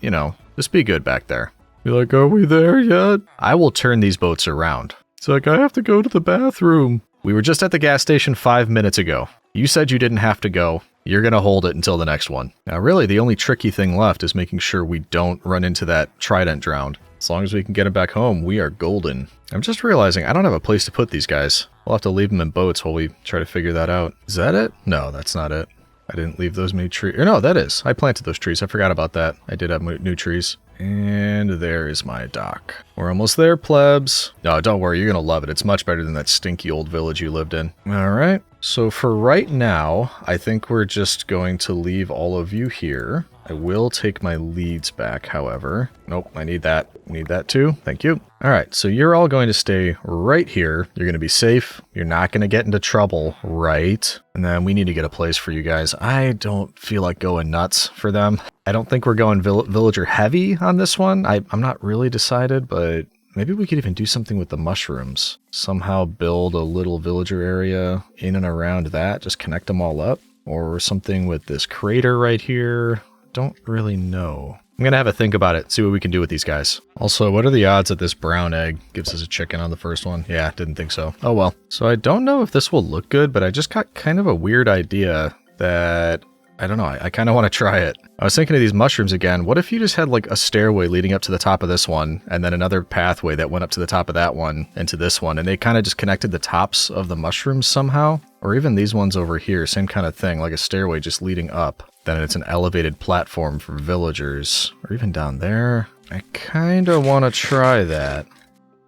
just be good back there. Be like, are we there yet? I will turn these boats around. It's like, I have to go to the bathroom. We were just at the gas station 5 minutes ago. You said you didn't have to go. You're going to hold it until the next one. Now, really, the only tricky thing left is making sure we don't run into that trident drowned. As long as we can get it back home, we are golden. I'm just realizing I don't have a place to put these guys. We'll have to leave them in boats while we try to figure that out. Is that it? No, that's not it. I didn't leave those many trees. Or no, that is. I planted those trees. I forgot about that. I did have new trees. And there is my dock. We're almost there, plebs. No, don't worry. You're going to love it. It's much better than that stinky old village you lived in. All right. So for right now, I think we're just going to leave all of you here. I will take my leads back, however. Nope, I need that. Need that too. Thank you. All right, so you're all going to stay right here. You're going to be safe. You're not going to get into trouble, right? And then we need to get a place for you guys. I don't feel like going nuts for them. I don't think we're going villager heavy on this one. I'm not really decided, but maybe we could even do something with the mushrooms. Somehow build a little villager area in and around that. Just connect them all up. Or something with this crater right here. Don't really know. I'm going to have a think about it, see what we can do with these guys. Also, what are the odds that this brown egg gives us a chicken on the first one? Yeah, didn't think so. Oh well. So I don't know if this will look good, but I just got kind of a weird idea that, I don't know, I kind of want to try it. I was thinking of these mushrooms again. What if you just had like a stairway leading up to the top of this one, and then another pathway that went up to the top of that one and to this one, and they kind of just connected the tops of the mushrooms somehow? Or even these ones over here, same kind of thing, like a stairway just leading up. Then it's an elevated platform for villagers. Or even down there. I kind of want to try that.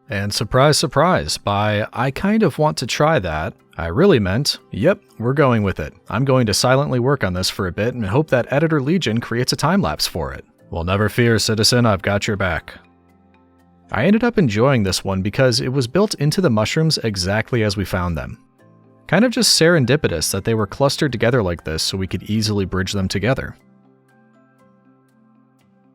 And surprise, surprise, by I kind of want to try that, I really meant, yep, we're going with it. I'm going to silently work on this for a bit and hope that Editor Legion creates a time-lapse for it. Well, never fear, citizen, I've got your back. I ended up enjoying this one because it was built into the mushrooms exactly as we found them. Kind of just serendipitous that they were clustered together like this so we could easily bridge them together.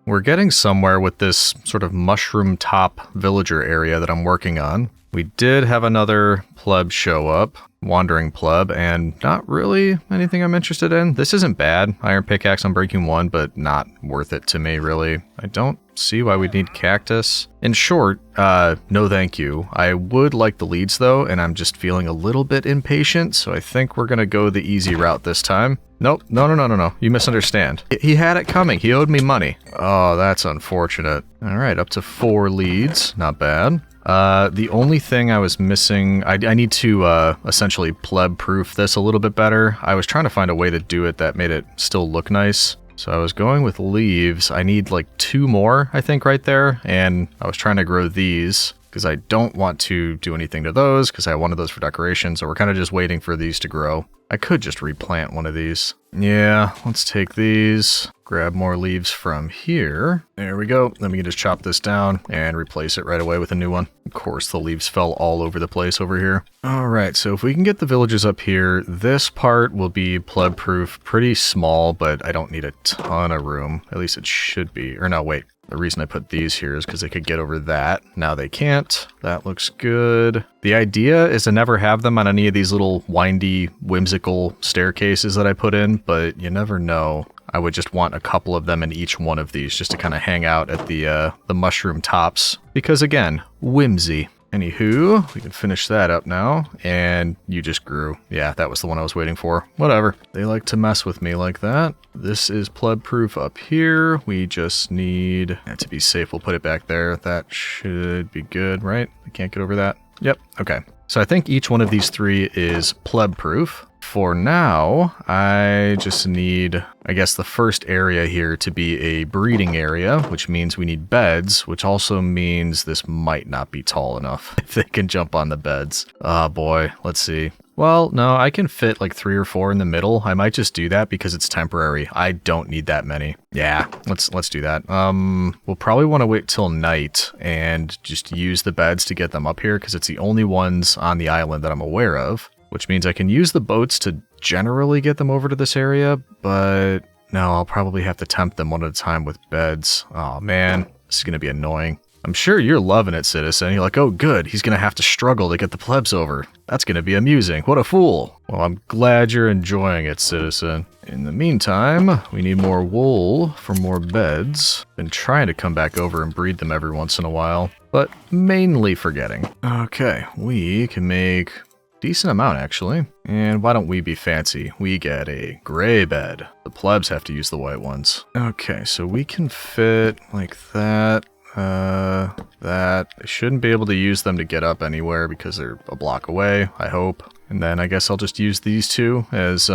We're getting somewhere with this sort of mushroom top villager area that I'm working on. We did have another pleb show up, wandering pleb, and not really anything I'm interested in. This isn't bad. Iron pickaxe on breaking 1, but not worth it to me, really. I don't see why we'd need cactus. In short, no thank you. I would like the leads though, and I'm just feeling a little bit impatient, so I think we're gonna go the easy route this time. Nope, no. You misunderstand. He had it coming. He owed me money. Oh, that's unfortunate. All right, up to 4 leads. Not bad. The only thing I was missing, I need to essentially pleb-proof this a little bit better. I was trying to find a way to do it that made it still look nice. So I was going with leaves. I need like 2 more, I think, right there. And I was trying to grow these because I don't want to do anything to those because I wanted those for decoration. So we're kind of just waiting for these to grow. I could just replant one of these. Yeah, let's take these, grab more leaves from here. There we go. Then we can just chop this down and replace it right away with a new one. Of course, the leaves fell all over the place over here. All right, so if we can get the villages up here, this part will be pleb-proof, pretty small, but I don't need a ton of room. At least it should be. Or no, wait. The reason I put these here is because they could get over that. Now they can't. That looks good. The idea is to never have them on any of these little windy, whimsical staircases that I put in, but you never know. I would just want a couple of them in each one of these just to kind of hang out at the mushroom tops. Because again, whimsy. Anywho, we can finish that up now, and you just grew. Yeah, that was the one I was waiting for. Whatever. They like to mess with me like that. This is pleb-proof up here. We just need, to be safe, we'll put it back there. That should be good, right? I can't get over that. Yep, okay. So I think each one of these 3 is pleb-proof. For now, I just need, I guess, the first area here to be a breeding area, which means we need beds, which also means this might not be tall enough if they can jump on the beds. Oh boy, let's see. Well, no, I can fit like 3 or 4 in the middle. I might just do that because it's temporary. I don't need that many. Yeah, let's do that. We'll probably want to wait till night and just use the beds to get them up here because it's the only ones on the island that I'm aware of. Which means I can use the boats to generally get them over to this area, but No, I'll probably have to tempt them one at a time with beds. Oh man, this is gonna be annoying. I'm sure you're loving it, citizen. You're like, oh good, he's gonna have to struggle to get the plebs over. That's gonna be amusing. What a fool. Well, I'm glad you're enjoying it, citizen. In the meantime, we need more wool for more beds. Been trying to come back over and breed them every once in a while, but mainly forgetting. Okay, we can make decent amount actually. And why don't we be fancy? We get a gray bed. The plebs have to use the white ones. Okay, so we can fit like that. That. I shouldn't be able to use them to get up anywhere because they're a block away, I hope. And then I guess I'll just use these two as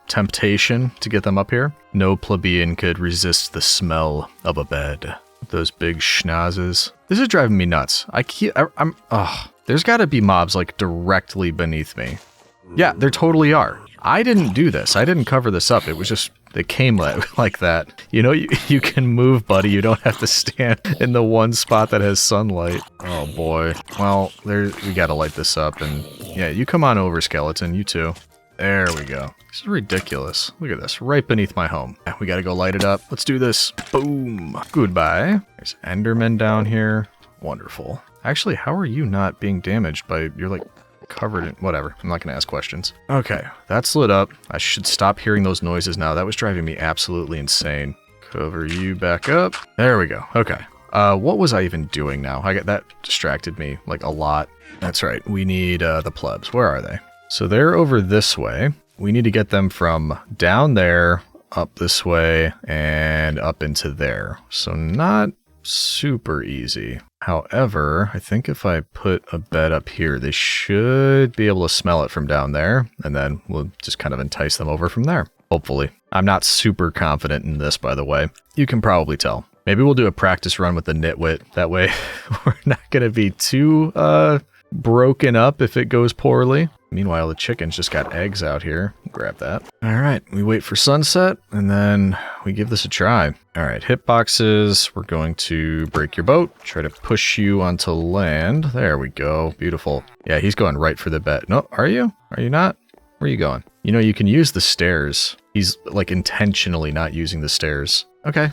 temptation to get them up here. No plebeian could resist the smell of a bed. Those big schnozzes. This is driving me nuts. There's gotta be mobs like directly beneath me. Yeah, there totally are. I didn't do this. I didn't cover this up. It was just, they came like that. You know, you can move, buddy. You don't have to stand in the one spot that has sunlight. Oh boy. Well, we gotta light this up, and yeah, you come on over, skeleton. You too. There we go. This is ridiculous. Look at this, right beneath my home. Yeah, we gotta go light it up. Let's do this. Boom. Goodbye. There's Enderman down here. Wonderful. Actually, how are you not being damaged by, you're like covered in, whatever. I'm not gonna ask questions. Okay, that's lit up. I should stop hearing those noises now. That was driving me absolutely insane. Cover you back up. There we go. Okay. What was I even doing now? That distracted me like a lot. That's right. We need the plebs. Where are they? So they're over this way. We need to get them from down there, up this way, and up into there. So not super easy. However, I think if I put a bed up here, they should be able to smell it from down there, and then we'll just kind of entice them over from there. Hopefully. I'm not super confident in this, by the way. You can probably tell. Maybe we'll do a practice run with the nitwit. That way we're not going to be too broken up if it goes poorly. Meanwhile, the chickens just got eggs out here. Grab that. All right, we wait for sunset, and then we give this a try. All right, hitboxes. We're going to break your boat. Try to push you onto land. There we go. Beautiful. Yeah, he's going right for the bed. No, are you? Are you not? Where are you going? You know, you can use the stairs. He's, like, intentionally not using the stairs. Okay,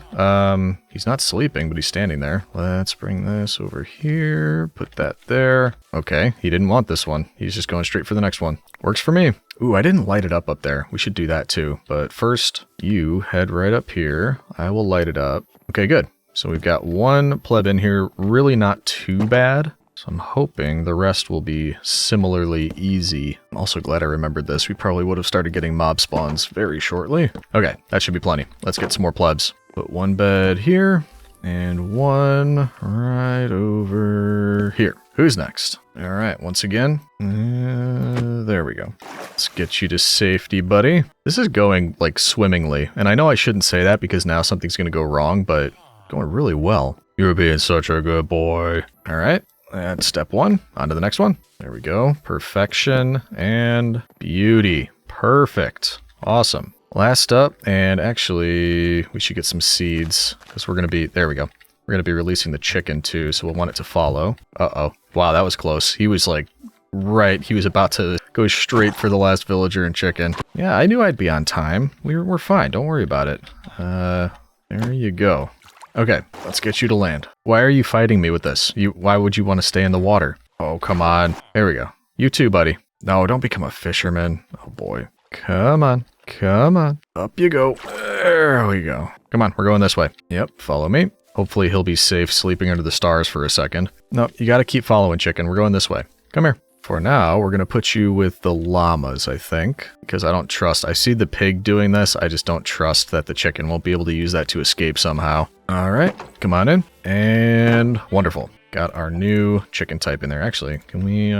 he's not sleeping, but he's standing there. Let's bring this over here, put that there. Okay, he didn't want this one. He's just going straight for the next one. Works for me. Ooh, I didn't light it up there. We should do that too. But first, you head right up here. I will light it up. Okay, good. So we've got one pleb in here, really not too bad. So I'm hoping the rest will be similarly easy. I'm also glad I remembered this. We probably would have started getting mob spawns very shortly. Okay, that should be plenty. Let's get some more plebs. Put one bed here, and one right over here. Who's next? All right, once again. There we go. Let's get you to safety, buddy. This is going, like, swimmingly. And I know I shouldn't say that because now something's going to go wrong, but going really well. You're being such a good boy. All right. And step one, on to the next one. There we go. Perfection and beauty. Perfect. Awesome. Last up, and actually, we should get some seeds, because we're going to be, there we go. We're going to be releasing the chicken too, so we'll want it to follow. Uh-oh. Wow, that was close. He was like, right, he was about to go straight for the last villager and chicken. Yeah, I knew I'd be on time. We're fine, don't worry about it. There you go. Okay, let's get you to land. Why are you fighting me with this? Why would you want to stay in the water? Oh, come on. There we go. You too, buddy. No, don't become a fisherman. Oh, boy. Come on. Come on. Up you go. There we go. Come on, we're going this way. Yep, follow me. Hopefully he'll be safe sleeping under the stars for a second. No, you gotta keep following, chicken. We're going this way. Come here. For now, we're gonna put you with the llamas, I think. Because I don't trust. I see the pig doing this. I just don't trust that the chicken won't be able to use that to escape somehow. Alright, come on in. And wonderful. Got our new chicken type in there. Actually, can we,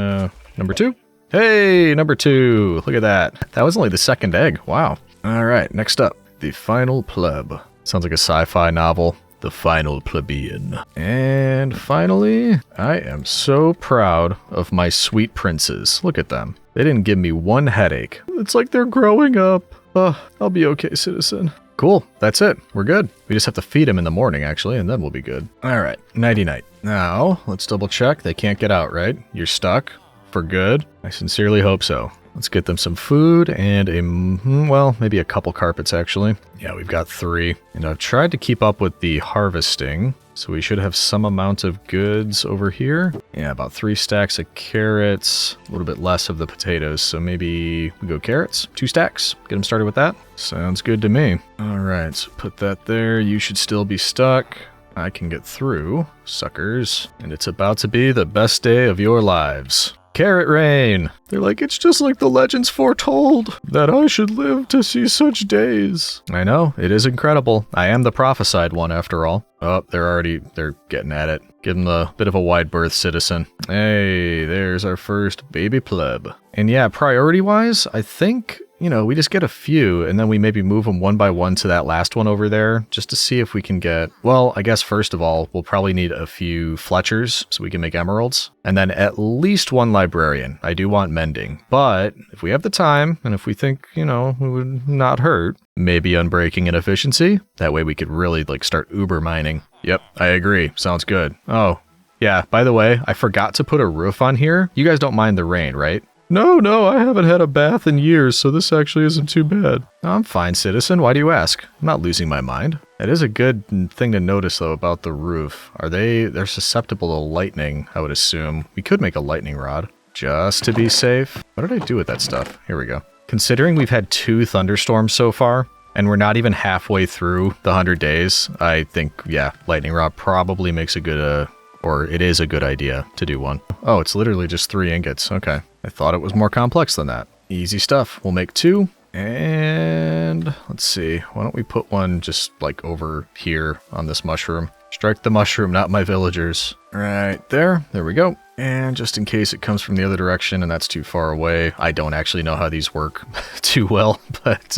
number 2? Hey, number 2. Look at that. That was only the second egg. Wow. Alright, next up. The Final Pleb. Sounds like a sci-fi novel. The Final Plebeian. And finally, I am so proud of my sweet princes. Look at them. They didn't give me one headache. It's like they're growing up. I'll be okay, citizen. Cool, that's it. We're good. We just have to feed them in the morning, actually, and then we'll be good. Alright, nighty-night. Now, let's double check. They can't get out, right? You're stuck? For good? I sincerely hope so. Let's get them some food and well, maybe a couple carpets actually. Yeah, we've got 3. And I've tried to keep up with the harvesting. So we should have some amount of goods over here. Yeah, about 3 stacks of carrots, a little bit less of the potatoes. So maybe we go carrots, 2 stacks. Get them started with that. Sounds good to me. All right, so put that there. You should still be stuck. I can get through, suckers. And it's about to be the best day of your lives. Carrot rain! They're like, it's just like the legends foretold, that I should live to see such days. I know, it is incredible. I am the prophesied one after all. Oh, they're getting at it. Give them a bit of a wide berth, citizen. Hey, there's our first baby pleb. And yeah, priority-wise, I think, you know, we just get a few, and then we maybe move them one by one to that last one over there, just to see if we can get, well, I guess first of all, we'll probably need a few Fletchers, so we can make emeralds, and then at least 1 librarian. I do want mending, but if we have the time, and if we think, you know, it would not hurt, maybe unbreaking and efficiency? That way we could really, like, start uber mining. Yep, I agree. Sounds good. Oh, yeah, by the way, I forgot to put a roof on here. You guys don't mind the rain, right? No, I haven't had a bath in years, so this actually isn't too bad. I'm fine, citizen. Why do you ask? I'm not losing my mind. It is a good thing to notice, though, about the roof. They're susceptible to lightning, I would assume. We could make a lightning rod, just to be safe. What did I do with that stuff? Here we go. Considering we've had 2 thunderstorms so far, and we're not even halfway through the 100 days, I think, yeah, lightning rod probably makes a good, or it is a good idea to do one. Oh, it's literally just 3 ingots. Okay. I thought it was more complex than that. Easy stuff. We'll make 2. And let's see. Why don't we put one just like over here on this mushroom? Strike the mushroom, not my villagers. Right there. There we go. And just in case it comes from the other direction and that's too far away, I don't actually know how these work too well, but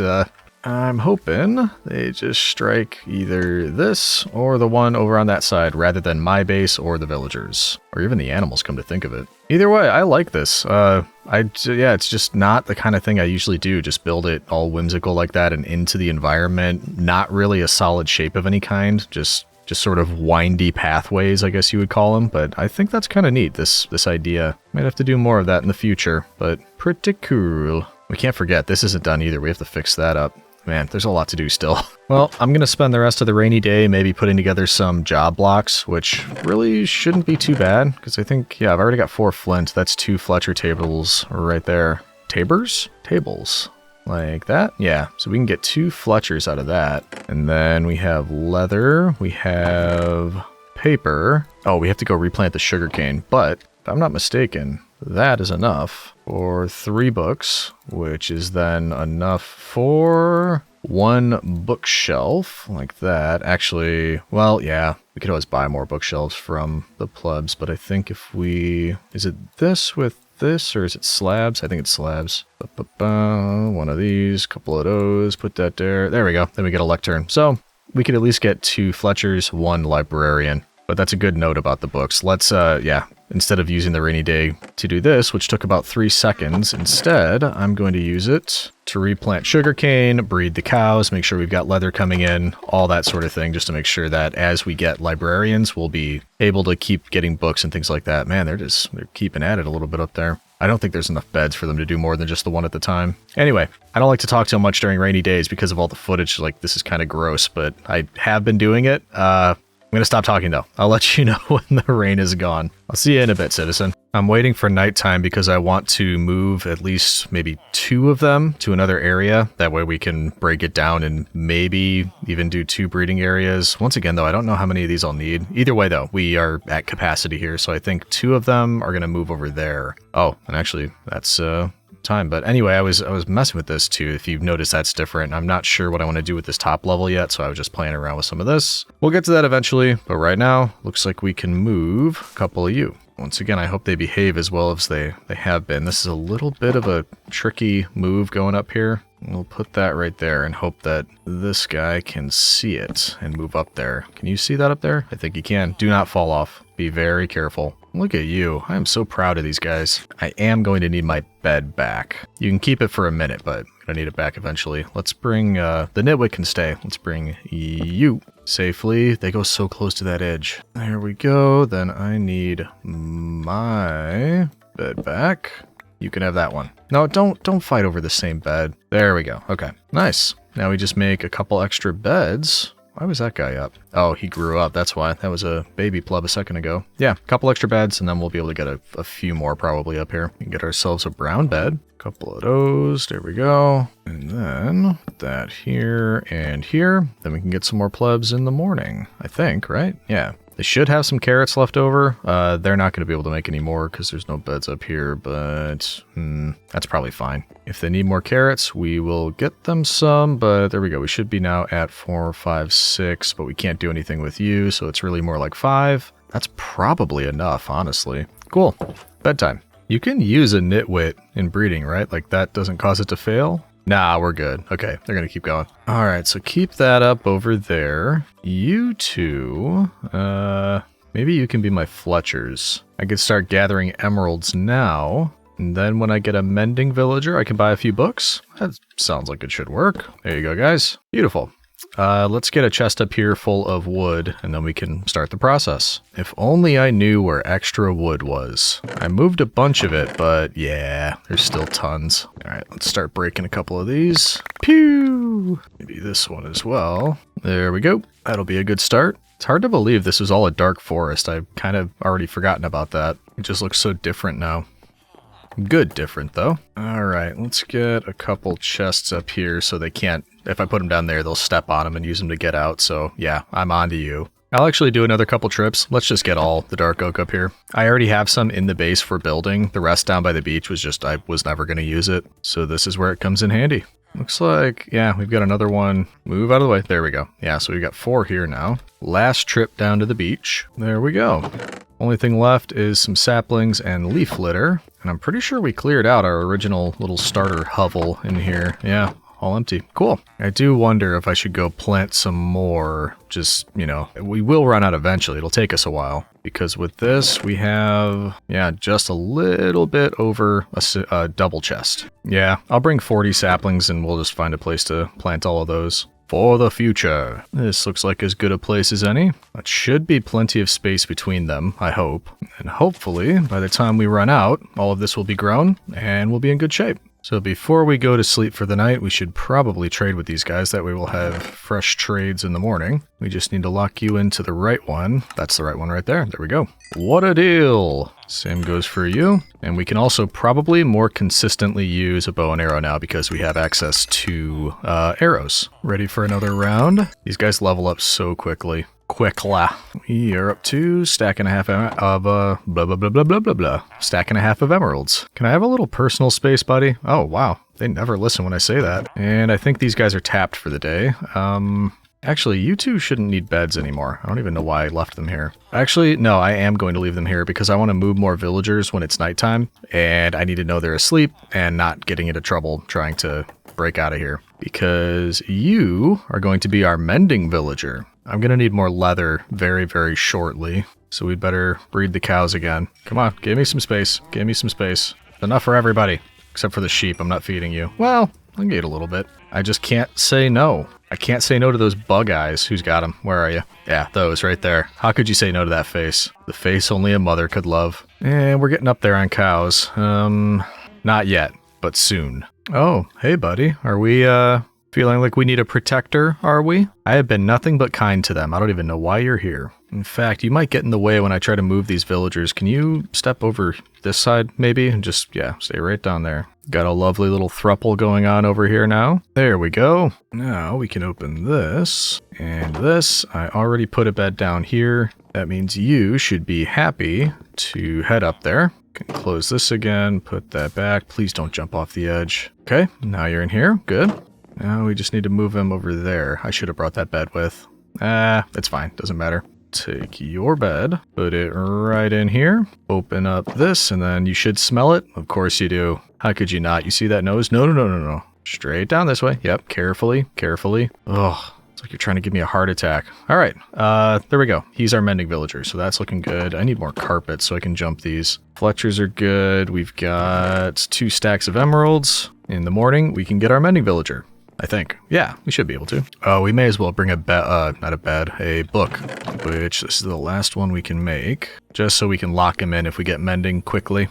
I'm hoping they just strike either this or the one over on that side rather than my base or the villagers. Or even the animals, come to think of it. Either way, I like this. Yeah, it's just not the kind of thing I usually do. Just build it all whimsical like that and into the environment. Not really a solid shape of any kind. Just sort of windy pathways, I guess you would call them. But I think that's kind of neat, this idea. Might have to do more of that in the future, but pretty cool. We can't forget, this isn't done either. We have to fix that up. Man, there's a lot to do still. Well, I'm going to spend the rest of the rainy day maybe putting together some job blocks, which really shouldn't be too bad, because I think, yeah, I've already got 4 flint. That's 2 Fletcher tables right there. Tabers? Tables. Like that? Yeah, so we can get 2 Fletchers out of that. And then we have leather. We have paper. Oh, we have to go replant the sugarcane, but if I'm not mistaken, that is enough for 3 books, which is then enough for 1 bookshelf, like that. Actually, well, yeah, we could always buy more bookshelves from the plebs, but I think if we... Is it this with this, or is it slabs? I think it's slabs. One of these, couple of those, put that there. There we go. Then we get a lectern. So we could at least get 2 Fletchers, 1 librarian. But that's a good note about the books. Let's, yeah, instead of using the rainy day to do this, which took about 3 seconds, instead, I'm going to use it to replant sugarcane, breed the cows, make sure we've got leather coming in, all that sort of thing, just to make sure that as we get librarians, we'll be able to keep getting books and things like that. Man, they're keeping at it a little bit up there. I don't think there's enough beds for them to do more than just the one at the time. Anyway, I don't like to talk too much during rainy days because of all the footage. Like, this is kind of gross, but I have been doing it. I'm going to stop talking, though. I'll let you know when the rain is gone. I'll see you in a bit, citizen. I'm waiting for nighttime because I want to move at least maybe 2 of them to another area. That way we can break it down and maybe even do 2 breeding areas. Once again, though, I don't know how many of these I'll need. Either way, though, we are at capacity here, so I think 2 of them are going to move over there. Oh, and actually, that's... time. But anyway, I was messing with this too. If you've noticed, that's different. I'm not sure what I want to do with this top level yet, so I was just playing around with some of this. We'll get to that eventually, but right now, looks like we can move a couple of you. Once again, I hope they behave as well as they have been. This is a little bit of a tricky move going up here. We'll put that right there and hope that this guy can see it and move up there. Can you see that up there? I think you can. Do not fall off. Be very careful. Look at you. I am so proud of these guys. I am going to need my bed back. You can keep it for a minute, but I'm going to need it back eventually. Let's bring, the nitwit can stay. Let's bring you safely. They go so close to that edge. There we go. Then I need my bed back. You can have that one. No, don't fight over the same bed. There we go. Okay, nice. Now we just make a couple extra beds. Why was that guy up? Oh, he grew up. That's why. That was a baby pleb a second ago. Yeah, a couple extra beds, and then we'll be able to get a few more probably up here. We can get ourselves a brown bed. A couple of those. There we go. And then put that here and here. Then we can get some more plebs in the morning, I think, right? Yeah. They should have some carrots left over. They're not going to be able to make any more because there's no beds up here, but that's probably fine. If they need more carrots, we will get them some, but there we go. We should be now at 4, 5, 6, but we can't do anything with you, so it's really more like 5. That's probably enough, honestly. Cool. Bedtime. You can use a nitwit in breeding, right? Like that doesn't cause it to fail? Nah, we're good. Okay, they're going to keep going. All right, so keep that up over there. You two, maybe you can be my Fletchers. I could start gathering emeralds now, and then when I get a mending villager, I can buy a few books. That sounds like it should work. There you go, guys. Beautiful. Let's get a chest up here full of wood, and then we can start the process. If only I knew where extra wood was. I moved a bunch of it, but yeah, there's still tons. All right, let's start breaking a couple of these. Pew! Maybe this one as well. There we go. That'll be a good start. It's hard to believe this was all a dark forest. I've kind of already forgotten about that. It just looks so different now. Good different, though. All right, let's get a couple chests up here so they can't... If I put them down there, they'll step on them and use them to get out. So, yeah, I'm on to you. I'll actually do another couple trips. Let's just get all the dark oak up here. I already have some in the base for building. The rest down by the beach was just... I was never going to use it. So this is where it comes in handy. Looks like, yeah, we've got another one. Move out of the way. There we go. Yeah, so we've got 4 here now. Last trip down to the beach. There we go. Only thing left is some saplings and leaf litter. And I'm pretty sure we cleared out our original little starter hovel in here. Yeah, all empty. Cool. I do wonder if I should go plant some more. Just, you know, we will run out eventually. It'll take us a while. Because with this, we have, yeah, just a little bit over a double chest. Yeah, I'll bring 40 saplings and we'll just find a place to plant all of those. For the future. This looks like as good a place as any. That should be plenty of space between them, I hope. And hopefully, by the time we run out, all of this will be grown and we'll be in good shape. So before we go to sleep for the night, we should probably trade with these guys. That way we'll have fresh trades in the morning. We just need to lock you into the right one. That's the right one right there. There we go. What a deal. Same goes for you. And we can also probably more consistently use a bow and arrow now because we have access to arrows. Ready for another round? These guys level up so quickly. We are up to stack and a half of blah blah blah blah blah blah blah. Stack and a half of emeralds. Can I have a little personal space, buddy? Oh wow, they never listen when I say that. And I think these guys are tapped for the day. Actually, you two shouldn't need beds anymore. I don't even know why I left them here. Actually, no, I am going to leave them here because I want to move more villagers when it's nighttime, and I need to know they're asleep and not getting into trouble trying to break out of here. Because you are going to be our mending villager. I'm going to need more leather very, very shortly, so we'd better breed the cows again. Come on, give me some space. Give me some space. Enough for everybody, except for the sheep. I'm not feeding you. Well, I'll get a little bit. I just can't say no. I can't say no to those bug eyes. Who's got them? Where are you? Yeah, those right there. How could you say no to that face? The face only a mother could love. And we're getting up there on cows. Not yet, but soon. Oh, hey buddy. Are we, feeling like we need a protector, are we? I have been nothing but kind to them. I don't even know why you're here. In fact, you might get in the way when I try to move these villagers. Can you step over this side, maybe? And just, yeah, stay right down there. Got a lovely little throuple going on over here now. There we go. Now we can open this. And this, I already put a bed down here. That means you should be happy to head up there. Can close this again, put that back. Please don't jump off the edge. Okay, now you're in here. Good. Now we just need to move him over there. I should have brought that bed with. It's fine. Doesn't matter. Take your bed, put it right in here, open up this, and then you should smell it. Of course you do. How could you not? You see that nose? No. Straight down this way. Yep, carefully. Ugh, it's like you're trying to give me a heart attack. All right, there we go. He's our mending villager, so that's looking good. I need more carpet so I can jump these. Fletchers are good. We've got 2 stacks of emeralds. In the morning, we can get our mending villager. I think. Yeah, we should be able to. Oh, we may as well bring a book, which this is the last one we can make, just so we can lock him in if we get mending quickly.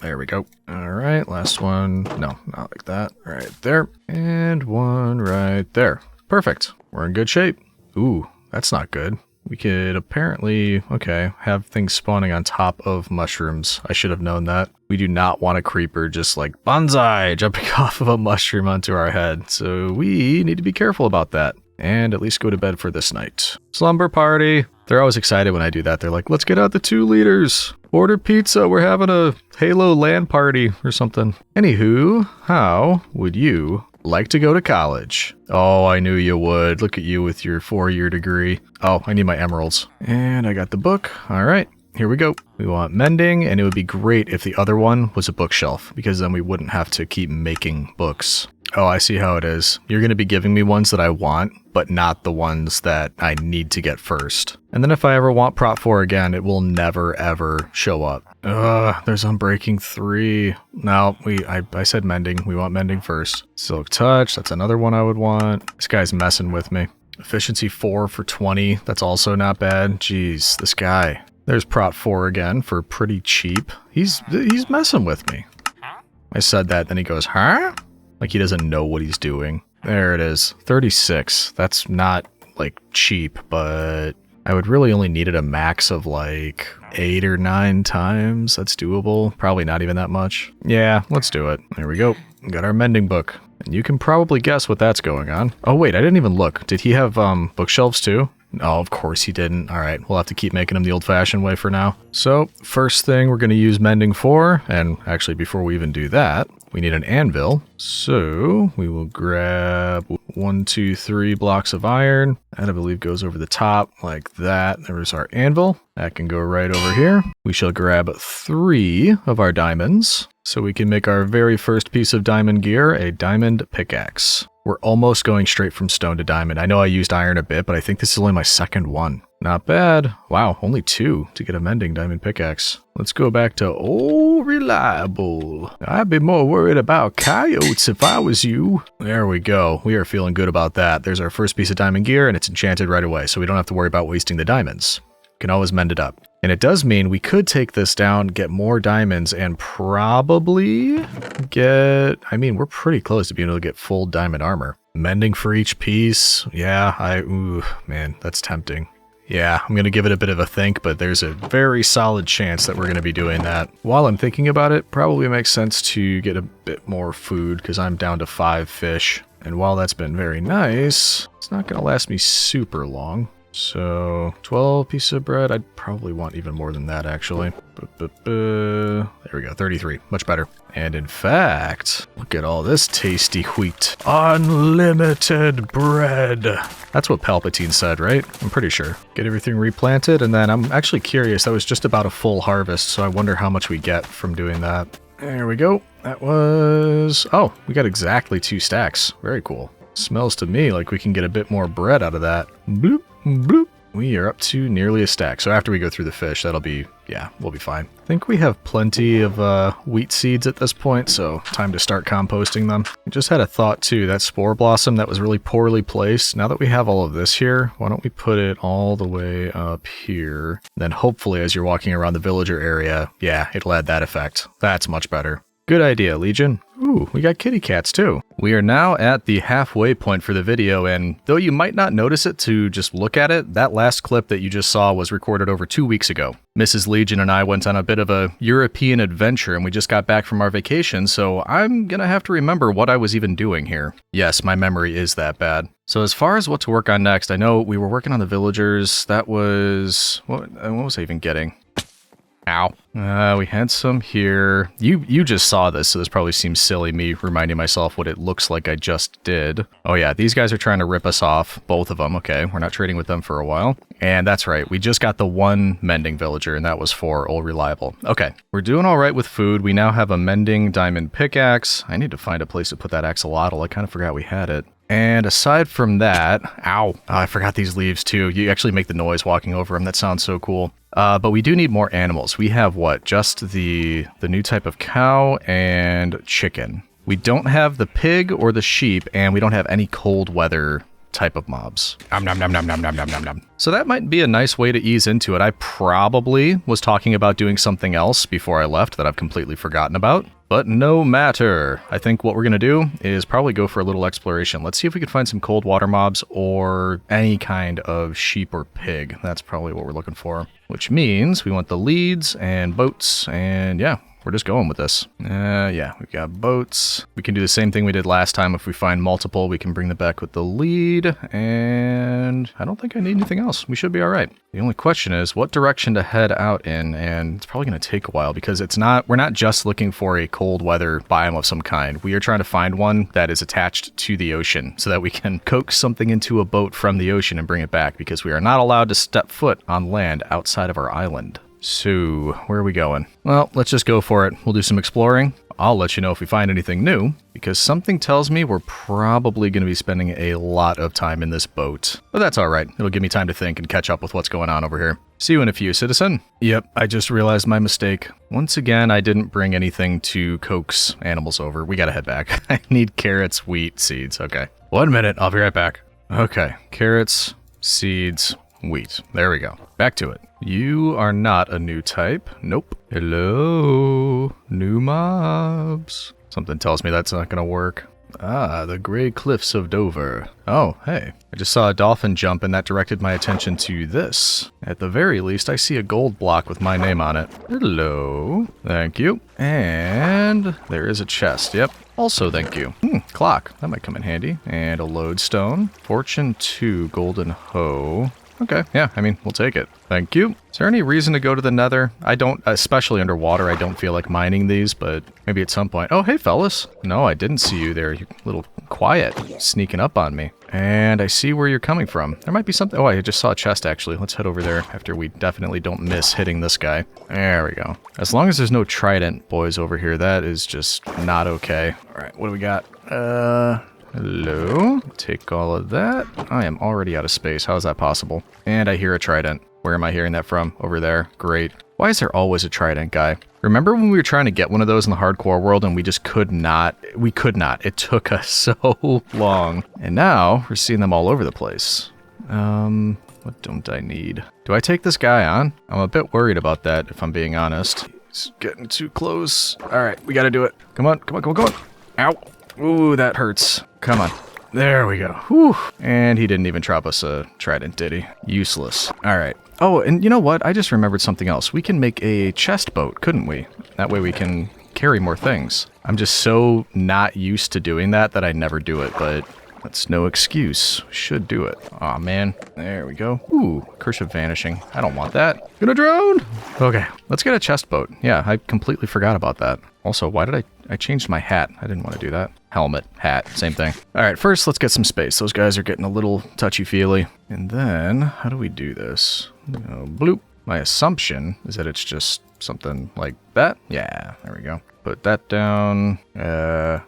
There we go. All right, last one. No, not like that. Right there. And one right there. Perfect. We're in good shape. Ooh, that's not good. We could apparently, okay, have things spawning on top of mushrooms. I should have known that. We do not want a creeper just like bonsai jumping off of a mushroom onto our head. So we need to be careful about that. And at least go to bed for this night. Slumber party. They're always excited when I do that. They're like, let's get out the 2 liters. Order pizza. We're having a Halo LAN party or something. Anywho, how would you like to go to college? Oh, I knew you would. Look at you with your 4-year degree. Oh, I need my emeralds. And I got the book. All right, here we go. We want mending, and it would be great if the other one was a bookshelf, because then we wouldn't have to keep making books. Oh, I see how it is. You're going to be giving me ones that I want, but not the ones that I need to get first. And then if I ever want Prot 4 again, it will never, ever show up. There's Unbreaking 3. No, I said mending. We want mending first. Silk Touch, that's another one I would want. This guy's messing with me. Efficiency 4 for 20. That's also not bad. Jeez, this guy. There's Prot 4 again for pretty cheap. He's messing with me. I said that, then he goes, huh? Like he doesn't know what he's doing. There it is. 36. That's not, like, cheap, but I would really only need it a max of, like, 8 or 9 times. That's doable. Probably not even that much. Yeah, let's do it. There we go. We got our mending book. And you can probably guess what that's going on. Oh, wait, I didn't even look. Did he have, bookshelves, too? Oh, of course he didn't. All right, we'll have to keep making them the old-fashioned way for now. So, first thing we're going to use mending for, and actually before we even do that, we need an anvil. So, we will grab 1, 2, 3 blocks of iron. That, I believe, goes over the top like that. There's our anvil. That can go right over here. We shall grab 3 of our diamonds, so we can make our very first piece of diamond gear, a diamond pickaxe. We're almost going straight from stone to diamond. I know I used iron a bit, but I think this is only my second one. Not bad. Wow, only 2 to get a mending diamond pickaxe. Let's go back to old reliable. I'd be more worried about coyotes if I was you. There we go. We are feeling good about that. There's our first piece of diamond gear, and it's enchanted right away, so we don't have to worry about wasting the diamonds. Can always mend it up. And it does mean we could take this down, get more diamonds, and probably get... I mean, we're pretty close to being able to get full diamond armor. Mending for each piece. Yeah, ooh, man, that's tempting. Yeah, I'm going to give it a bit of a think, but there's a very solid chance that we're going to be doing that. While I'm thinking about it, probably makes sense to get a bit more food, because I'm down to 5 fish. And while that's been very nice, it's not going to last me super long. So, 12 pieces of bread. I'd probably want even more than that, actually. There we go, 33. Much better. And in fact, look at all this tasty wheat. Unlimited bread. That's what Palpatine said, right? I'm pretty sure. Get everything replanted, and then I'm actually curious. That was just about a full harvest, so I wonder how much we get from doing that. There we go. That was... Oh, we got exactly 2 stacks. Very cool. Smells to me like we can get a bit more bread out of that. Bloop, bloop. We are up to nearly a stack. So after we go through the fish, that'll be, yeah, we'll be fine. I think we have plenty of wheat seeds at this point, so time to start composting them. I just had a thought too, that spore blossom that was really poorly placed. Now that we have all of this here, why don't we put it all the way up here? Then hopefully as you're walking around the villager area, yeah, it'll add that effect. That's much better. Good idea, Legion. Ooh, we got kitty cats too. We are now at the halfway point for the video, and though you might not notice it to just look at it, that last clip that you just saw was recorded over 2 weeks ago. Mrs. Legion and I went on a bit of a European adventure, and we just got back from our vacation, so I'm gonna have to remember what I was even doing here. Yes, my memory is that bad. So as far as what to work on next, I know we were working on the villagers. That was... what was I even getting? Ow. We had some here. You just saw this, so this probably seems silly, me reminding myself what it looks like I just did. Oh yeah, these guys are trying to rip us off. Both of them. Okay, we're not trading with them for a while. And that's right, we just got the 1 mending villager, and that was for Old Reliable. Okay, we're doing all right with food. We now have a mending diamond pickaxe. I need to find a place to put that axolotl. I kind of forgot we had it. And aside from that, ow, I forgot these leaves too. You actually make the noise walking over them. That sounds so cool. But we do need more animals. We have what? Just the new type of cow and chicken. We don't have the pig or the sheep, and we don't have any cold weather type of mobs. Nom, nom, nom, nom, nom, nom, nom, nom, nom. So that might be a nice way to ease into it. I probably was talking about doing something else before I left that I've completely forgotten about. But no matter. I think what we're going to do is probably go for a little exploration. Let's see if we can find some cold water mobs or any kind of sheep or pig. That's probably what we're looking for. Which means we want the leads and boats, and yeah. We're just going with this. Yeah, we've got boats. We can do the same thing we did last time. If we find multiple, we can bring them back with the lead. And I don't think I need anything else. We should be all right. The only question is what direction to head out in. And it's probably going to take a while because we're not just looking for a cold weather biome of some kind. We are trying to find one that is attached to the ocean so that we can coax something into a boat from the ocean and bring it back because we are not allowed to step foot on land outside of our island. So, where are we going? Well, let's just go for it. We'll do some exploring. I'll let you know if we find anything new, because something tells me we're probably going to be spending a lot of time in this boat. But that's alright. It'll give me time to think and catch up with what's going on over here. See you in a few, citizen. Yep, I just realized my mistake. Once again, I didn't bring anything to coax animals over. We gotta head back. I need carrots, wheat, seeds. Okay. 1 minute, I'll be right back. Okay, carrots, seeds, wheat. There we go. Back to it. You are not a new type. Nope. Hello. New mobs. Something tells me that's not gonna work. Ah, the Grey Cliffs of Dover. Oh, hey. I just saw a dolphin jump and that directed my attention to this. At the very least, I see a gold block with my name on it. Hello. Thank you. And there is a chest. Yep. Also, thank you. Clock. That might come in handy. And a lodestone. Fortune 2 golden hoe. Okay, yeah, I mean, we'll take it. Thank you. Is there any reason to go to the nether? I don't, especially underwater, I don't feel like mining these, but maybe at some point. Oh, hey, fellas. No, I didn't see you there. You're a little quiet, sneaking up on me. And I see where you're coming from. There might be something. Oh, I just saw a chest, actually. Let's head over there after we definitely don't miss hitting this guy. There we go. As long as there's no trident boys over here, that is just not okay. All right, what do we got? Hello? Take all of that. I am already out of space. How is that possible? And I hear a trident. Where am I hearing that from? Over there. Great. Why is there always a trident guy? Remember when we were trying to get one of those in the hardcore world and we just could not? We could not. It took us so long. And now we're seeing them all over the place. What don't I need? Do I take this guy on? I'm a bit worried about that, if I'm being honest. He's getting too close. All right, we gotta do it. Come on, come on, come on, come on. Ow. Ooh, that hurts. Come on. There we go. Whew. And he didn't even drop us a trident, did he? Useless. All right. Oh, and you know what? I just remembered something else. We can make a chest boat, couldn't we? That way we can carry more things. I'm just so not used to doing that I never do it, but that's no excuse. Should do it. Aw, man. There we go. Ooh, Curse of Vanishing. I don't want that. Gonna drown! Okay, let's get a chest boat. Yeah, I completely forgot about that. Also, why did I changed my hat. I didn't want to do that. Helmet, hat, same thing. All right, first let's get some space. Those guys are getting a little touchy-feely. And then, how do we do this? Bloop. My assumption is that it's just something like that. Yeah, there we go. Put that down. How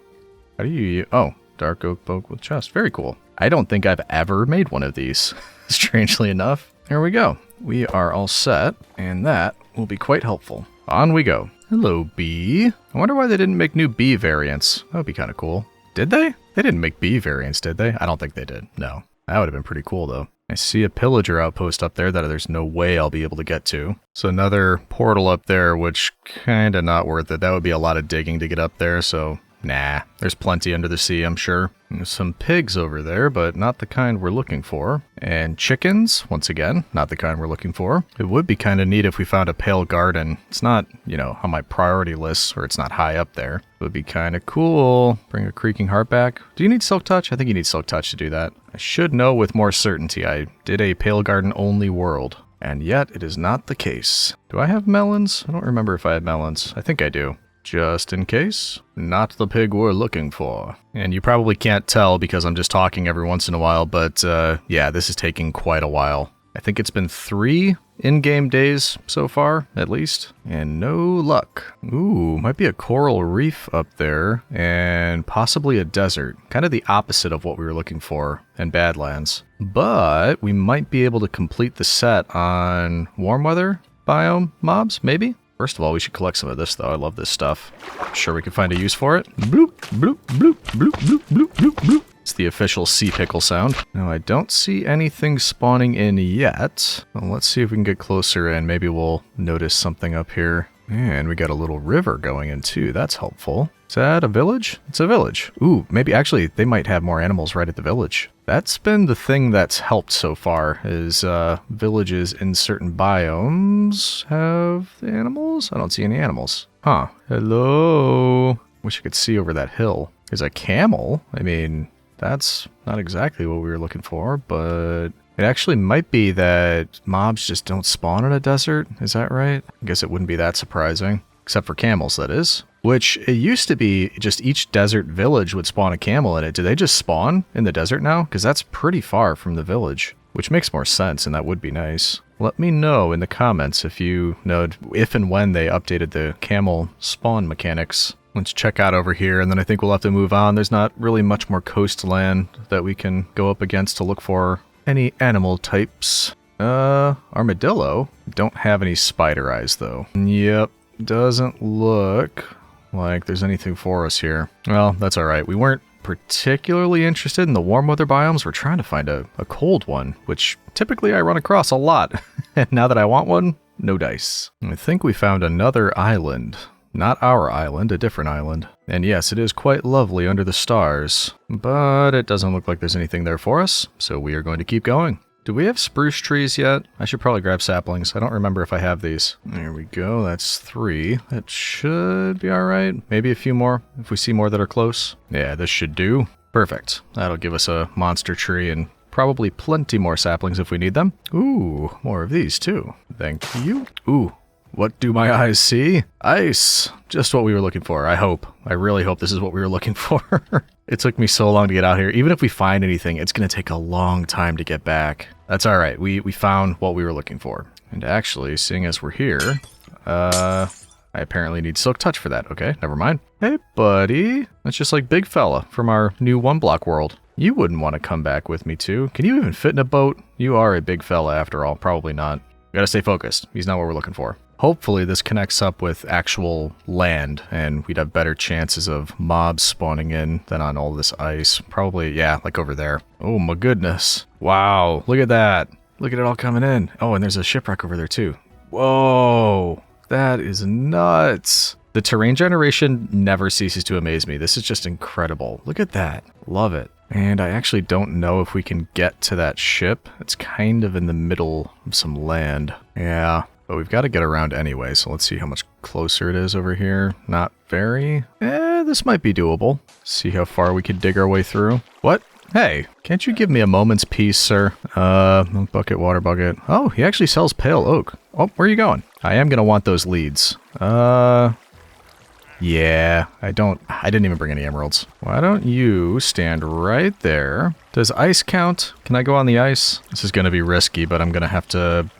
do you... Oh, dark oak boat with chest. Very cool. I don't think I've ever made one of these, strangely enough. There we go. We are all set, and that will be quite helpful. On we go. Hello, bee. I wonder why they didn't make new bee variants. That would be kind of cool. Did they? They didn't make bee variants, did they? I don't think they did. No. That would have been pretty cool, though. I see a pillager outpost up there that there's no way I'll be able to get to. So another portal up there, which kind of not worth it. That would be a lot of digging to get up there, so... Nah, there's plenty under the sea, I'm sure. There's some pigs over there, but not the kind we're looking for. And chickens, once again, not the kind we're looking for. It would be kind of neat if we found a pale garden. It's not, you know, on my priority list, or it's not high up there. It would be kind of cool. Bring a creaking heart back. Do you need silk touch? I think you need silk touch to do that. I should know with more certainty. I did a pale garden only world. And yet, it is not the case. Do I have melons? I don't remember if I had melons. I think I do. Just in case, not the pig we're looking for. And you probably can't tell because I'm just talking every once in a while, but yeah, this is taking quite a while. I think it's been 3 in-game days so far, at least, and no luck. Ooh, might be a coral reef up there, and possibly a desert. Kind of the opposite of what we were looking for in Badlands. But we might be able to complete the set on warm weather biome mobs, maybe? First of all, we should collect some of this, though. I love this stuff. I'm sure we can find a use for it. Bloop, bloop, bloop, bloop, bloop, bloop, bloop, bloop. It's the official sea pickle sound. Now, I don't see anything spawning in yet. Well, let's see if we can get closer and maybe we'll notice something up here. And we got a little river going in too. That's helpful. Is that a village? It's a village. Ooh, maybe actually they might have more animals right at the village. That's been the thing that's helped so far is villages in certain biomes have the animals? I don't see any animals. Huh. Hello. Wish I could see over that hill. There's a camel. I mean, that's not exactly what we were looking for, but it actually might be that mobs just don't spawn in a desert. Is that right? I guess it wouldn't be that surprising. Except for camels, that is. Which, it used to be just each desert village would spawn a camel in it. Do they just spawn in the desert now? Because that's pretty far from the village. Which makes more sense, and that would be nice. Let me know in the comments if you know if and when they updated the camel spawn mechanics. Let's check out over here, and then I think we'll have to move on. There's not really much more coastland that we can go up against to look for any animal types. Armadillo? Don't have any spider eyes, though. Yep. Doesn't look like there's anything for us here. Well, that's alright. We weren't particularly interested in the warm weather biomes. We're trying to find a cold one, which typically I run across a lot. And now that I want one, no dice. I think we found another island. Not our island, a different island. And yes, it is quite lovely under the stars. But it doesn't look like there's anything there for us, so we are going to keep going. Do we have spruce trees yet? I should probably grab saplings. I don't remember if I have these. There we go. That's 3. That should be all right. Maybe a few more if we see more that are close. Yeah, this should do. Perfect. That'll give us a monster tree and probably plenty more saplings if we need them. Ooh, more of these too. Thank you. Ooh, what do my eyes see? Ice. Just what we were looking for, I hope. I really hope this is what we were looking for. It took me so long to get out here. Even if we find anything, it's going to take a long time to get back. That's all right. We found what we were looking for. And actually, seeing as we're here, I apparently need Silk Touch for that. Okay, never mind. Hey, buddy. That's just like Big Fella from our new One Block world. You wouldn't want to come back with me, too. Can you even fit in a boat? You are a big fella, after all. Probably not. We gotta stay focused. He's not what we're looking for. Hopefully this connects up with actual land, and we'd have better chances of mobs spawning in than on all this ice. Probably, yeah, like over there. Oh my goodness. Wow, look at that. Look at it all coming in. Oh, and there's a shipwreck over there too. Whoa, that is nuts. The terrain generation never ceases to amaze me. This is just incredible. Look at that. Love it. And I actually don't know if we can get to that ship. It's kind of in the middle of some land. Yeah. But we've got to get around anyway, so let's see how much closer it is over here. Not very. This might be doable. See how far we could dig our way through. What? Hey, can't you give me a moment's peace, sir? Bucket, water bucket. Oh, he actually sells pale oak. Oh, where are you going? I am going to want those leads. Yeah, I didn't even bring any emeralds. Why don't you stand right there? Does ice count? Can I go on the ice? This is going to be risky, but I'm going to have to...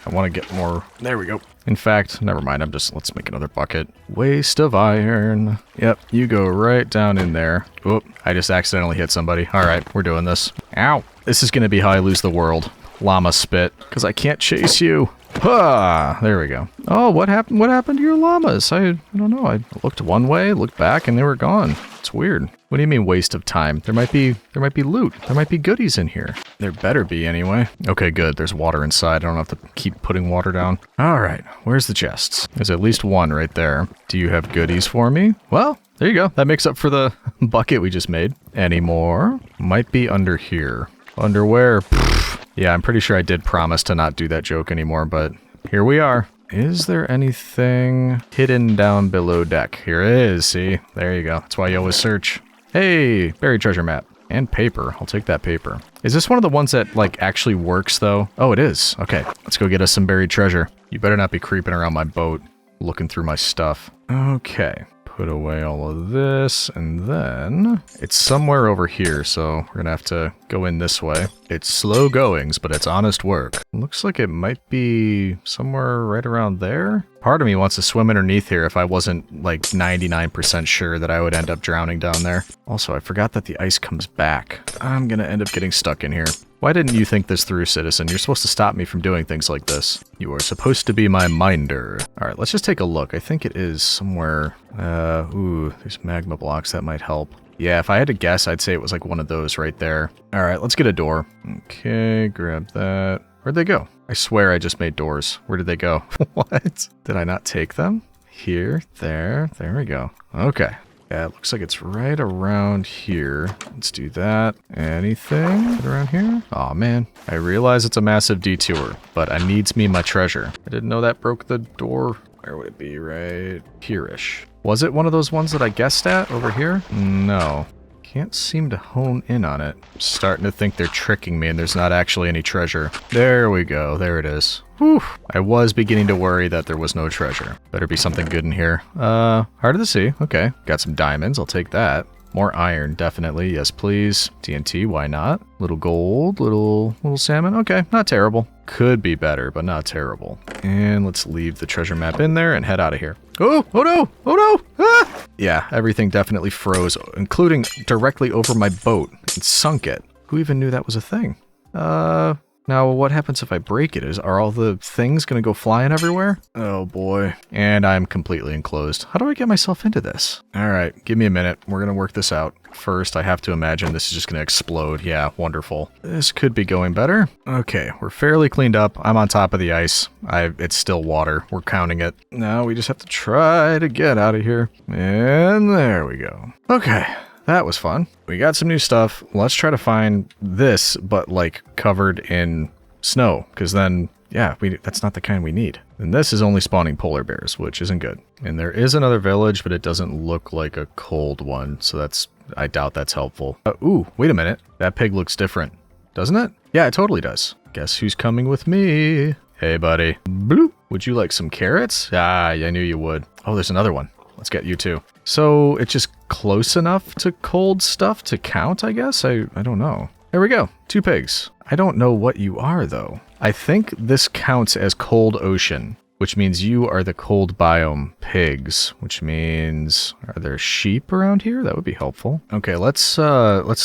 I want to get more... There we go. In fact, never mind. Let's make another bucket. Waste of iron. Yep, you go right down in there. Oop, I just accidentally hit somebody. All right, we're doing this. Ow. This is going to be how I lose the world. Llama spit, because I can't chase you. Ah, there we go. Oh, what happened? What happened to your llamas? I don't know. I looked one way, looked back, and they were gone. It's weird. What do you mean waste of time? There might be loot. There might be goodies in here. There better be anyway. Okay, good. There's water inside. I don't have to keep putting water down. All right. Where's the chests? There's at least one right there. Do you have goodies for me? Well, there you go. That makes up for the bucket we just made. Any more? Might be under here. Under where? Yeah, I'm pretty sure I did promise to not do that joke anymore, but here we are. Is there anything hidden down below deck? Here it is, see? There you go. That's why you always search. Hey, buried treasure map. And paper. I'll take that paper. Is this one of the ones that, like, actually works, though? Oh, it is. Okay, let's go get us some buried treasure. You better not be creeping around my boat, looking through my stuff. Okay. Put away all of this, and then it's somewhere over here, so we're gonna have to go in this way. It's slow goings, but it's honest work. Looks like it might be somewhere right around there. Part of me wants to swim underneath here if I wasn't like 99% sure that I would end up drowning down there. Also, I forgot that the ice comes back. I'm gonna end up getting stuck in here. Why didn't you think this through, citizen? You're supposed to stop me from doing things like this. You are supposed to be my minder. Alright, let's just take a look. I think it is somewhere... ooh, there's magma blocks. That might help. Yeah, if I had to guess, I'd say it was like one of those right there. Alright, let's get a door. Okay, grab that. Where'd they go? I swear I just made doors. Where did they go? What? Did I not take them? Here, there we go. Okay. Yeah, it looks like it's right around here. Let's do that. Anything around here? Aw, man. I realize it's a massive detour, but I needs me my treasure. I didn't know that broke the door. Where would it be? Right here-ish. Was it one of those ones that I guessed at over here? No. Can't seem to hone in on it. I'm starting to think they're tricking me and there's not actually any treasure. There we go. There it is. Whew. I was beginning to worry that there was no treasure. Better be something good in here. Heart of the Sea. Okay. Got some diamonds. I'll take that. More iron, definitely. Yes, please. TNT, why not? Little gold, little salmon. Okay, not terrible. Could be better, but not terrible. And let's leave the treasure map in there and head out of here. Oh no! Oh no! Ah! Yeah, everything definitely froze, including directly over my boat and sunk it. Who even knew that was a thing? Now what happens if I break it? Are all the things gonna go flying everywhere? Oh boy. And I'm completely enclosed. How do I get myself into this? Alright, give me a minute. We're gonna work this out. First, I have to imagine this is just gonna explode. Yeah, wonderful. This could be going better. Okay, we're fairly cleaned up. I'm on top of the ice. It's still water. We're counting it. Now we just have to try to get out of here. And there we go. Okay. That was fun. We got some new stuff. Let's try to find this, but like covered in snow, because then, yeah, that's not the kind we need. And this is only spawning polar bears, which isn't good. And there is another village, but it doesn't look like a cold one, so I doubt that's helpful. Ooh, wait a minute. That pig looks different, doesn't it? Yeah, it totally does. Guess who's coming with me? Hey, buddy. Bloop. Would you like some carrots? Ah, I knew you would. Oh, there's another one. Let's get you too. So it's just close enough to cold stuff to count, I guess? I don't know. There we go. 2 pigs. I don't know what you are, though. I think this counts as cold ocean, which means you are the cold biome pigs, which means, are there sheep around here? That would be helpful. Okay, let's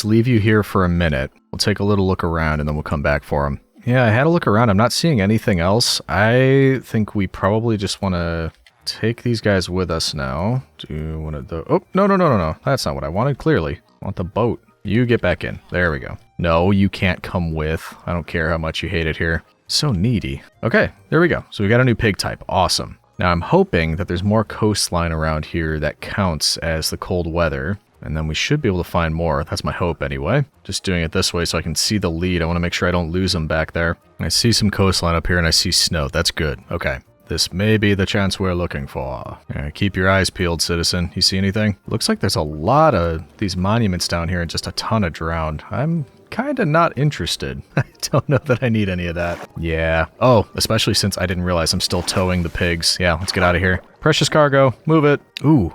leave you here for a minute. We'll take a little look around and then we'll come back for them. Yeah, I had a look around. I'm not seeing anything else. I think we probably just want to take these guys with us now. Do one of the... Oh, no. That's not what I wanted, clearly. I want the boat. You get back in. There we go. No, you can't come with. I don't care how much you hate it here. So needy. Okay, there we go. So we got a new pig type. Awesome. Now I'm hoping that there's more coastline around here that counts as the cold weather. And then we should be able to find more. That's my hope anyway. Just doing it this way so I can see the lead. I want to make sure I don't lose them back there. I see some coastline up here and I see snow. That's good. Okay. This may be the chance we're looking for. Keep your eyes peeled, citizen. You see anything? Looks like there's a lot of these monuments down here and just a ton of drowned. I'm kinda not interested. I don't know that I need any of that. Yeah. Oh, especially since I didn't realize I'm still towing the pigs. Yeah, let's get out of here. Precious cargo. Move it. Ooh.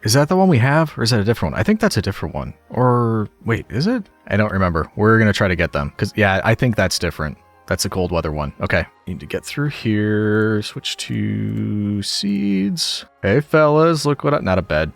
Is that the one we have? Or is that a different one? I think that's a different one. Or, wait, is it? I don't remember. We're gonna try to get them. Because, yeah, I think that's different. That's the cold weather one. Okay. Need to get through here. Switch to seeds. Hey, fellas, look what not a bed.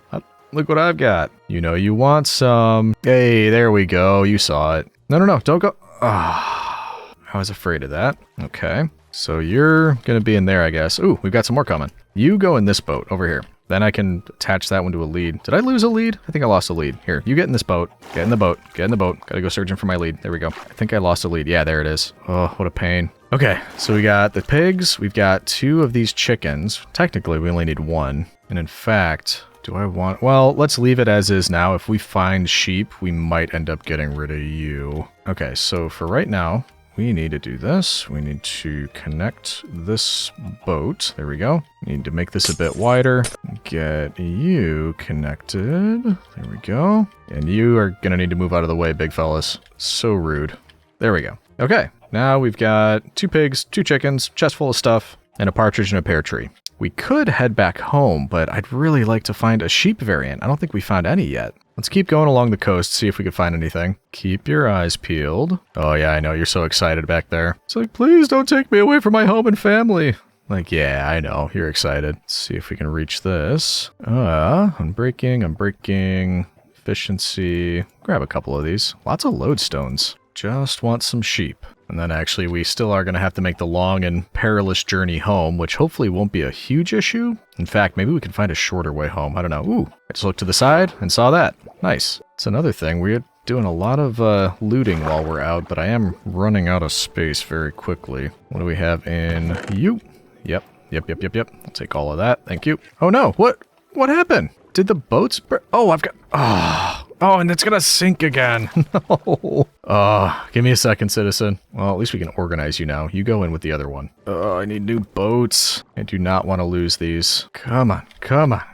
Look what I've got. You know you want some. Hey, there we go. You saw it. No, don't go. Ah, I was afraid of that. Okay. So you're going to be in there, I guess. Ooh, we've got some more coming. You go in this boat over here. Then I can attach that one to a lead. Did I lose a lead? I think I lost a lead. Here, you get in this boat. Get in the boat. Get in the boat. Gotta go searching for my lead. There we go. I think I lost a lead. Yeah, there it is. Oh, what a pain. Okay, so we got the pigs. We've got 2 of these chickens. Technically, we only need 1. And in fact, do I want... Well, let's leave it as is now. If we find sheep, we might end up getting rid of you. Okay, so for right now... we need to do this. We need to connect this boat. There we go. Need to make this a bit wider. Get you connected. There we go. And you are going to need to move out of the way, big fellas. So rude. There we go. Okay. Now we've got 2 pigs, 2 chickens, chest full of stuff, and a partridge and a pear tree. We could head back home, but I'd really like to find a sheep variant. I don't think we found any yet. Let's keep going along the coast, see if we can find anything. Keep your eyes peeled. Oh yeah, I know, you're so excited back there. It's like, please don't take me away from my home and family. Like, yeah, I know. You're excited. Let's see if we can reach this. Unbreaking. Efficiency. Grab a couple of these. Lots of lodestones. Just want some sheep. And then actually we still are going to have to make the long and perilous journey home, which hopefully won't be a huge issue. In fact, maybe we can find a shorter way home. I don't know. Ooh, I just looked to the side and saw that. Nice. It's another thing. We're doing a lot of looting while we're out, but I am running out of space very quickly. What do we have in you? Yep. I'll take all of that. Thank you. Oh no, what happened? Did the boats oh, I've got, oh, and it's gonna sink again. No. Give me a second, citizen. Well, at least we can organize you now. You go in with the other one. I need new boats. I do not want to lose these. Come on.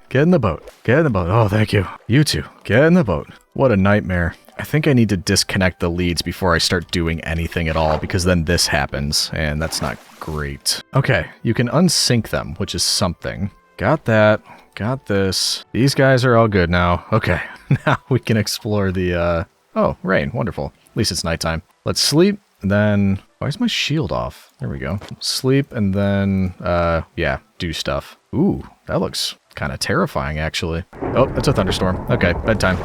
Get in the boat. Oh, thank you. You two, get in the boat. What a nightmare. I think I need to disconnect the leads before I start doing anything at all, because then this happens, and that's not great. Okay, you can unsync them, which is something. Got that. Got this. These guys are all good now. Okay, now we can explore the, oh, rain. Wonderful. At least it's nighttime. Let's sleep, and then... Why is my shield off? There we go. Sleep, and then, yeah, do stuff. Ooh, that looks kind of terrifying, actually. Oh, it's a thunderstorm. Okay, bedtime.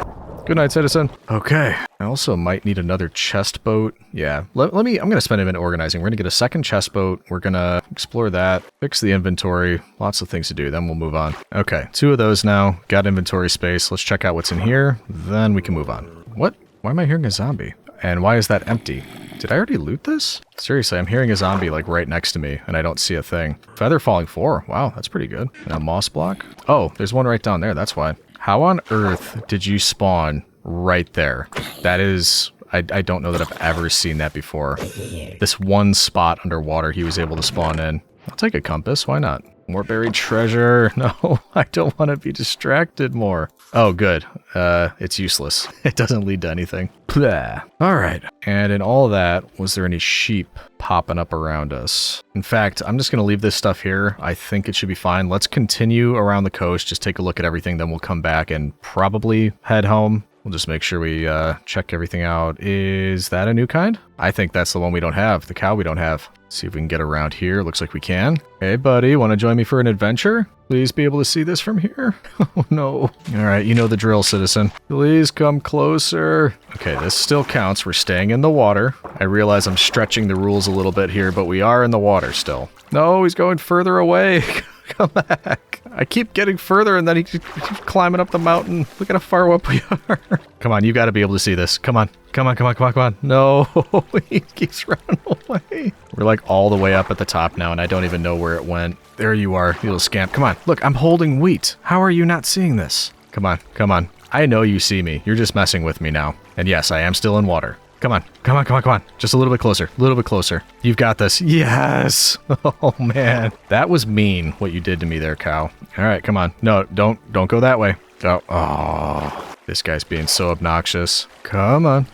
Good night, citizen. Okay. I also might need another chest boat. Yeah. I'm going to spend a minute organizing. We're going to get a second chest boat. We're going to explore that, fix the inventory. Lots of things to do. Then we'll move on. Okay. 2 of those now. Got inventory space. Let's check out what's in here. Then we can move on. What? Why am I hearing a zombie? And why is that empty? Did I already loot this? Seriously, I'm hearing a zombie like right next to me, and I don't see a thing. Feather falling 4. Wow, that's pretty good. And a moss block. Oh, there's one right down there. That's why. How on earth did you spawn right there? That is... I don't know that I've ever seen that before. This one spot underwater he was able to spawn in. I'll take a compass. Why not? More buried treasure. No, I don't want to be distracted more. Oh, good. It's useless. It doesn't lead to anything. Blah. All right. And in all that, was there any sheep popping up around us? In fact, I'm just going to leave this stuff here. I think it should be fine. Let's continue around the coast. Just take a look at everything. Then we'll come back and probably head home. We'll just make sure we check everything out. Is that a new kind? I think that's the one we don't have. The cow we don't have. See if we can get around here. Looks like we can. Hey, buddy, want to join me for an adventure? Please be able to see this from here. Oh, no. All right, you know the drill, citizen. Please come closer. Okay, this still counts. We're staying in the water. I realize I'm stretching the rules a little bit here, but we are in the water still. No, he's going further away. Come back. I keep getting further, and then he keeps climbing up the mountain. Look at how far up we are. Come on, you got to be able to see this. Come on. No, he keeps running away. We're like all the way up at the top now, and I don't even know where it went. There you are, you little scamp. Come on. Look, I'm holding wheat. How are you not seeing this? Come on. I know you see me. You're just messing with me now. And yes, I am still in water. Come on. Just a little bit closer. You've got this. Yes. Oh, man. That was mean, what you did to me there, cow. All right, come on. No, don't go that way. Oh, this guy's being so obnoxious. Come on.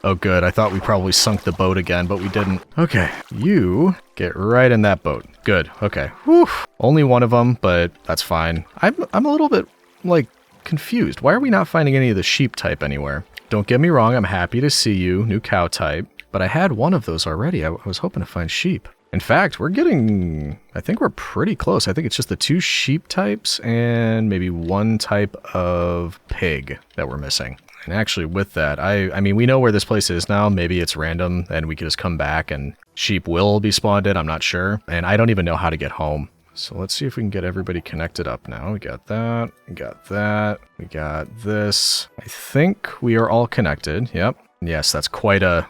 Oh, good. I thought we probably sunk the boat again, but we didn't. Okay, you get right in that boat. Good. Okay. Whew. Only one of them, but that's fine. I'm a little bit, like, confused. Why are we not finding any of the sheep type anywhere? Don't get me wrong, I'm happy to see you, new cow type, but I had one of those already. I was hoping to find sheep. In fact, I think we're pretty close. I think it's just the 2 sheep types and maybe 1 type of pig that we're missing. And actually with that, I mean, we know where this place is now. Maybe it's random and we can just come back and sheep will be spawned in. I'm not sure. And I don't even know how to get home. So let's see if we can get everybody connected up now. We got that. We got this. I think we are all connected. Yep. Yes, that's quite a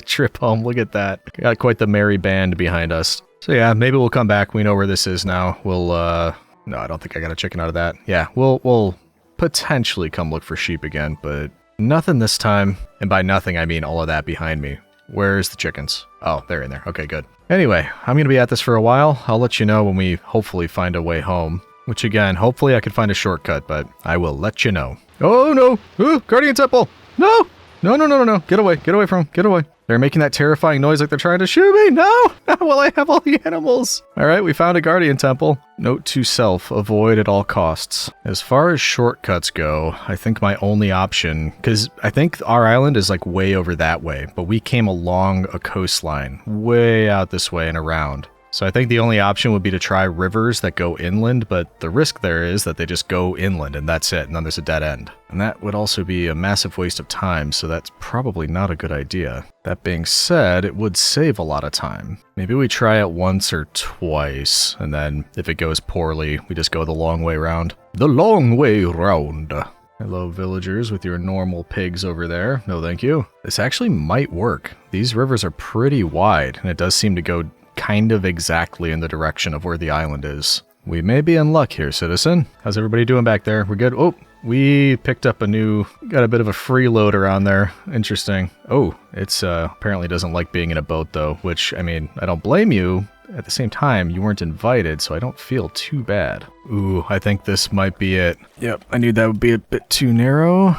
trip home. Look at that. We got quite the merry band behind us. So yeah, maybe we'll come back. We know where this is now. We'll no, I don't think I got a chicken out of that. Yeah, we'll potentially come look for sheep again, but nothing this time. And by nothing, I mean all of that behind me. Where's the chickens? Oh, they're in there. Okay, good. Anyway, I'm going to be at this for a while. I'll let you know when we hopefully find a way home. Which again, hopefully I could find a shortcut, but I will let you know. Oh no! Ooh, Guardian Temple! No! No. Get away. They're making that terrifying noise like they're trying to shoot me. No! Not while I have all the animals. All right, we found a Guardian Temple. Note to self, avoid at all costs. As far as shortcuts go, I think my only option, because I think our island is like way over that way, but we came along a coastline way out this way and around. So I think the only option would be to try rivers that go inland, but the risk there is that they just go inland and that's it, and then there's a dead end. And that would also be a massive waste of time, so that's probably not a good idea. That being said, it would save a lot of time. Maybe we try it once or twice, and then if it goes poorly, we just go the long way round. The long way round. Hello, villagers with your normal pigs over there. No, thank you. This actually might work. These rivers are pretty wide, and it does seem to go kind of exactly in the direction of where the island is. We may be in luck here, citizen. How's everybody doing back there? We're good? Oh, we picked up got a bit of a freeload around there. Interesting. Oh, it's apparently doesn't like being in a boat though, which, I mean, I don't blame you. At the same time, you weren't invited, so I don't feel too bad. Ooh, I think this might be it. Yep, I knew that would be a bit too narrow.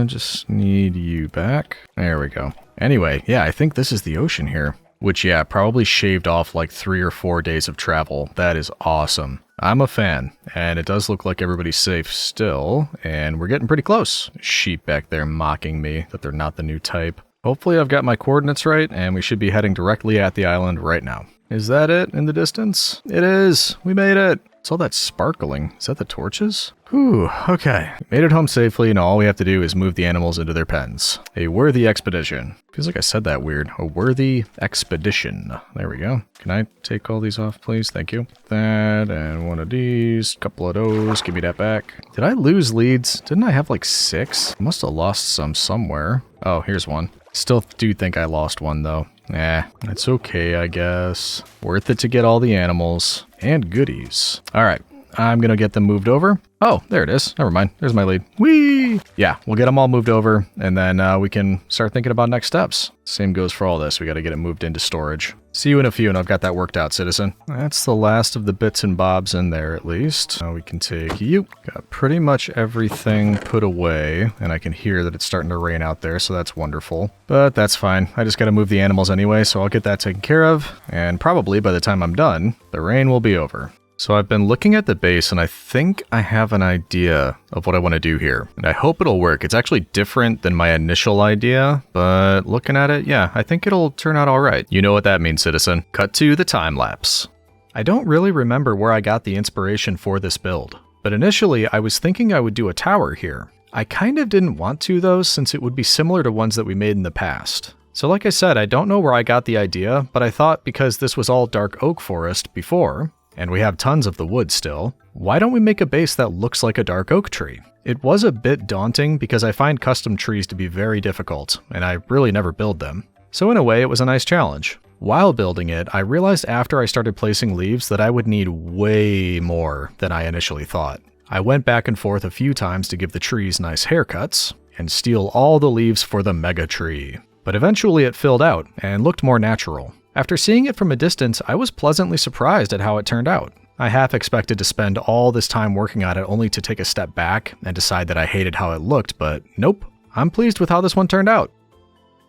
Just need you back. There we go. Anyway, yeah, I think this is the ocean here. Which, yeah, probably shaved off like 3 or 4 days of travel. That is awesome. I'm a fan, and it does look like everybody's safe still, and we're getting pretty close. Sheep back there mocking me that they're not the new type. Hopefully I've got my coordinates right, and we should be heading directly at the island right now. Is that it in the distance? It is! We made it! It's all that sparkling. Is that the torches? Whew, okay. Made it home safely, and all we have to do is move the animals into their pens. A worthy expedition. Feels like I said that weird. A worthy expedition. There we go. Can I take all these off, please? Thank you. That, and one of these, couple of those. Give me that back. Did I lose leads? Didn't I have like 6? I must have lost some somewhere. Oh, here's one. Still do think I lost one, though. It's okay, I guess. Worth it to get all the animals and goodies. All right, I'm gonna get them moved over. Oh, there it is. Never mind. There's my lead. Whee! Yeah, we'll get them all moved over, and then we can start thinking about next steps. Same goes for all this. We got to get it moved into storage. See you in a few, and I've got that worked out, citizen. That's the last of the bits and bobs in there, at least. Now we can take you. Got pretty much everything put away, and I can hear that it's starting to rain out there, so that's wonderful. But that's fine. I just got to move the animals anyway, so I'll get that taken care of, and probably by the time I'm done, the rain will be over. So I've been looking at the base, and I think I have an idea of what I want to do here. And I hope it'll work. It's actually different than my initial idea, but looking at it, yeah, I think it'll turn out all right. You know what that means, citizen. Cut to the time lapse. I don't really remember where I got the inspiration for this build, but initially I was thinking I would do a tower here. I kind of didn't want to though, since it would be similar to ones that we made in the past. So like I said, I don't know where I got the idea, but I thought because this was all dark oak forest before, and we have tons of the wood still, why don't we make a base that looks like a dark oak tree? It was a bit daunting because I find custom trees to be very difficult, and I really never build them. So in a way, it was a nice challenge. While building it, I realized after I started placing leaves that I would need way more than I initially thought. I went back and forth a few times to give the trees nice haircuts, and steal all the leaves for the mega tree. But eventually it filled out, and looked more natural. After seeing it from a distance, I was pleasantly surprised at how it turned out. I half expected to spend all this time working on it only to take a step back and decide that I hated how it looked, but nope, I'm pleased with how this one turned out.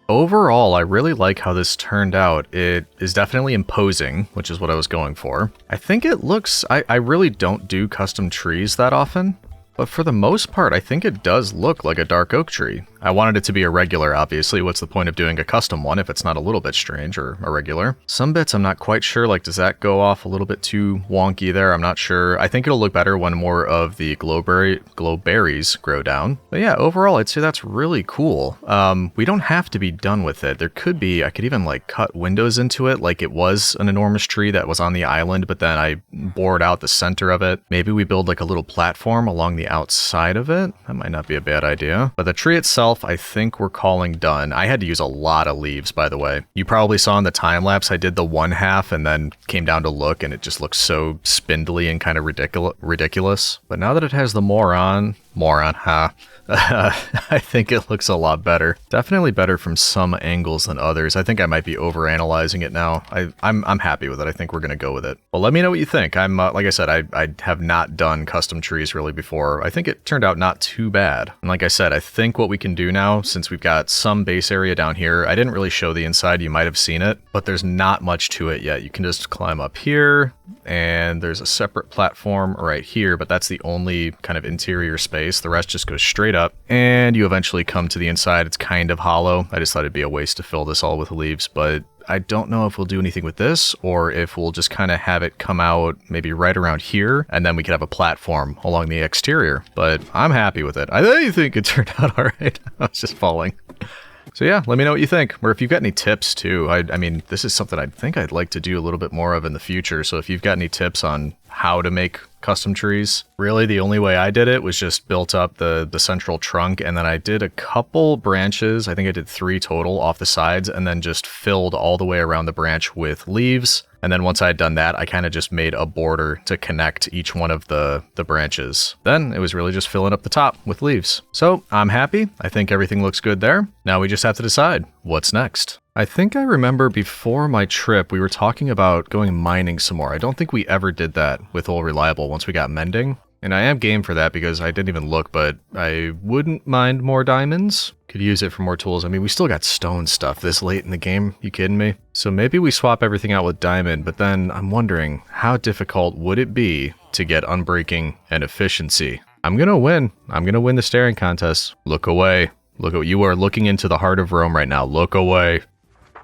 Overall, I really like how this turned out. It is definitely imposing, which is what I was going for. I think it looks, I really don't do custom trees that often, but for the most part, I think it does look like a dark oak tree. I wanted it to be irregular, obviously. What's the point of doing a custom one if it's not a little bit strange or irregular? Some bits I'm not quite sure, like does that go off a little bit too wonky there? I'm not sure. I think it'll look better when more of the glowberries grow down. But yeah, overall, I'd say that's really cool. We don't have to be done with it. There could be, I could even like cut windows into it like it was an enormous tree that was on the island, but then I bored out the center of it. Maybe we build like a little platform along the outside of it. That might not be a bad idea. But the tree itself, I think we're calling done. I had to use a lot of leaves, by the way. You probably saw in the time lapse I did the one half and then came down to look and it just looks so spindly and kind of ridiculous. But now that it has the moron, I think it looks a lot better. Definitely better from some angles than others. I think I might be overanalyzing it now. I'm happy with it. I think we're gonna go with it. Well, let me know what you think. I'm like I said, I have not done custom trees really before. I think it turned out not too bad. And like I said, I think what we can do now, since we've got some base area down here, I didn't really show the inside. You might have seen it, but there's not much to it yet. You can just climb up here, and there's a separate platform right here, but that's the only kind of interior space. The rest just goes straight up, and you eventually come to the inside. It's kind of hollow. I just thought it'd be a waste to fill this all with leaves, but I don't know if we'll do anything with this or if we'll just kind of have it come out maybe right around here, and then we could have a platform along the exterior. But I'm happy with it. I think it turned out all right. I was just falling. So yeah, let me know what you think, or if you've got any tips too. I mean, this is something I think I'd like to do a little bit more of in the future. So if you've got any tips on how to make custom trees, really the only way I did it was just built up the central trunk, and then I did a couple branches. I think I did 3 total off the sides, and then just filled all the way around the branch with leaves. And then once I had done that, I kind of just made a border to connect each one of the branches. Then it was really just filling up the top with leaves. So I'm happy. I think everything looks good there. Now we just have to decide what's next. I think I remember before my trip, we were talking about going mining some more. I don't think we ever did that with Old Reliable once we got mending. And I am game for that because I didn't even look, but I wouldn't mind more diamonds. Could use it for more tools. I mean, we still got stone stuff this late in the game. You kidding me? So maybe we swap everything out with diamond, but then I'm wondering how difficult would it be to get unbreaking and efficiency? I'm gonna win. I'm gonna win the staring contest. Look away. Look at you are looking into the heart of Rome right now. Look away.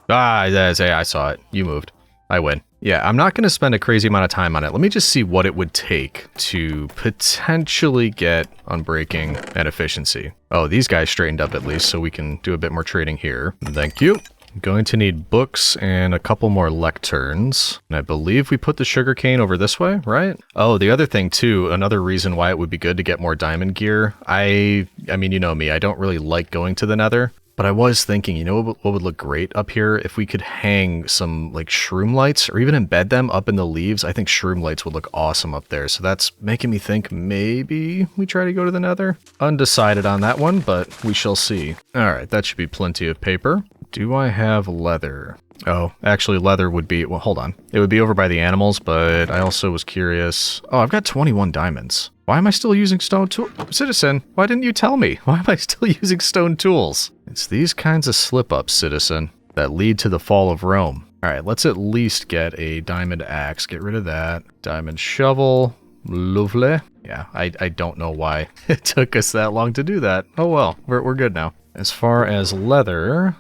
Ah, I saw it. You moved. I win. Yeah, I'm not going to spend a crazy amount of time on it. Let me just see what it would take to potentially get unbreaking and efficiency. Oh, these guys straightened up at least, so we can do a bit more trading here. Thank you. I'm going to need books and a couple more lecterns. And I believe we put the sugarcane over this way, right? Oh, the other thing too, another reason why it would be good to get more diamond gear. I mean, you know me, I don't really like going to the Nether. But I was thinking, you know what would look great up here? If we could hang some like shroom lights or even embed them up in the leaves. I think shroom lights would look awesome up there. So that's making me think maybe we try to go to the Nether. Undecided on that one, but we shall see. All right, that should be plenty of paper. Do I have leather? Oh, actually leather would be, well, hold on. It would be over by the animals, but I also was curious. Oh, I've got 21 diamonds. Why am I still using stone tools? Citizen, why didn't you tell me? Why am I still using stone tools? It's these kinds of slip-ups, Citizen, that lead to the fall of Rome. All right, let's at least get a diamond axe. Get rid of that. Diamond shovel. Lovely. Yeah, I don't know why it took us that long to do that. Oh well, we're good now. As far as leather,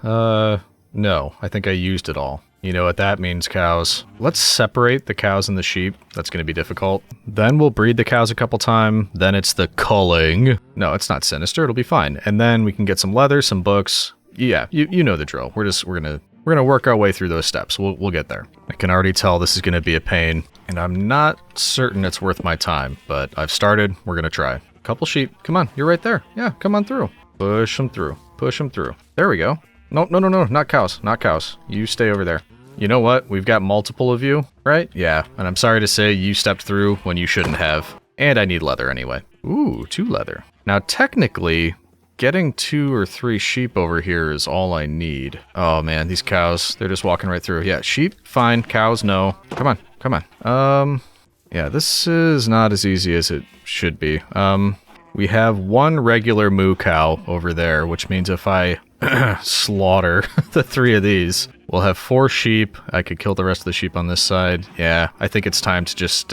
no, I think I used it all. You know what that means, cows. Let's separate the cows and the sheep. That's going to be difficult. Then we'll breed the cows a couple times. Then it's the culling. No, it's not sinister. It'll be fine. And then we can get some leather, some books. Yeah, you know the drill. We're gonna work our way through those steps. We'll get there. I can already tell this is gonna be a pain, and I'm not certain it's worth my time. But I've started. We're gonna try. Couple sheep. Come on, you're right there. Yeah, come on through. Push them through. Push them through. There we go. No, not cows. Not cows. You stay over there. You know what? We've got multiple of you, right? Yeah, and I'm sorry to say you stepped through when you shouldn't have. And I need leather anyway. Ooh, 2 leather. Now, technically, getting 2 or 3 sheep over here is all I need. Oh man, these cows, they're just walking right through. Yeah, sheep, fine. Cows, no. Come on. Yeah, this is not as easy as it should be. We have 1 regular moo cow over there, which means if I slaughter the 3 of these, we'll have 4 sheep. I could kill the rest of the sheep on this side. Yeah, I think it's time to just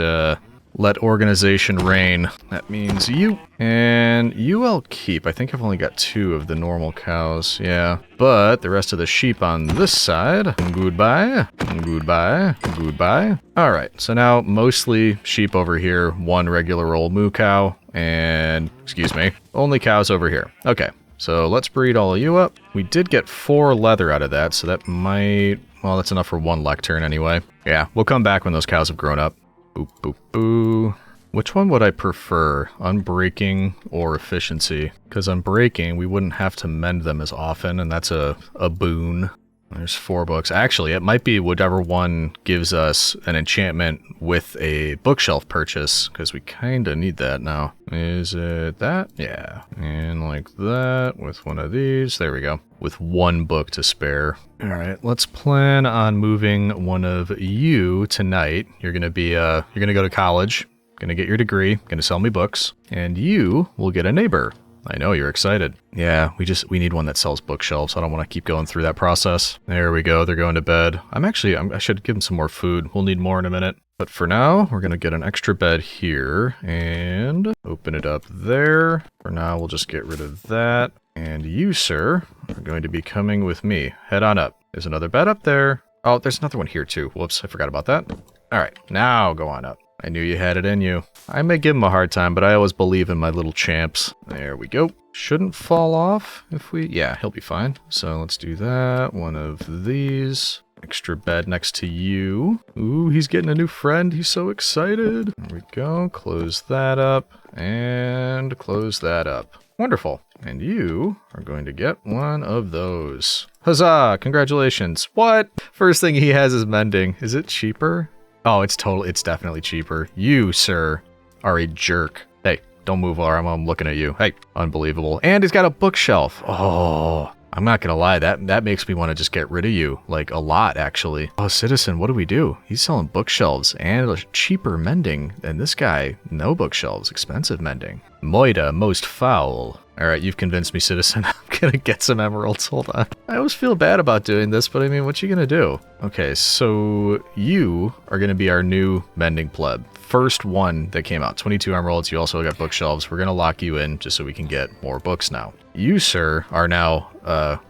let organization reign. That means you. And you I'll keep. I think I've only got 2 of the normal cows. Yeah. But the rest of the sheep on this side. Goodbye. Goodbye. Goodbye. All right. So now mostly sheep over here. 1 regular old moo cow. And, excuse me, only cows over here. Okay. So let's breed all of you up. We did get 4 leather out of that. So that might, well, that's enough for 1 lectern anyway. Yeah. We'll come back when those cows have grown up. Boop, boop, boo. Which one would I prefer? Unbreaking or efficiency? Because unbreaking, we wouldn't have to mend them as often, and that's a boon. There's 4 books. Actually, it might be whichever one gives us an enchantment with a bookshelf purchase, because we kind of need that now. Is it that? Yeah. And like that, with one of these. There we go. With 1 book to spare. All right, let's plan on moving one of you tonight. You're gonna go to college, gonna get your degree, gonna sell me books, and you will get a neighbor. I know you're excited. Yeah, we need one that sells bookshelves. I don't want to keep going through that process. There we go. They're going to bed. I should give them some more food. We'll need more in a minute. But for now, we're going to get an extra bed here and open it up there. For now, we'll just get rid of that. And you, sir, are going to be coming with me. Head on up. There's another bed up there. Oh, there's another one here too. Whoops, I forgot about that. All right, now go on up. I knew you had it in you. I may give him a hard time, but I always believe in my little champs. There we go. Shouldn't fall off if we... Yeah, he'll be fine. So let's do that. One of these. Extra bed next to you. Ooh, he's getting a new friend. He's so excited. There we go. Close that up. And close that up. Wonderful. And you are going to get one of those. Huzzah! Congratulations. What? First thing he has is mending. Is it cheaper? Oh, it's definitely cheaper. You, sir, are a jerk. Hey, don't move while I'm looking at you. Hey, unbelievable. And he's got a bookshelf. Oh, I'm not gonna lie, that makes me want to just get rid of you. Like, a lot, actually. Oh, citizen, what do we do? He's selling bookshelves and a cheaper mending. And this guy, no bookshelves, expensive mending. Moida, most foul. Alright, you've convinced me, citizen. I'm gonna get some emeralds. Hold on. I always feel bad about doing this, but I mean, what you gonna do? Okay, so you are gonna be our new mending pleb. First one that came out. 22 emeralds. You also got bookshelves. We're gonna lock you in just so we can get more books now. You, sir, are now,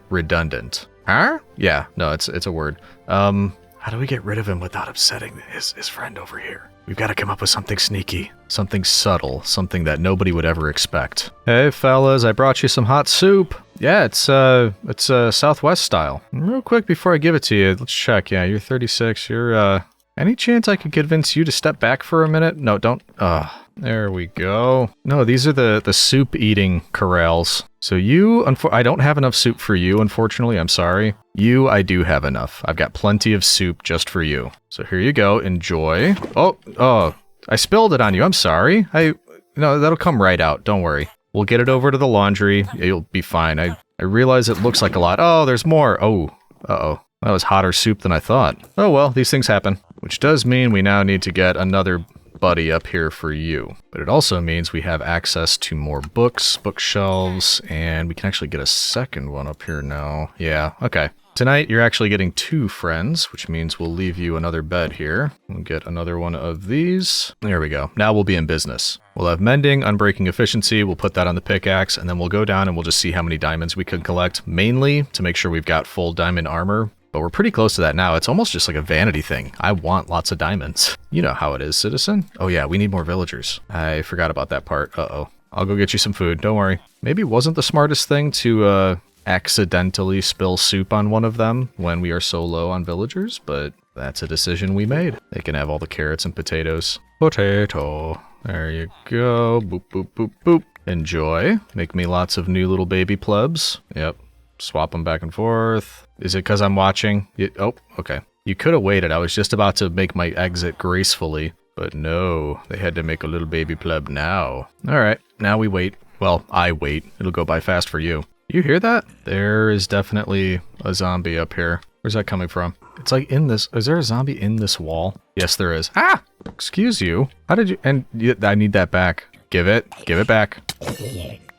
redundant. Huh? Yeah, no, it's a word. How do we get rid of him without upsetting his friend over here? We've got to come up with something sneaky, something subtle, something that nobody would ever expect. Hey, fellas, I brought you some hot soup. Yeah, it's Southwest style. Real quick before I give it to you, let's check. Yeah, you're 36. You're, any chance I could convince you to step back for a minute? No, don't. There we go. No, these are the soup eating corrals. So you, I don't have enough soup for you, unfortunately. I'm sorry. You, I do have enough. I've got plenty of soup just for you. So here you go. Enjoy. Oh, I spilled it on you. I'm sorry. No, that'll come right out. Don't worry. We'll get it over to the laundry. You'll be fine. I realize it looks like a lot. Oh, there's more. Oh, uh-oh. That was hotter soup than I thought. Oh well, these things happen. Which does mean we now need to get another buddy up here for you. But it also means we have access to more books, bookshelves, and we can actually get a second one up here now. Yeah, okay. Tonight, you're actually getting 2 friends, which means we'll leave you another bed here. We'll get another one of these. There we go. Now we'll be in business. We'll have mending, unbreaking efficiency. We'll put that on the pickaxe, and then we'll go down and we'll just see how many diamonds we can collect, mainly to make sure we've got full diamond armor. But we're pretty close to that now. It's almost just like a vanity thing. I want lots of diamonds. You know how it is, citizen. Oh yeah, we need more villagers. I forgot about that part. Uh-oh. I'll go get you some food. Don't worry. Maybe it wasn't the smartest thing to, accidentally spill soup on one of them when we are so low on villagers, but that's a decision we made. They can have all the carrots and potatoes. Potato. There you go. Boop, boop, boop, boop. Enjoy. Make me lots of new little baby plebs. Yep. Swap them back and forth. Is it because I'm watching? Oh, okay. You could have waited. I was just about to make my exit gracefully, but no. They had to make a little baby pleb now. All right. Now we wait. Well, I wait. It'll go by fast for you. You hear that? There is definitely a zombie up here. Where's that coming from? It's like in this... Is there a zombie in this wall? Yes, there is. Ah! Excuse you. How did you... And I need that back. Give it. Give it back.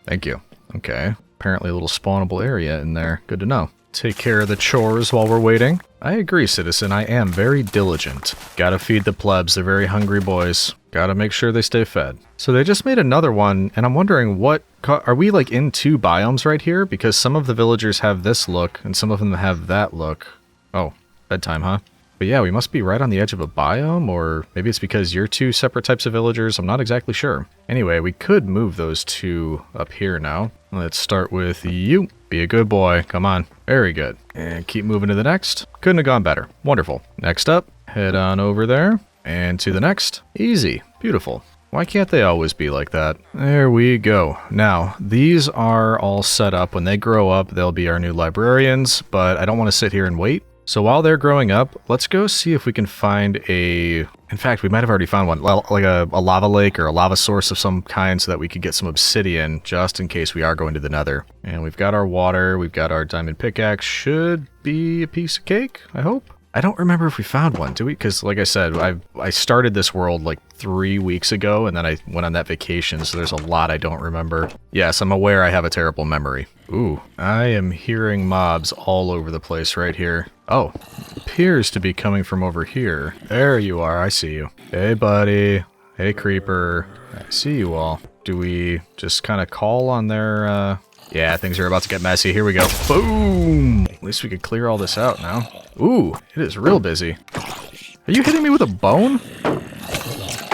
Thank you. Okay. Apparently a little spawnable area in there. Good to know. Take care of the chores while we're waiting. I agree, citizen. I am very diligent. Gotta feed the plebs. They're very hungry boys. Gotta make sure they stay fed. So they just made another one, and I'm wondering what... Are we like in 2 biomes right here? Because some of the villagers have this look, and some of them have that look. Oh, bedtime, huh? But yeah, we must be right on the edge of a biome, or maybe it's because you're 2 separate types of villagers. I'm not exactly sure. Anyway, we could move those 2 up here now. Let's start with you. Be a good boy. Come on. Very good. And keep moving to the next. Couldn't have gone better. Wonderful. Next up, head on over there. And to the next. Easy. Beautiful. Why can't they always be like that? There we go. Now, these are all set up. When they grow up, they'll be our new librarians, but I don't want to sit here and wait. So while they're growing up, let's go see if we can find a... In fact, we might have already found one, like a lava lake or a lava source of some kind so that we could get some obsidian just in case we are going to the nether. And we've got our water, we've got our diamond pickaxe. Should be a piece of cake, I hope. I don't remember if we found one, do we? Because like I said, I started this world like 3 weeks ago, and then I went on that vacation, so there's a lot I don't remember. Yes, I'm aware I have a terrible memory. Ooh, I am hearing mobs all over the place right here. Oh, appears to be coming from over here. There you are, I see you. Hey, buddy. Hey, creeper. I see you all. Do we just kind of call on their Yeah, things are about to get messy. Here we go. Boom! At least we could clear all this out now. Ooh, it is real busy. Are you hitting me with a bone?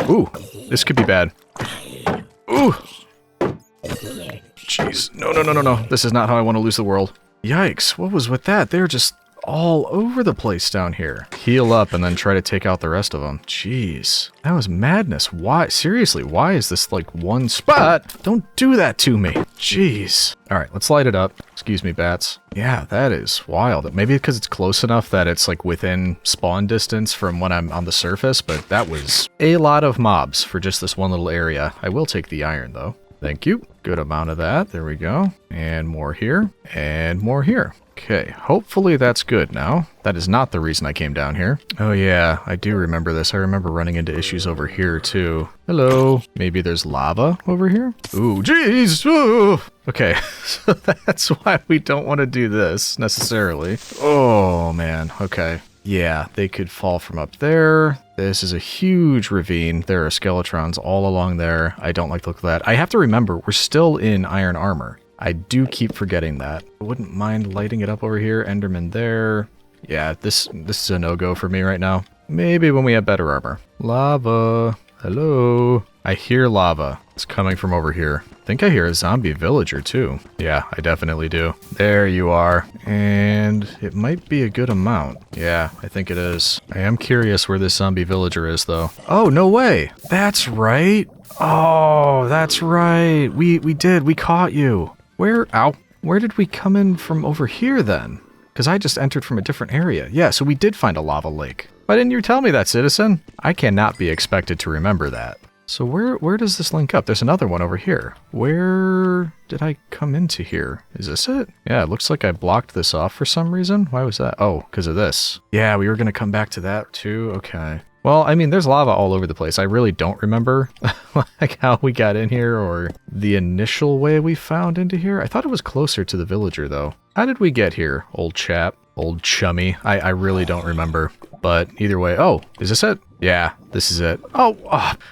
Ooh, this could be bad. Ooh! Jeez. No, no, no, no, no. This is not how I want to lose the world. Yikes, what was with that? They're just all over the place down here. Heal up and then try to take out the rest of them. Jeez. That was madness. Why? Seriously, why is this like one spot? Don't do that to me. Jeez. Alright, let's light it up. Excuse me, bats. Yeah, that is wild. Maybe because it's close enough that it's like within spawn distance from when I'm on the surface, but that was a lot of mobs for just this one little area. I will take the iron though. Thank you. Good amount of that. There we go. And more here. And more here. Okay, hopefully that's good now. That is not the reason I came down here. Oh yeah, I do remember this. I remember running into issues over here too. Hello. Maybe there's lava over here? Ooh, jeez! Ooh. Okay, so that's why we don't want to do this, necessarily. Oh man, okay. Yeah, they could fall from up there. This is a huge ravine. There are skeletrons all along there. I don't like the look of that. I have to remember, we're still in iron armor. I do keep forgetting that. I wouldn't mind lighting it up over here. Enderman there. Yeah, this is a no-go for me right now. Maybe when we have better armor. Lava. Hello. I hear lava. It's coming from over here. I think I hear a zombie villager too. Yeah, I definitely do. There you are. And it might be a good amount. Yeah, I think it is. I am curious where this zombie villager is though. Oh, no way. That's right. Oh, that's right. We did. We caught you. Where did we come in from over here then? Because I just entered from a different area. Yeah, so we did find a lava lake. Why didn't you tell me that, citizen? I cannot be expected to remember that. So where does this link up? There's another one over here. Where did I come into here? Is this it? Yeah, it looks like I blocked this off for some reason. Why was that? Oh, because of this. Yeah, we were going to come back to that too. Okay. Well, I mean, there's lava all over the place. I really don't remember like how we got in here or the initial way we found into here. I thought it was closer to the villager, though. How did we get here, old chap? Old chummy? I really don't remember. But either way... Oh, is this it? Yeah, this is it. Oh,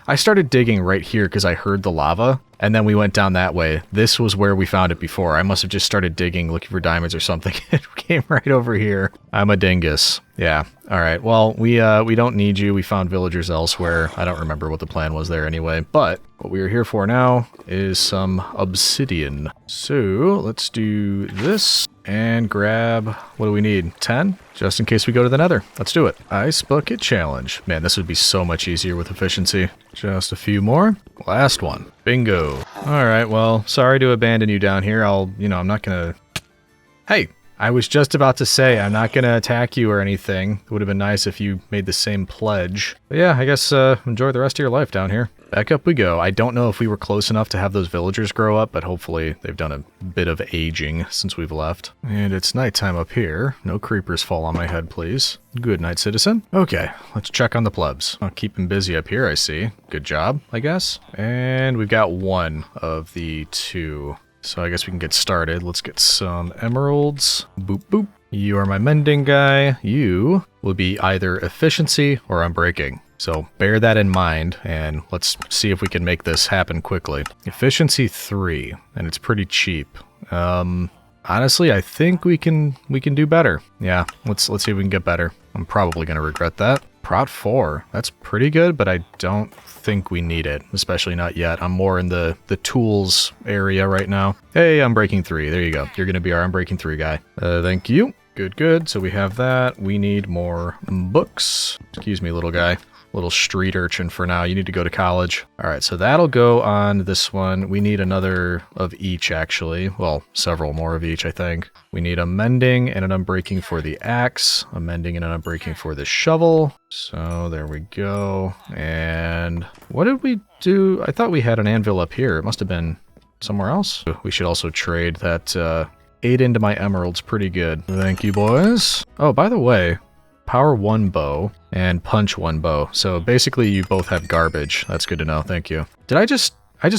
I started digging right here because I heard the lava. And then we went down that way. This was where we found it before. I must have just started digging, looking for diamonds or something. It came right over here. I'm a dingus. Yeah. All right. Well, we don't need you. We found villagers elsewhere. I don't remember what the plan was there anyway. But what we are here for now is some obsidian. So let's do this and grab, what do we need? 10? Just in case we go to the nether. Let's do it. Ice bucket challenge. Man, this would be so much easier with efficiency. Just a few more. Last one. Bingo. All right, well, sorry to abandon you down here. I'm not gonna... Hey, I was just about to say I'm not gonna attack you or anything. It would have been nice if you made the same pledge. But yeah, I guess enjoy the rest of your life down here. Back up we go. I don't know if we were close enough to have those villagers grow up, but hopefully they've done a bit of aging since we've left. And it's nighttime up here. No creepers fall on my head, please. Good night, citizen. Okay, let's check on the plebs. I'll keep them busy up here, I see. Good job, I guess. And we've got one of the two. So I guess we can get started. Let's get some emeralds. Boop, boop. You are my mending guy. You will be either efficiency or unbreaking. So bear that in mind, and let's see if we can make this happen quickly. Efficiency 3, and it's pretty cheap. Honestly, I think we can do better. Yeah, let's see if we can get better. I'm probably gonna regret that. Prot 4, that's pretty good, but I don't think we need it, especially not yet. I'm more in the tools area right now. Hey, Unbreaking 3, there you go. You're gonna be our Unbreaking 3 guy. Thank you. Good, good. So we have that. We need more books. Excuse me, little guy. Little street urchin for now. You need to go to college. All right, so that'll go on this one. We need another of each, actually. Well, several more of each, I think. We need a mending and an unbreaking for the axe, a mending and an unbreaking for the shovel. So there we go. And what did we do? I thought we had an anvil up here. It must have been somewhere else. We should also trade that 8 into my emeralds. Pretty good. Thank you, boys. Oh, by the way, power 1 bow and punch 1 bow. So basically you both have garbage. That's good to know. Thank you. I just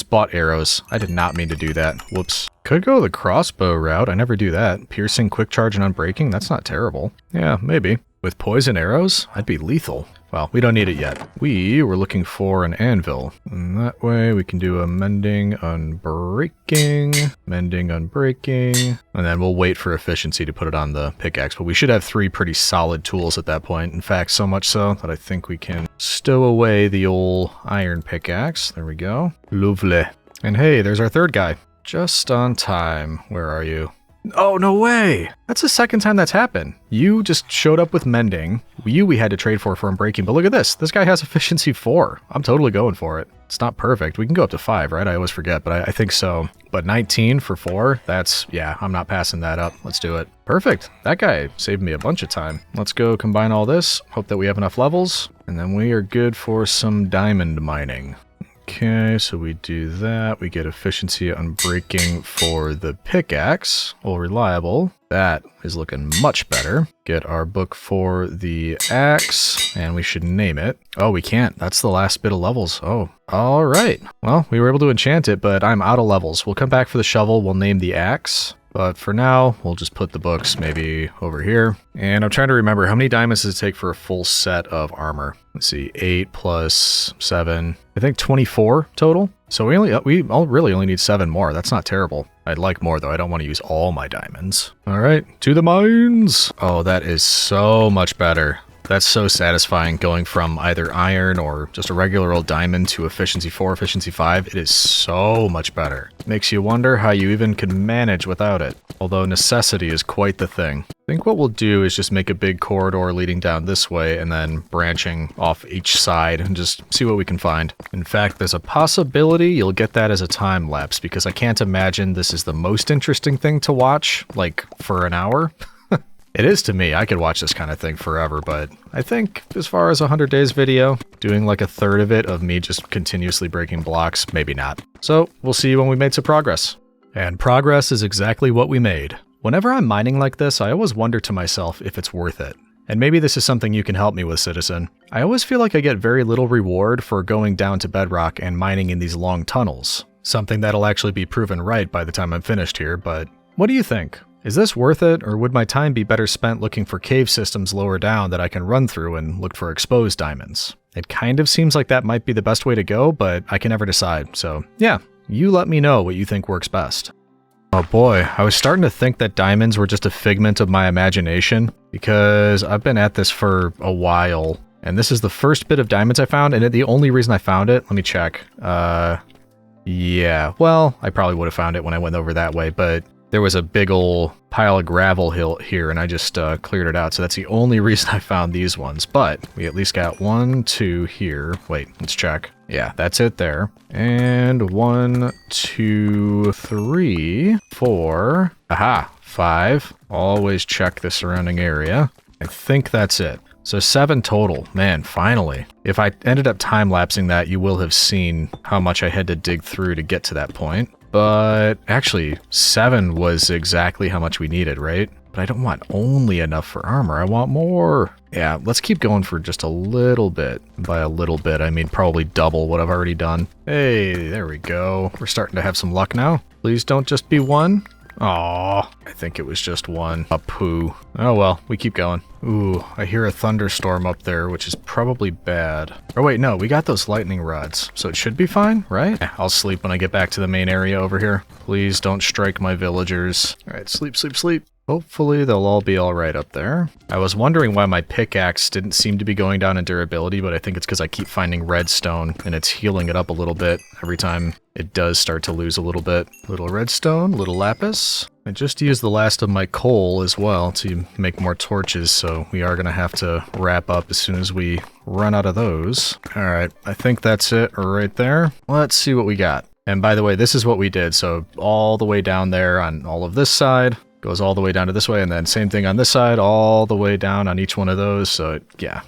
bought arrows. I did not mean to do that. Whoops. Could go the crossbow route. I never do that. Piercing, quick charge, and unbreaking. That's not terrible. Yeah, maybe. With poison arrows, I'd be lethal. Well, we don't need it yet. We were looking for an anvil. And that way we can do a mending, unbreaking, mending, unbreaking, and then we'll wait for efficiency to put it on the pickaxe. But we should have 3 pretty solid tools at that point. In fact, so much so that I think we can stow away the old iron pickaxe. There we go. Lovely. And hey, there's our 3rd guy. Just on time. Where are you? Oh, no way! That's the 2nd time that's happened. You just showed up with mending. We had to trade for unbreaking, but look at this. This guy has efficiency 4. I'm totally going for it. It's not perfect. We can go up to 5, right? I always forget, but I think so. But 19 for 4, that's, yeah, I'm not passing that up. Let's do it. Perfect. That guy saved me a bunch of time. Let's go combine all this. Hope that we have enough levels. And then we are good for some diamond mining. Okay, so we do that. We get efficiency unbreaking for the pickaxe. All reliable. That is looking much better. Get our book for the axe, and we should name it. Oh, we can't. That's the last bit of levels. Oh, all right. Well, we were able to enchant it, but I'm out of levels. We'll come back for the shovel. We'll name the axe. But for now, we'll just put the books maybe over here. And I'm trying to remember, how many diamonds does it take for a full set of armor? Let's see, 8 plus 7, I think 24 total. So we really only need 7 more. That's not terrible. I'd like more though. I don't want to use all my diamonds. All right, to the mines. Oh, that is so much better. That's so satisfying going from either iron or just a regular old diamond to efficiency 4, efficiency 5. It is so much better. Makes you wonder how you even could manage without it. Although necessity is quite the thing. I think what we'll do is just make a big corridor leading down this way and then branching off each side and just see what we can find. In fact, there's a possibility you'll get that as a time lapse because I can't imagine this is the most interesting thing to watch, like for an hour. It is to me. I could watch this kind of thing forever, but I think as far as a 100 days video, doing like a third of it of me just continuously breaking blocks, maybe not. So we'll see when we made some progress. And progress is exactly what we made. Whenever I'm mining like this, I always wonder to myself if it's worth it. And maybe this is something you can help me with, Citizen. I always feel like I get very little reward for going down to bedrock and mining in these long tunnels. Something that'll actually be proven right by the time I'm finished here, but what do you think? Is this worth it, or would my time be better spent looking for cave systems lower down that I can run through and look for exposed diamonds? It kind of seems like that might be the best way to go, but I can never decide, so yeah, you let me know what you think works best. Oh boy, I was starting to think that diamonds were just a figment of my imagination, because I've been at this for a while, and this is the first bit of diamonds I found, and the only reason I found it, let me check, yeah, well, I probably would have found it when I went over that way, but there was a big ol' pile of gravel hill here, and I just cleared it out, so that's the only reason I found these ones. But we at least got 1, 2 here. Wait, let's check. Yeah, that's it there. And 1, 2, 3, 4. Aha, 5. Always check the surrounding area. I think that's it. So 7 total. Man, finally. If I ended up time-lapsing that, you will have seen how much I had to dig through to get to that point. But actually, 7 was exactly how much we needed, right? But I don't want only enough for armor. I want more. Yeah, let's keep going for just a little bit. By a little bit, I mean probably double what I've already done. Hey, there we go. We're starting to have some luck now. Please don't just be 1. Aw, I think it was just 1. A poo. Oh well, we keep going. Ooh, I hear a thunderstorm up there, which is probably bad. Oh wait, no, we got those lightning rods, so it should be fine, right? I'll sleep when I get back to the main area over here. Please don't strike my villagers. Alright, sleep, sleep, sleep. Hopefully they'll all be alright up there. I was wondering why my pickaxe didn't seem to be going down in durability, but I think it's because I keep finding redstone, and it's healing it up a little bit every time it does start to lose a little bit. Little redstone, little lapis. I just used the last of my coal as well to make more torches, so we are going to have to wrap up as soon as we run out of those. Alright, I think that's it right there. Let's see what we got. And by the way, this is what we did, so all the way down there on all of this side, goes all the way down to this way, and then same thing on this side, all the way down on each one of those, so it, yeah,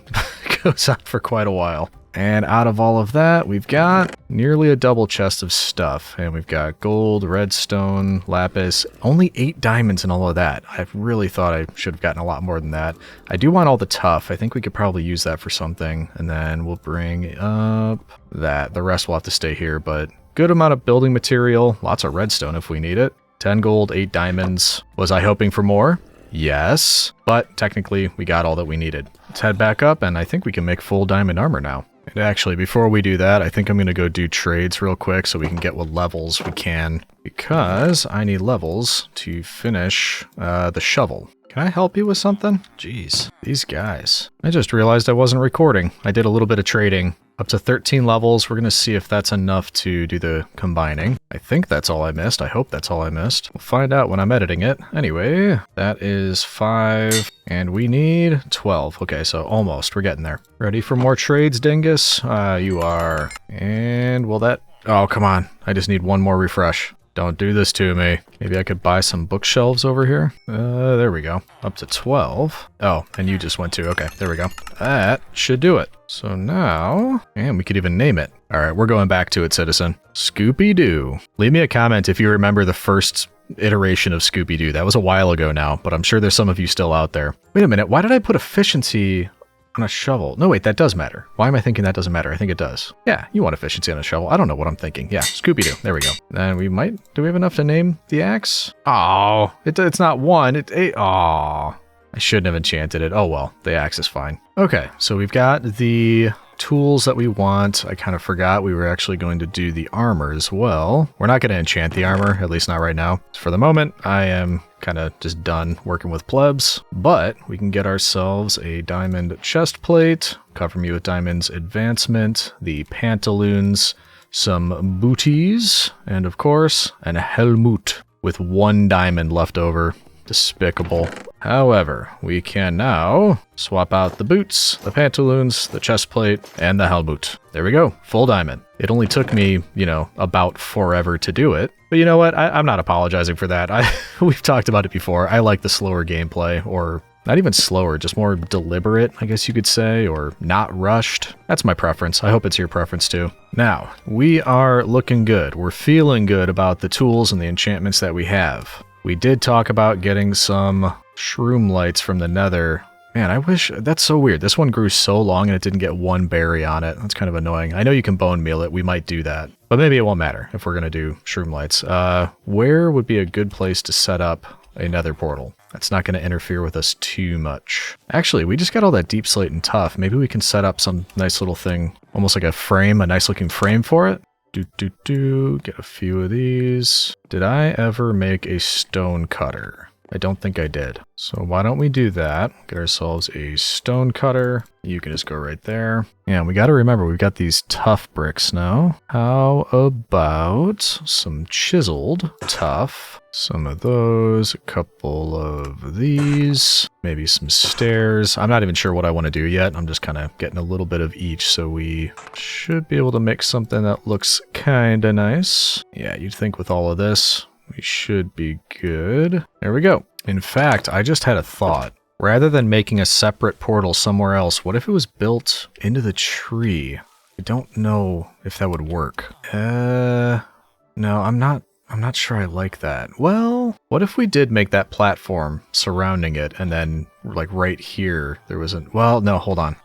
it goes on for quite a while. And out of all of that, we've got nearly a double chest of stuff, and we've got gold, redstone, lapis, only 8 diamonds and all of that. I really thought I should have gotten a lot more than that. I do want all the tough. I think we could probably use that for something, and then we'll bring up that. The rest will have to stay here, but good amount of building material, lots of redstone if we need it. 10 gold, 8 diamonds. Was I hoping for more? Yes, but technically we got all that we needed. Let's head back up, and I think we can make full diamond armor now. And actually, before we do that, I think I'm going to go do trades real quick so we can get what levels we can, because I need levels to finish the shovel. Can I help you with something? Jeez, these guys. I just realized I wasn't recording. I did a little bit of trading. Up to 13 levels. We're going to see if that's enough to do the combining. I think that's all I missed. I hope that's all I missed. We'll find out when I'm editing it. Anyway, that is 5, and we need 12. Okay, so almost. We're getting there. Ready for more trades, Dingus? You are. And will that... Oh, come on. I just need one more refresh. Don't do this to me. Maybe I could buy some bookshelves over here. There we go. Up to 12. Oh, and you just went to. Okay, there we go. That should do it. So now, and we could even name it. All right, we're going back to it, citizen. Scooby-Doo. Leave me a comment if you remember the first iteration of Scooby-Doo. That was a while ago now, but I'm sure there's some of you still out there. Wait a minute, why did I put efficiency on a shovel? No, wait, that does matter. Why am I thinking that doesn't matter? I think it does. Yeah, you want efficiency on a shovel. I don't know what I'm thinking. Yeah, Scooby-Doo. There we go. Then we might... Do we have enough to name the axe? Oh, it's not 1. Oh, I shouldn't have enchanted it. Oh, well, the axe is fine. Okay, so we've got the tools that we want. I kind of forgot we were actually going to do the armor as well. We're not going to enchant the armor, at least not right now. For the moment, I am kind of just done working with plebs, but we can get ourselves a diamond chest plate, cover me with diamonds advancement, the pantaloons, some booties, and of course, an helmut with 1 diamond left over. Despicable. However, we can now swap out the boots, the pantaloons, the chest plate, and the helmut. There we go. Full diamond. It only took me, about forever to do it. But you know what? I'm not apologizing for that. We've talked about it before. I like the slower gameplay, or not even slower, just more deliberate, I guess you could say, or not rushed. That's my preference. I hope it's your preference too. Now, we are looking good. We're feeling good about the tools and the enchantments that we have. We did talk about getting some shroom lights from the nether. Man, I wish... That's so weird. This one grew so long and it didn't get 1 berry on it. That's kind of annoying. I know you can bone meal it. We might do that. But maybe it won't matter if we're going to do shroom lights. Where would be a good place to set up a nether portal? That's not going to interfere with us too much. Actually, we just got all that deep slate and tough. Maybe we can set up some nice little thing. Almost like a frame, a nice looking frame for it. Get a few of these. Did I ever make a stone cutter? I don't think I did. So why don't we do that? Get ourselves a stone cutter. You can just go right there. And we got to remember, we've got these tough bricks now. How about some chiseled tough? Some of those, a couple of these, maybe some stairs. I'm not even sure what I want to do yet. I'm just kind of getting a little bit of each, so we should be able to make something that looks kind of nice. Yeah, you'd think with all of this, we should be good. There we go. In fact, I just had a thought. Rather than making a separate portal somewhere else, what if it was built into the tree? I don't know if that would work. No, I'm not sure I like that. Well, what if we did make that platform surrounding it and then like right here there was well, no, hold on.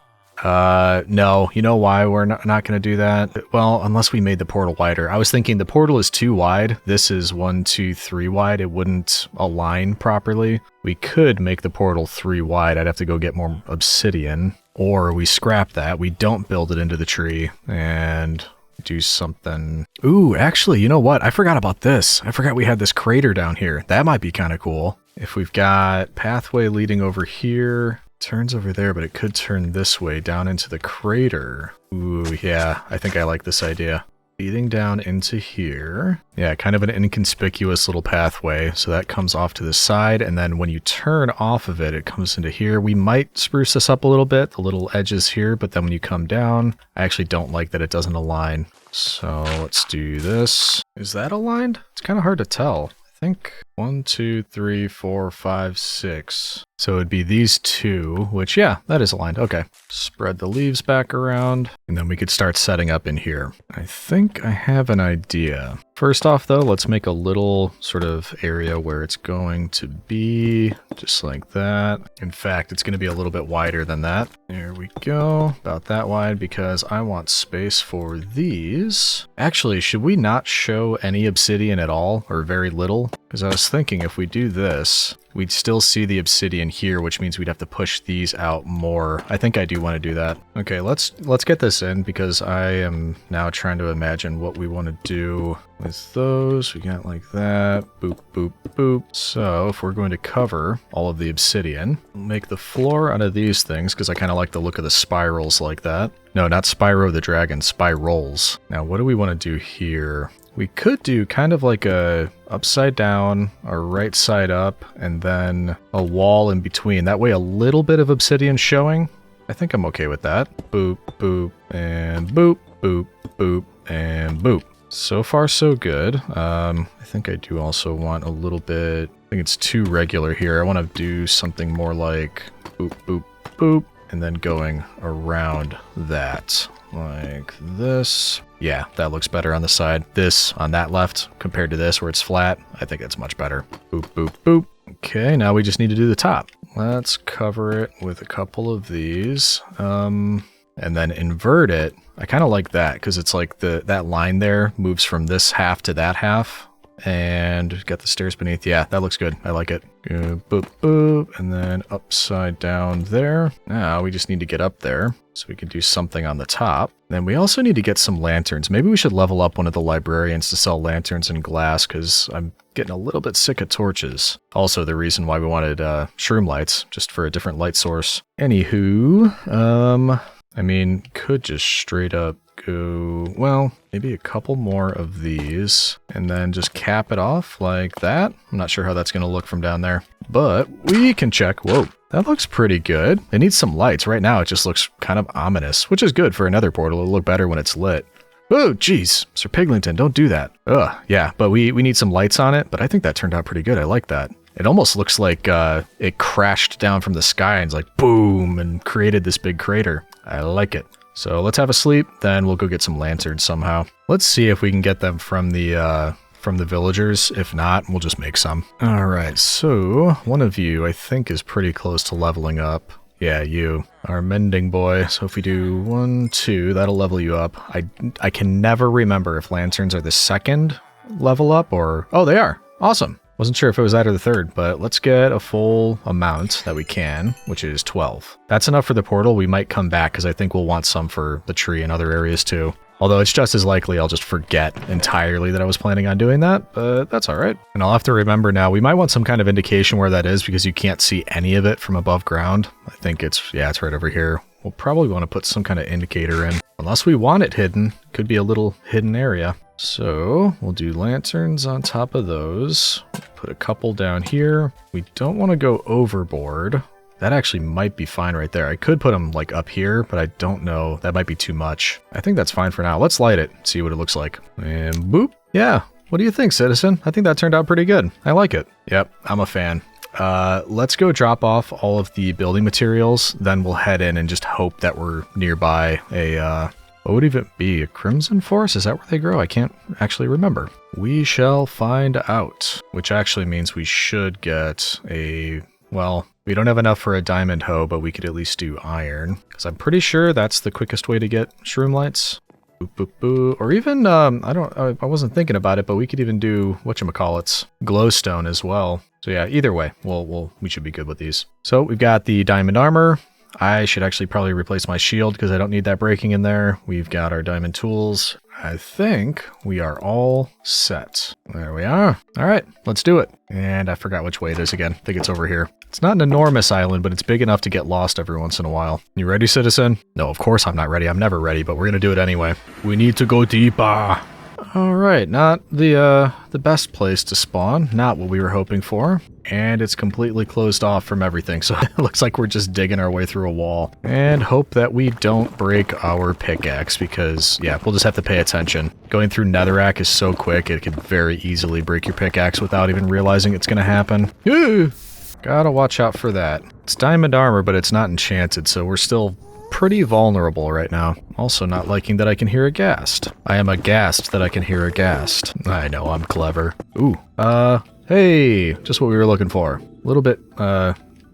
No, you know why we're not going to do that? Well, unless we made the portal wider. I was thinking the portal is too wide. This is 1, 2, 3 wide. It wouldn't align properly. We could make the portal 3 wide. I'd have to go get more obsidian, or we scrap that. We don't build it into the tree and do something. Ooh, actually, you know what? I forgot about this. I forgot we had this crater down here. That might be kind of cool. If we've got pathway leading over here, turns over there, but it could turn this way down into the crater. Ooh, yeah, I think I like this idea. Leading down into here. Yeah, kind of an inconspicuous little pathway. So that comes off to the side, and then when you turn off of it, it comes into here. We might spruce this up a little bit, the little edges here, but then when you come down, I actually don't like that it doesn't align. So let's do this. Is that aligned? It's kind of hard to tell. I think 1, 2, 3, 4, 5, 6. So it'd be these two, which, yeah, that is aligned. Okay. Spread the leaves back around, and then we could start setting up in here. I think I have an idea. First off, though, let's make a little sort of area where it's going to be, just like that. In fact, it's going to be a little bit wider than that. There we go. About that wide, because I want space for these. Actually, should we not show any obsidian at all, or very little? Because I was thinking if we do this, we'd still see the obsidian here, which means we'd have to push these out more. I think I do want to do that. Okay, let's get this in because I am now trying to imagine what we want to do with those. We got like that. Boop, boop, boop. So if we're going to cover all of the obsidian, make the floor out of these things because I kind of like the look of the spirals like that. No, not Spyro the Dragon, spirals. Now, what do we want to do here? We could do kind of like a upside down, a right side up, and then a wall in between. That way a little bit of obsidian showing. I think I'm okay with that. Boop, boop, and boop, boop, boop, and boop. So far, so good. I think I do also want a little bit... I think it's too regular here. I want to do something more like boop, boop, boop, and then going around that. Like this. Yeah, that looks better on the side. This on that left compared to this where it's flat. I think it's much better. Boop, boop, boop. Okay, now we just need to do the top. Let's cover it with a couple of these. And then invert it. I kind of like that because it's like that line there moves from this half to that half. And got the stairs beneath. Yeah, that looks good. I like it. Boop, boop. And then upside down there. Now we just need to get up there so we can do something on the top. Then we also need to get some lanterns. Maybe we should level up one of the librarians to sell lanterns and glass because I'm getting a little bit sick of torches. Also the reason why we wanted shroom lights, just for a different light source. Anywho, I mean, could just straight up go, well, maybe a couple more of these and then just cap it off like that. I'm not sure how that's going to look from down there, but we can check. Whoa, that looks pretty good. It needs some lights. Right now it just looks kind of ominous, which is good for another portal. It'll look better when it's lit. Oh, geez, Sir Piglington, don't do that. Ugh, yeah, but we need some lights on it, but I think that turned out pretty good. I like that. It almost looks like it crashed down from the sky and it's like boom and created this big crater. I like it. So let's have a sleep, then we'll go get some lanterns somehow. Let's see if we can get them from the villagers. If not, we'll just make some. All right, so one of you I think is pretty close to leveling up. Yeah, you, our mending boy. So if we do 1, 2, that'll level you up. I can never remember if lanterns are the second level up or... Oh, they are. Awesome. Wasn't sure if it was that or the third, but let's get a full amount that we can, which is 12. That's enough for the portal. We might come back because I think we'll want some for the tree and other areas too. Although it's just as likely I'll just forget entirely that I was planning on doing that, but that's all right. And I'll have to remember now, we might want some kind of indication where that is because you can't see any of it from above ground. I think it's right over here. We'll probably want to put some kind of indicator in. Unless we want it hidden, could be a little hidden area. So we'll do lanterns on top of those. Put a couple down here. We don't want to go overboard. That actually might be fine right there. I could put them like up here, but I don't know. That might be too much. I think that's fine for now. Let's light it, see what it looks like. And boop. Yeah. What do you think, citizen? I think that turned out pretty good. I like it. Yep, I'm a fan. Let's go drop off all of the building materials. Then we'll head in and just hope that we're nearby a, what would even be? A crimson forest? Is that where they grow? I can't actually remember. We shall find out. Which actually means we should get a... Well, we don't have enough for a diamond hoe, but we could at least do iron. Because I'm pretty sure that's the quickest way to get shroom lights. Boop, boop, boop. Or even, I wasn't thinking about it, but we could even do, whatchamacallits, glowstone as well. So yeah, either way, we should be good with these. So we've got the diamond armor. I should actually probably replace my shield because I don't need that breaking in there. We've got our diamond tools. I think we are all set. There we are. All right, let's do it. And I forgot which way it is again. I think it's over here. It's not an enormous island, but it's big enough to get lost every once in a while. You ready, citizen? No, of course I'm not ready. I'm never ready, but we're going to do it anyway. We need to go deeper. All right, not the best place to spawn. Not what we were hoping for. And it's completely closed off from everything, so it looks like we're just digging our way through a wall. And hope that we don't break our pickaxe, because, yeah, we'll just have to pay attention. Going through netherrack is so quick, it could very easily break your pickaxe without even realizing it's gonna happen. Gotta watch out for that. It's diamond armor, but it's not enchanted, so we're still pretty vulnerable right now. Also not liking that I can hear a ghast. I am aghast that I can hear a ghast. I know, I'm clever. Ooh, hey, just what we were looking for. A little bit,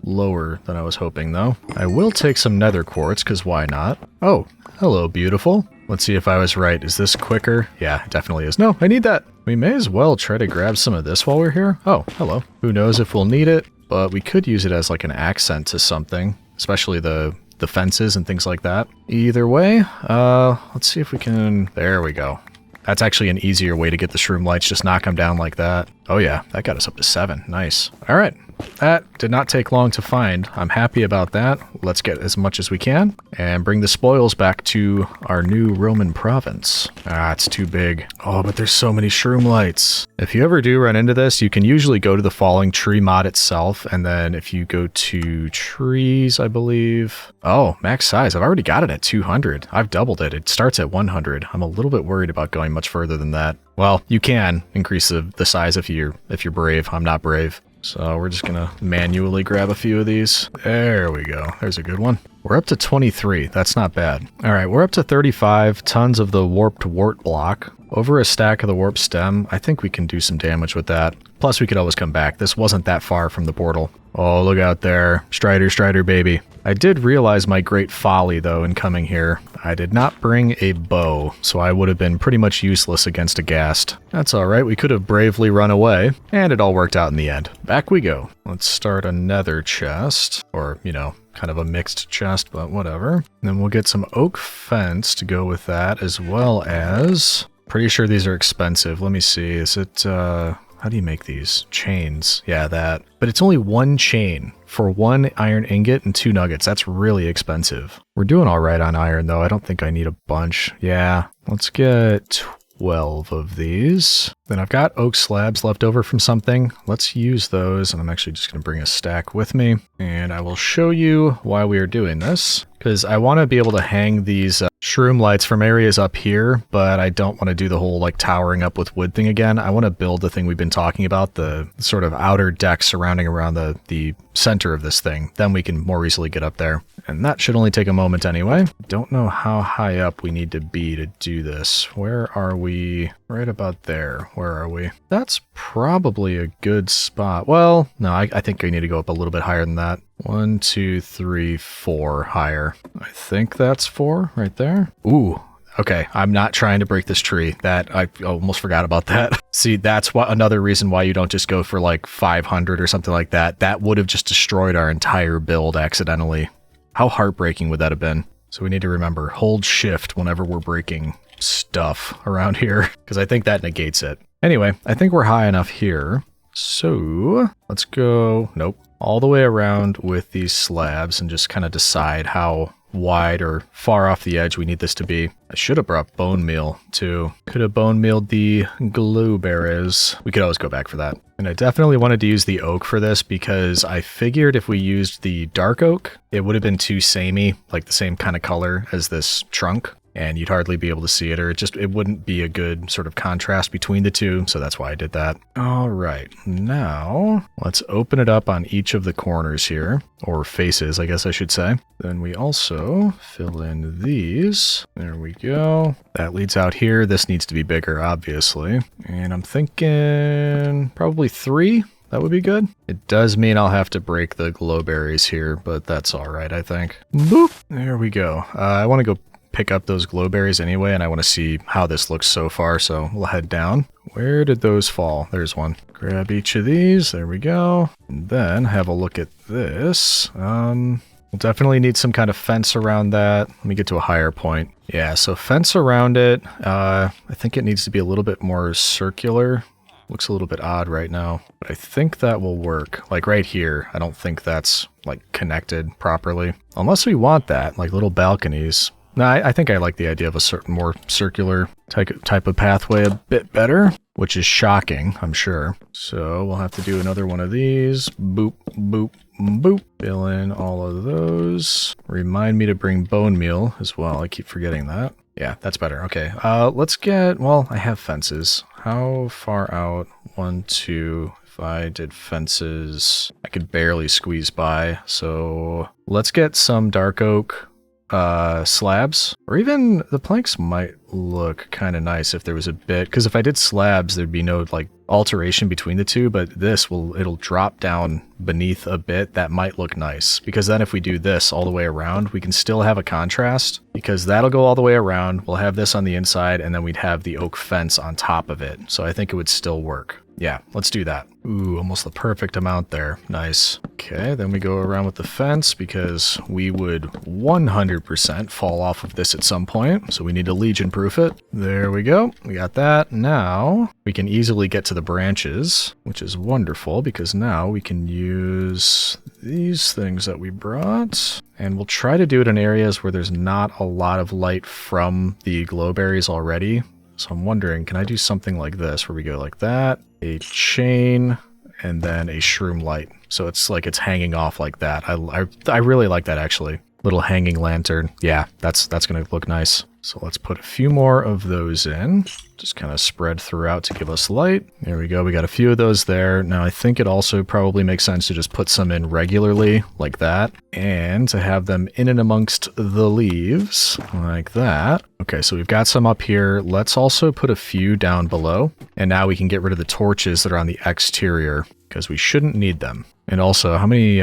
lower than I was hoping, though. I will take some nether quartz, because why not? Oh, hello, beautiful. Let's see if I was right. Is this quicker? Yeah, it definitely is. No, I need that. We may as well try to grab some of this while we're here. Oh, hello. Who knows if we'll need it, but we could use it as like an accent to something, especially the fences and things like that. Either way, let's see if we can... There we go. That's actually an easier way to get the shroom lights, just knock them down like that. Oh yeah, that got us up to 7. Nice. All right. That did not take long to find. I'm happy about that. Let's get as much as we can and bring the spoils back to our new Roman province. Ah, it's too big. Oh, but there's so many shroom lights. If you ever do run into this, you can usually go to the falling tree mod itself, and then if you go to trees, I believe... Oh, max size. I've already got it at 200. I've doubled it. It starts at 100. I'm a little bit worried about going much further than that. Well, you can increase the size if you're brave. I'm not brave. So we're just gonna manually grab a few of these. There we go. There's a good one. We're up to 23. That's not bad. All right, we're up to 35 tons of the warped wart block. Over a stack of the warp stem. I think we can do some damage with that. Plus, we could always come back. This wasn't that far from the portal. Oh, look out there. Strider, baby. I did realize my great folly, though, in coming here. I did not bring a bow, so I would have been pretty much useless against a ghast. That's alright, we could have bravely run away, and it all worked out in the end. Back we go. Let's start a nether chest, or, you know, kind of a mixed chest, but whatever. And then we'll get some oak fence to go with that, as well as... Pretty sure these are expensive. Let me see, is it, how do you make these? Chains. Yeah, that. But it's only one chain for 1 iron ingot and 2 nuggets. That's really expensive. We're doing all right on iron, though. I don't think I need a bunch. Yeah, let's get 12 of these. Then I've got oak slabs left over from something. Let's use those, and I'm actually just going to bring a stack with me. And I will show you why we are doing this, because I want to be able to hang these shroom lights from areas up here, but I don't want to do the whole like towering up with wood thing again. I want to build the thing we've been talking about, the sort of outer deck surrounding around the center of this thing. Then we can more easily get up there. And that should only take a moment anyway. Don't know how high up we need to be to do this. Where are we? Right about there. Where are we? That's probably a good spot. Well, no, I think I need to go up a little bit higher than that. 1, 2, 3, 4 higher. I think that's 4 right there. Ooh. Okay, I'm not trying to break this tree. That I almost forgot about that. See, that's another reason why you don't just go for like 500 or something like that. That would have just destroyed our entire build accidentally. How heartbreaking would that have been? So we need to remember, hold shift whenever we're breaking stuff around here, because I think that negates it. Anyway, I think we're high enough here. So let's go, nope, all the way around with these slabs and just kind of decide how wide or far off the edge we need this to be. I should have brought bone meal too. Could have bone mealed the blueberries. We could always go back for that. And I definitely wanted to use the oak for this because I figured if we used the dark oak, it would have been too samey, like the same kind of color as this trunk. And you'd hardly be able to see it, or it wouldn't be a good sort of contrast between the two, so that's why I did that. All right, now let's open it up on each of the corners here, or faces, I guess I should say. Then we also fill in these. There we go. That leads out here. This needs to be bigger, obviously. And I'm thinking probably 3. That would be good. It does mean I'll have to break the glowberries here, but that's all right, I think. Boop. There we go. I want to go pick up those glowberries anyway, and I want to see how this looks so far, so we'll head down. Where did those fall? There's one. Grab each of these. There we go. And then have a look at this. We'll definitely need some kind of fence around that. Let me get to a higher point. Yeah, so fence around it. I think it needs to be a little bit more circular. Looks a little bit odd right now, but I think that will work. Like right here, I don't think that's like connected properly. Unless we want that, like little balconies. No, I think I like the idea of a certain more circular type of pathway a bit better, which is shocking, I'm sure. So we'll have to do another one of these. Boop, boop, boop. Fill in all of those. Remind me to bring bone meal as well. I keep forgetting that. Yeah, that's better. Okay, let's get, well, I have fences. How far out? 1, 2... If I did fences, I could barely squeeze by. So let's get some dark oak. slabs, or even the planks might look kind of nice if there was a bit, because if I did slabs, there'd be no like alteration between the two, but it'll drop down beneath a bit. That might look nice, because then if we do this all the way around, we can still have a contrast, because that'll go all the way around. We'll have this on the inside, and then we'd have the oak fence on top of it. So I think it would still work. Yeah, let's do that. Ooh, almost the perfect amount there. Nice. Okay, then we go around with the fence, because we would 100% fall off of this at some point, so we need to Legion-proof it. There we go. We got that. Now we can easily get to the branches, which is wonderful, because now we can use these things that we brought, and we'll try to do it in areas where there's not a lot of light from the glowberries already. So I'm wondering, can I do something like this, where we go like that, a chain, and then a shroom light. So it's like it's hanging off like that. I really like that, actually. Little hanging lantern. Yeah, that's going to look nice. So let's put a few more of those in. Just kind of spread throughout to give us light. There we go. We got a few of those there. Now I think it also probably makes sense to just put some in regularly like that, and to have them in and amongst the leaves like that. Okay, so we've got some up here. Let's also put a few down below. And now we can get rid of the torches that are on the exterior, because we shouldn't need them. And also, how many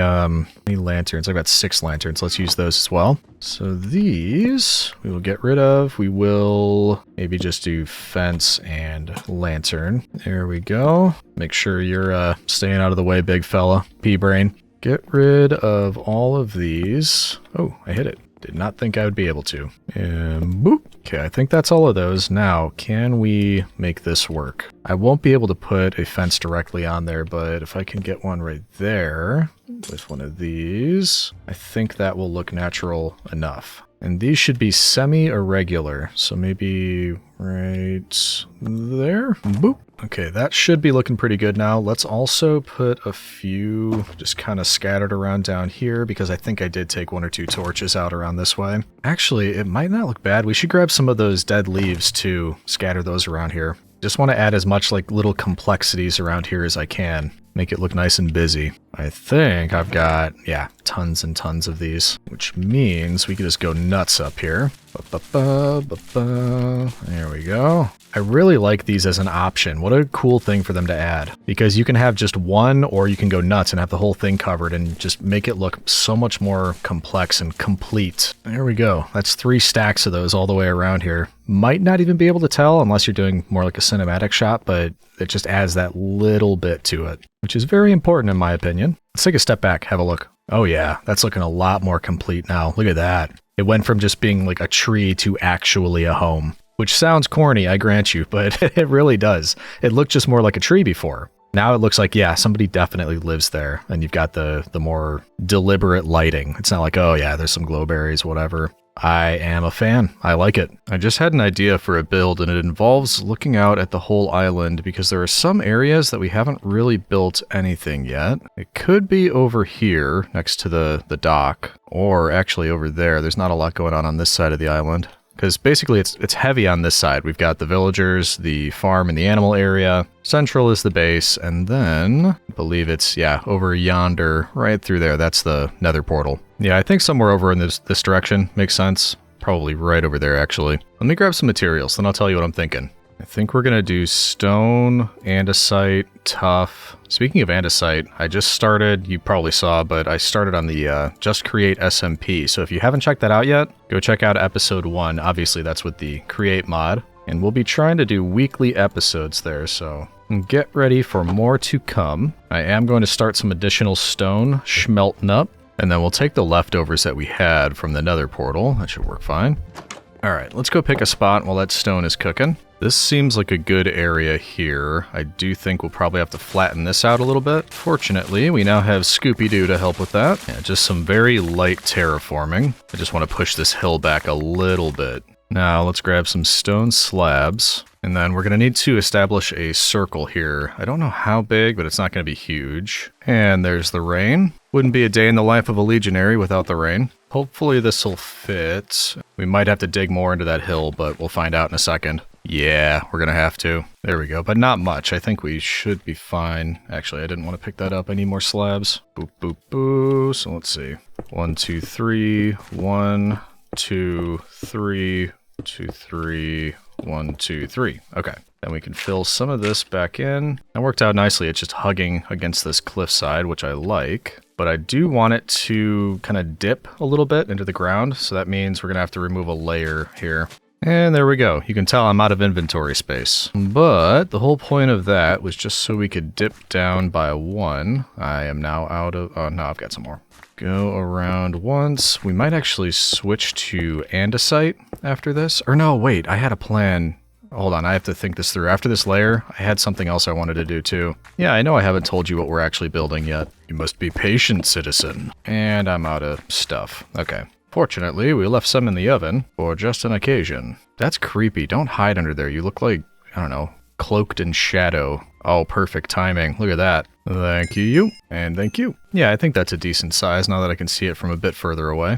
lanterns? I've got 6 lanterns. Let's use those as well. So these we will get rid of. We will maybe just do fence and lantern. There we go. Make sure you're staying out of the way, big fella. Pea-brain. Get rid of all of these. Oh, I hit it. Did not think I would be able to. And boop. Okay, I think that's all of those. Now, can we make this work? I won't be able to put a fence directly on there, but if I can get one right there with one of these, I think that will look natural enough. And these should be semi-irregular, so maybe right there. Boop. Okay, that should be looking pretty good now. Let's also put a few just kind of scattered around down here, because I think I did take 1 or 2 torches out around this way. Actually, it might not look bad. We should grab some of those dead leaves too, scatter those around here. Just want to add as much like little complexities around here as I can. Make it look nice and busy. I think I've got, yeah, tons and tons of these, which means we can just go nuts up here. There we go. I really like these as an option. What a cool thing for them to add, because you can have just one, or you can go nuts and have the whole thing covered and just make it look so much more complex and complete. There we go. That's 3 stacks of those all the way around here. Might not even be able to tell unless you're doing more like a cinematic shot, but it just adds that little bit to it, which is very important in my opinion. Let's take a step back, have a look. Oh yeah, that's looking a lot more complete now. Look at that. It went from just being like a tree to actually a home. Which sounds corny, I grant you, but it really does. It looked just more like a tree before. Now it looks like, yeah, somebody definitely lives there, and you've got the more deliberate lighting. It's not like, oh yeah, there's some glowberries, whatever. I am a fan. I like it. I just had an idea for a build, and it involves looking out at the whole island, because there are some areas that we haven't really built anything yet. It could be over here, next to the dock, or actually over there. There's not a lot going on this side of the island. Because basically it's heavy on this side. We've got the villagers, the farm, and the animal area. Central is the base, and then I believe it's, yeah, over yonder, right through there. That's the nether portal. Yeah, I think somewhere over in this direction makes sense. Probably right over there, actually. Let me grab some materials, then I'll tell you what I'm thinking. I think we're going to do stone, andesite, tough. Speaking of andesite, I just started, you probably saw, but I started on the Just Create SMP. So if you haven't checked that out yet, go check out episode 1. Obviously, that's with the Create mod. And we'll be trying to do weekly episodes there, so get ready for more to come. I am going to start some additional stone schmelting up, and then we'll take the leftovers that we had from the nether portal. That should work fine. All right, let's go pick a spot while that stone is cooking. This seems like a good area here. I do think we'll probably have to flatten this out a little bit. Fortunately, we now have Scooby-Doo to help with that. Yeah, just some very light terraforming. I just want to push this hill back a little bit. Now, let's grab some stone slabs. And then we're going to need to establish a circle here. I don't know how big, but it's not going to be huge. And there's the rain. Wouldn't be a day in the life of a legionary without the rain. Hopefully this will fit. We might have to dig more into that hill, but we'll find out in a second. Yeah, we're going to have to. There we go, but not much. I think we should be fine. Actually, I didn't want to pick that up. I need more slabs. Boop, boop, boop. So let's see. 1, 2, 3. 1, 2, 3, 2, 3, 1, 2, 3. Okay. Then we can fill some of this back in. That worked out nicely. It's just hugging against this cliffside, which I like. But I do want it to kind of dip a little bit into the ground. So that means we're going to have to remove a layer here. And there we go. You can tell I'm out of inventory space. But the whole point of that was just so we could dip down by 1. I am now out of... Oh, no, I've got some more. Go around once. We might actually switch to andesite after this. Or no, wait. I had a plan. Hold on, I have to think this through. After this layer, I had something else I wanted to do too. Yeah, I know I haven't told you what we're actually building yet. You must be patient, citizen. And I'm out of stuff. Okay. Fortunately, we left some in the oven for just an occasion. That's creepy. Don't hide under there. You look like, I don't know, cloaked in shadow. Oh, perfect timing. Look at that. Thank you. And thank you. Yeah, I think that's a decent size now that I can see it from a bit further away.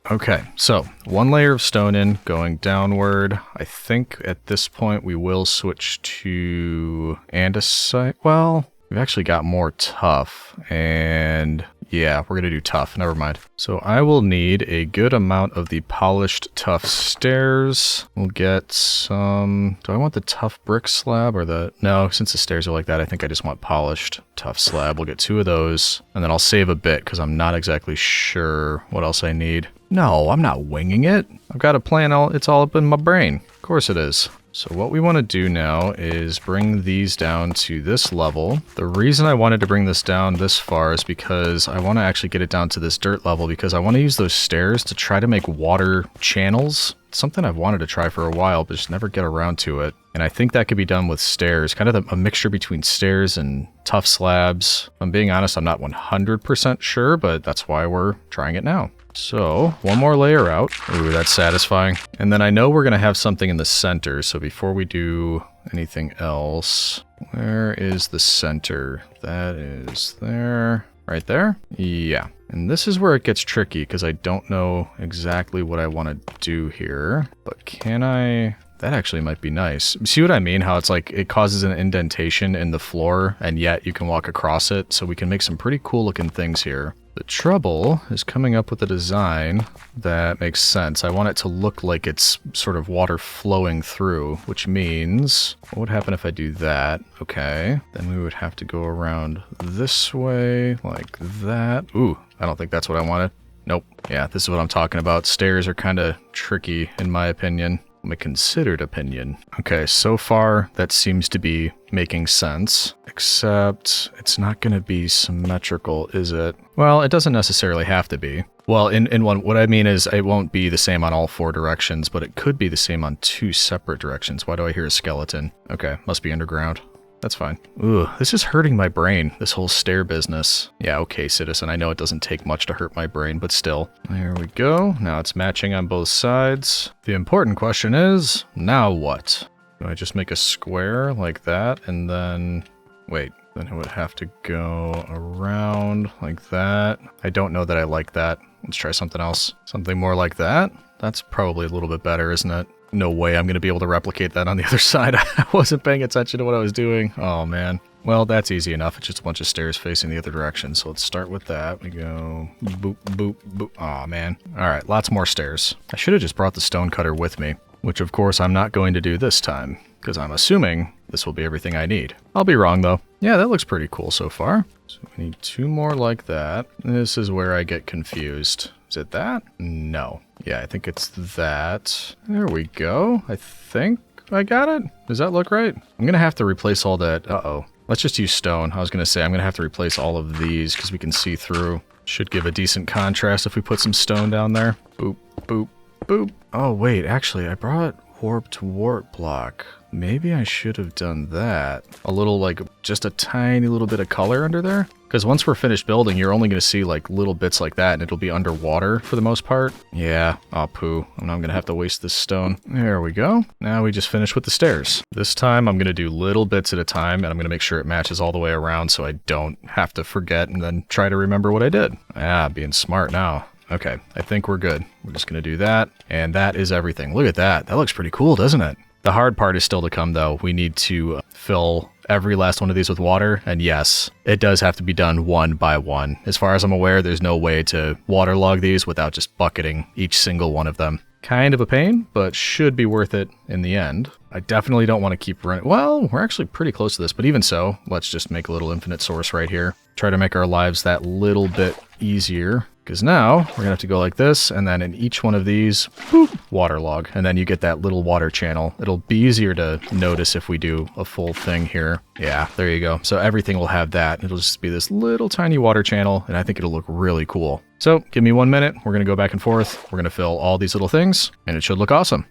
Okay, so 1 layer of stone in, going downward. I think at this point we will switch to andesite. Well, we've actually got more tough, and yeah, we're gonna do tough, never mind. So I will need a good amount of the polished tough stairs. We'll get some... Do I want the tough brick slab or the... No, since the stairs are like that, I think I just want polished tough slab. We'll get 2 of those, and then I'll save a bit because I'm not exactly sure what else I need. No, I'm not winging it. I've got a plan. It's all up in my brain. Of course it is. So what we want to do now is bring these down to this level. The reason I wanted to bring this down this far is because I want to actually get it down to this dirt level because I want to use those stairs to try to make water channels. It's something I've wanted to try for a while, but just never get around to it. And I think that could be done with stairs, kind of a mixture between stairs and tough slabs. If I'm being honest, I'm not 100% sure, but that's why we're trying it now. So, 1 more layer out. Ooh, that's satisfying. And then I know we're going to have something in the center, so before we do anything else, where is the center? That is there. Right there? Yeah. And this is where it gets tricky, because I don't know exactly what I want to do here. But can I... That actually might be nice. See what I mean? How it's like it causes an indentation in the floor, and yet you can walk across it, so we can make some pretty cool looking things here. The trouble is coming up with a design that makes sense. I want it to look like it's sort of water flowing through, which means, what would happen if I do that? Okay, then we would have to go around this way, like that. Ooh, I don't think that's what I wanted. Nope. Yeah, this is what I'm talking about. Stairs are kind of tricky, in my opinion. My considered opinion. Okay, so far that seems to be making sense, except it's not going to be symmetrical, is it? Well, it doesn't necessarily have to be. Well, in one, what I mean is it won't be the same on all 4 directions, but it could be the same on 2 separate directions. Why do I hear a skeleton? Okay, must be underground. That's fine. Ooh, this is hurting my brain, this whole stair business. Yeah, okay, citizen, I know it doesn't take much to hurt my brain, but still. There we go. Now it's matching on both sides. The important question is, now what? Do I just make a square like that, and then... Wait, then it would have to go around like that. I don't know that I like that. Let's try something else. Something more like that? That's probably a little bit better, isn't it? No way I'm going to be able to replicate that on the other side. I wasn't paying attention to what I was doing. Oh, man. Well, that's easy enough. It's just a bunch of stairs facing the other direction. So let's start with that. We go boop, boop, boop. Oh, man. All right, lots more stairs. I should have just brought the stone cutter with me, which, of course, I'm not going to do this time, because I'm assuming this will be everything I need. I'll be wrong, though. Yeah, that looks pretty cool so far. So we need 2 more like that. This is where I get confused. Is it that? No. Yeah, I think it's that. There we go. I think I got it. Does that look right? I'm going to have to replace all that. Uh-oh. Let's just use stone. I was going to say I'm going to have to replace all of these because we can see through. Should give a decent contrast if we put some stone down there. Boop, boop, boop. Oh, wait. Actually, I brought warped warp block. Maybe I should have done that. A little, like, just a tiny little bit of color under there. Because once we're finished building, you're only going to see, like, little bits like that, and it'll be underwater for the most part. Yeah, aw poo. I'm not going to have to waste this stone. There we go. Now we just finished with the stairs. This time, I'm going to do little bits at a time, and I'm going to make sure it matches all the way around so I don't have to forget and then try to remember what I did. Ah, being smart now. Okay, I think we're good. We're just going to do that, and that is everything. Look at that. That looks pretty cool, doesn't it? The hard part is still to come, though. We need to fill every last one of these with water. And yes, it does have to be done one by one. As far as I'm aware, there's no way to waterlog these without just bucketing each single one of them. Kind of a pain, but should be worth it in the end. I definitely don't want to keep running. Well, we're actually pretty close to this, but even so, let's just make a little infinite source right here. Try to make our lives that little bit easier. Because now we're gonna have to go like this, and then in each one of these, boop, waterlog, and then you get that little water channel. It'll be easier to notice if we do a full thing here. Yeah, there you go. So everything will have that. It'll just be this little tiny water channel, and I think it'll look really cool. So give me 1 minute. We're gonna go back and forth. We're gonna fill all these little things, and it should look awesome.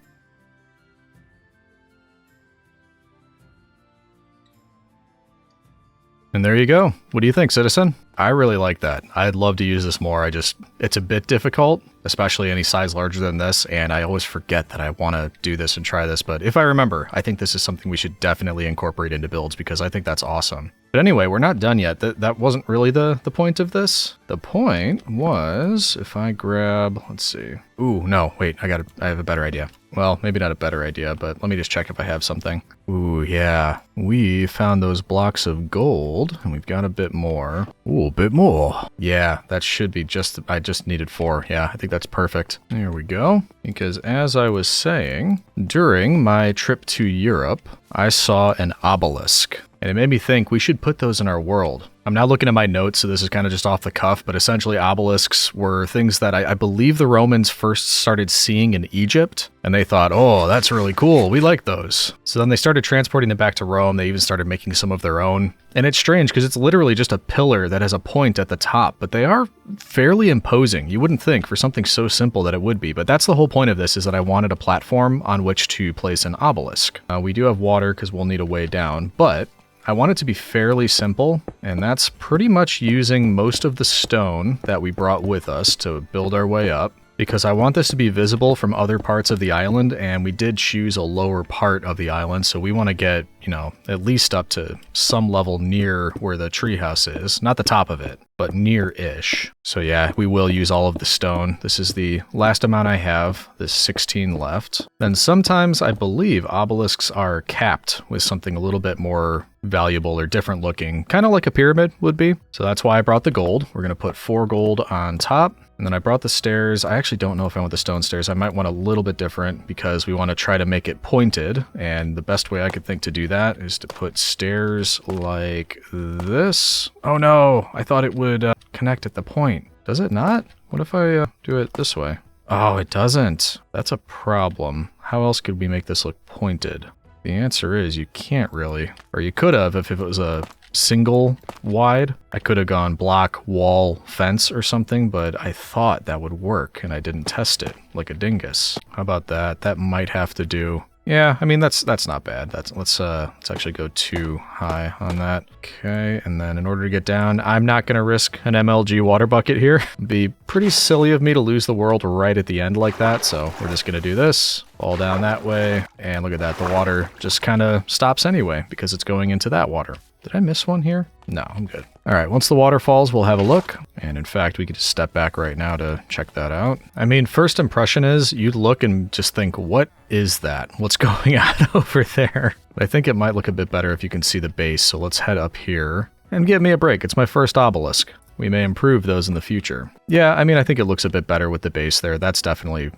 And there you go. What do you think, citizen? I really like that. I'd love to use this more. It's a bit difficult, especially any size larger than this, and I always forget that I want to do this and try this, but if I remember, I think this is something we should definitely incorporate into builds because I think that's awesome. But anyway, we're not done yet. That wasn't really the point of this. The point was, if I grab, let's see. Ooh, no, wait, I have a better idea. Well, maybe not a better idea, but let me just check if I have something. Ooh, yeah. We found those blocks of gold, and we've got a bit more. Ooh, a bit more. Yeah, that should be I just needed 4. Yeah, I think that's perfect. There we go. Because as I was saying, during my trip to Europe, I saw an obelisk. And it made me think we should put those in our world. I'm now looking at my notes, so this is kind of just off the cuff, but essentially obelisks were things that I believe the Romans first started seeing in Egypt, and they thought, oh, that's really cool, we like those. So then they started transporting them back to Rome, they even started making some of their own. And it's strange, because it's literally just a pillar that has a point at the top, but they are fairly imposing. You wouldn't think for something so simple that it would be, but that's the whole point of this, is that I wanted a platform on which to place an obelisk. We do have water, because we'll need a way down, but I want it to be fairly simple, and that's pretty much using most of the stone that we brought with us to build our way up, because I want this to be visible from other parts of the island, and we did choose a lower part of the island, so we want to get, at least up to some level near where the treehouse is. Not the top of it, but near-ish. So yeah, we will use all of the stone. This is the last amount I have. There's 16 left. Then sometimes I believe obelisks are capped with something a little bit more valuable or different looking, kind of like a pyramid would be. So that's why I brought the gold. We're going to put 4 gold on top. And then I brought the stairs. I actually don't know if I want the stone stairs. I might want a little bit different because we want to try to make it pointed. And the best way I could think to do that is to put stairs like this. Oh no, I thought it would connect at the point. Does it not? What if I do it this way? Oh, it doesn't. That's a problem. How else could we make this look pointed? The answer is you can't really. Or you could have if it was a single wide. I could have gone block, wall, fence or something, but I thought that would work and I didn't test it like a dingus. How about that? That might have to do. Yeah, I mean, that's not bad. Let's actually go too high on that. Okay, and then in order to get down, I'm not going to risk an MLG water bucket here. It'd be pretty silly of me to lose the world right at the end like that, so we're just going to do this. Fall down that way, and look at that. The water just kind of stops anyway because it's going into that water. Did I miss one here? No, I'm good. All right, once the water falls, we'll have a look. And in fact, we could just step back right now to check that out. I mean, first impression is you'd look and just think, what is that? What's going on over there? But I think it might look a bit better if you can see the base. So let's head up here and give me a break. It's my first obelisk. We may improve those in the future. Yeah, I mean, I think it looks a bit better with the base there. That's definitely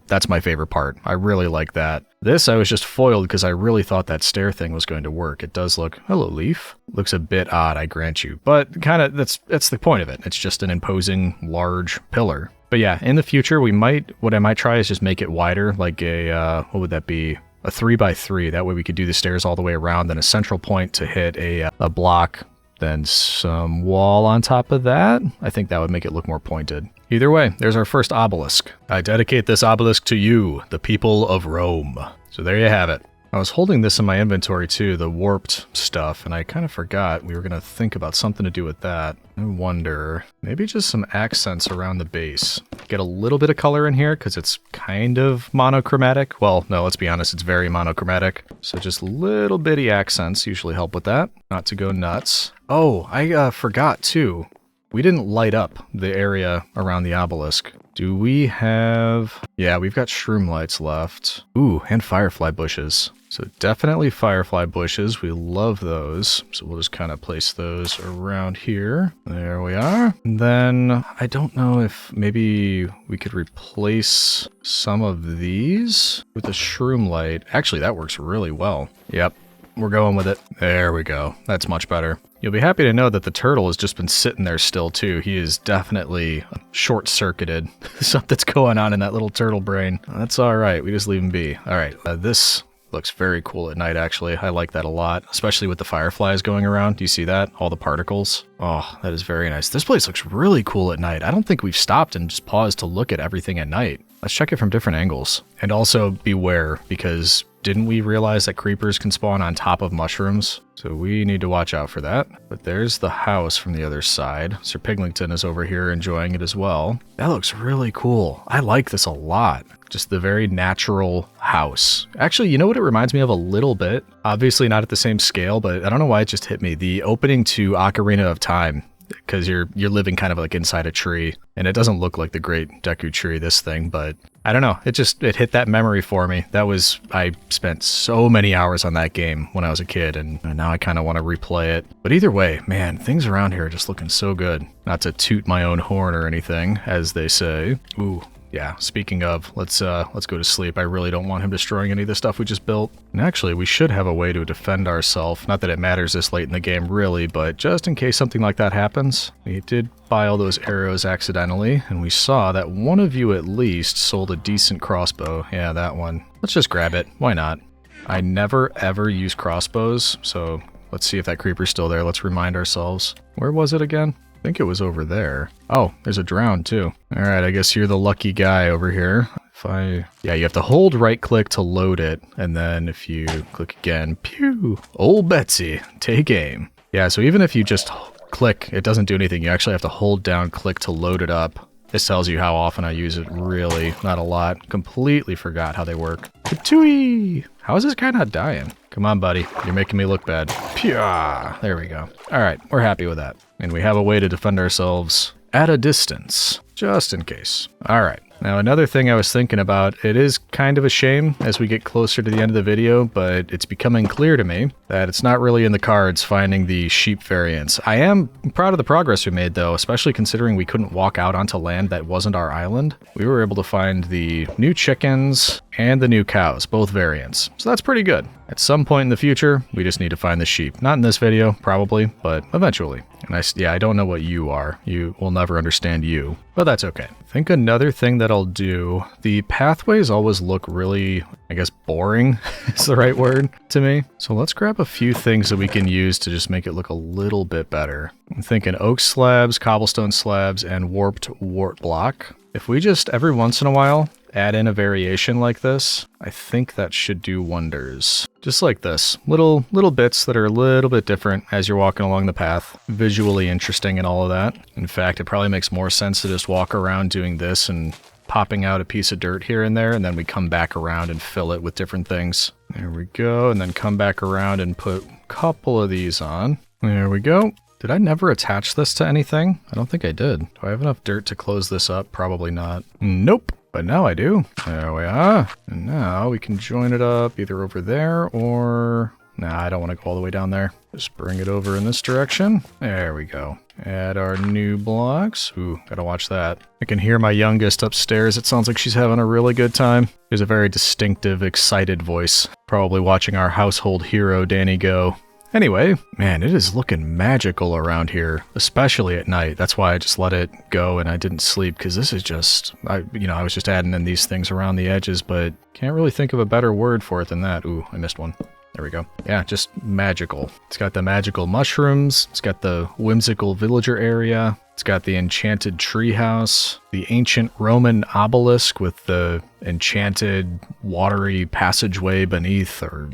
that's my favorite part. I really like that. This, I was just foiled because I really thought that stair thing was going to work. It does look, hello leaf. Looks a bit odd, I grant you. But kind of, that's the point of it. It's just an imposing large pillar. But yeah, in the future, what I might try is just make it wider, like a, what would that be? A 3x3. That way we could do the stairs all the way around, then a central point to hit a block, then some wall on top of that. I think that would make it look more pointed. Either way, there's our first obelisk. I dedicate this obelisk to you, the people of Rome. So there you have it. I was holding this in my inventory too, the warped stuff, and I kind of forgot we were going to think about something to do with that. I wonder, maybe just some accents around the base. Get a little bit of color in here because it's kind of monochromatic. Well, no, let's be honest, it's very monochromatic. So just little bitty accents usually help with that, not to go nuts. Oh, I forgot too. We didn't light up the area around the obelisk. Do we have... Yeah, we've got shroom lights left. Ooh, and firefly bushes. So definitely firefly bushes. We love those. So we'll just kind of place those around here. There we are. And then I don't know if maybe we could replace some of these with a shroom light. Actually, that works really well. Yep. We're going with it. There we go. That's much better. You'll be happy to know that the turtle has just been sitting there still too. He is definitely short-circuited. Something's going on in that little turtle brain. That's all right. We just leave him be. All right. This looks very cool at night, actually. I like that a lot, especially with the fireflies going around. Do you see that? All the particles. Oh, that is very nice. This place looks really cool at night. I don't think we've stopped and just paused to look at everything at night. Let's check it from different angles. And also beware, because didn't we realize that creepers can spawn on top of mushrooms? So we need to watch out for that. But there's the house from the other side. Sir Piglington is over here enjoying it as well. That looks really cool. I like this a lot. Just the very natural house. Actually, you know what it reminds me of a little bit? Obviously not at the same scale, but I don't know why it just hit me. The opening to Ocarina of Time. Because you're living kind of like inside a tree, and it doesn't look like the Great Deku Tree, this thing, but I don't know. It hit that memory for me. I spent so many hours on that game when I was a kid, and now I kind of want to replay it. But either way, man, things around here are just looking so good. Not to toot my own horn or anything, as they say. Ooh. Yeah, speaking of, let's go to sleep. I really don't want him destroying any of the stuff we just built. And actually, we should have a way to defend ourselves. Not that it matters this late in the game, really, but just in case something like that happens. We did buy all those arrows accidentally, and we saw that one of you at least sold a decent crossbow. Yeah, that one. Let's just grab it. Why not? I never, ever use crossbows, so let's see if that creeper's still there. Let's remind ourselves. Where was it again? I think it was over there. Oh, there's a drown too. All right, I guess you're the lucky guy over here. Yeah, you have to hold right click to load it, and then if you click again, pew, old Betsy, take aim. Yeah, so even if you just click, it doesn't do anything. You actually have to hold down click to load it up. This tells you how often I use it. Really, not a lot. Completely forgot how they work. Patooey! How is this guy not dying? Come on, buddy. You're making me look bad. Pya! There we go. All right, we're happy with that. And we have a way to defend ourselves at a distance, just in case. All right. Now, another thing I was thinking about, it is kind of a shame as we get closer to the end of the video, but it's becoming clear to me that it's not really in the cards finding the sheep variants. I am proud of the progress we made, though, especially considering we couldn't walk out onto land that wasn't our island. We were able to find the new chickens and the new cows, both variants. So that's pretty good. At some point in the future, we just need to find the sheep. Not in this video, probably, but eventually. And I don't know what you are. You will never understand you, but that's okay. I think another thing that I'll do, the pathways always look really, I guess, boring is the right word to me. So let's grab a few things that we can use to just make it look a little bit better. I'm thinking oak slabs, cobblestone slabs, and warped wart block. If we just, every once in a while, add in a variation like this, I think that should do wonders. Just like this. Little bits that are a little bit different as you're walking along the path. Visually interesting and all of that. In fact, it probably makes more sense to just walk around doing this and popping out a piece of dirt here and there, and then we come back around and fill it with different things. There we go, and then come back around and put a couple of these on. There we go. Did I never attach this to anything? I don't think I did. Do I have enough dirt to close this up? Probably not. Nope. But now I do. There we are. And now we can join it up either over there or... Nah, I don't want to go all the way down there. Just bring it over in this direction. There we go. Add our new blocks. Ooh, gotta watch that. I can hear my youngest upstairs. It sounds like she's having a really good time. She has a very distinctive, excited voice. Probably watching our household hero, Danny, go. Anyway, man, it is looking magical around here, especially at night. That's why I just let it go and I didn't sleep, because this is just, I was just adding in these things around the edges, but can't really think of a better word for it than that. Ooh, I missed one. There we go. Yeah, just magical. It's got the magical mushrooms. It's got the whimsical villager area. It's got the enchanted treehouse, the ancient Roman obelisk with the enchanted watery passageway beneath, or,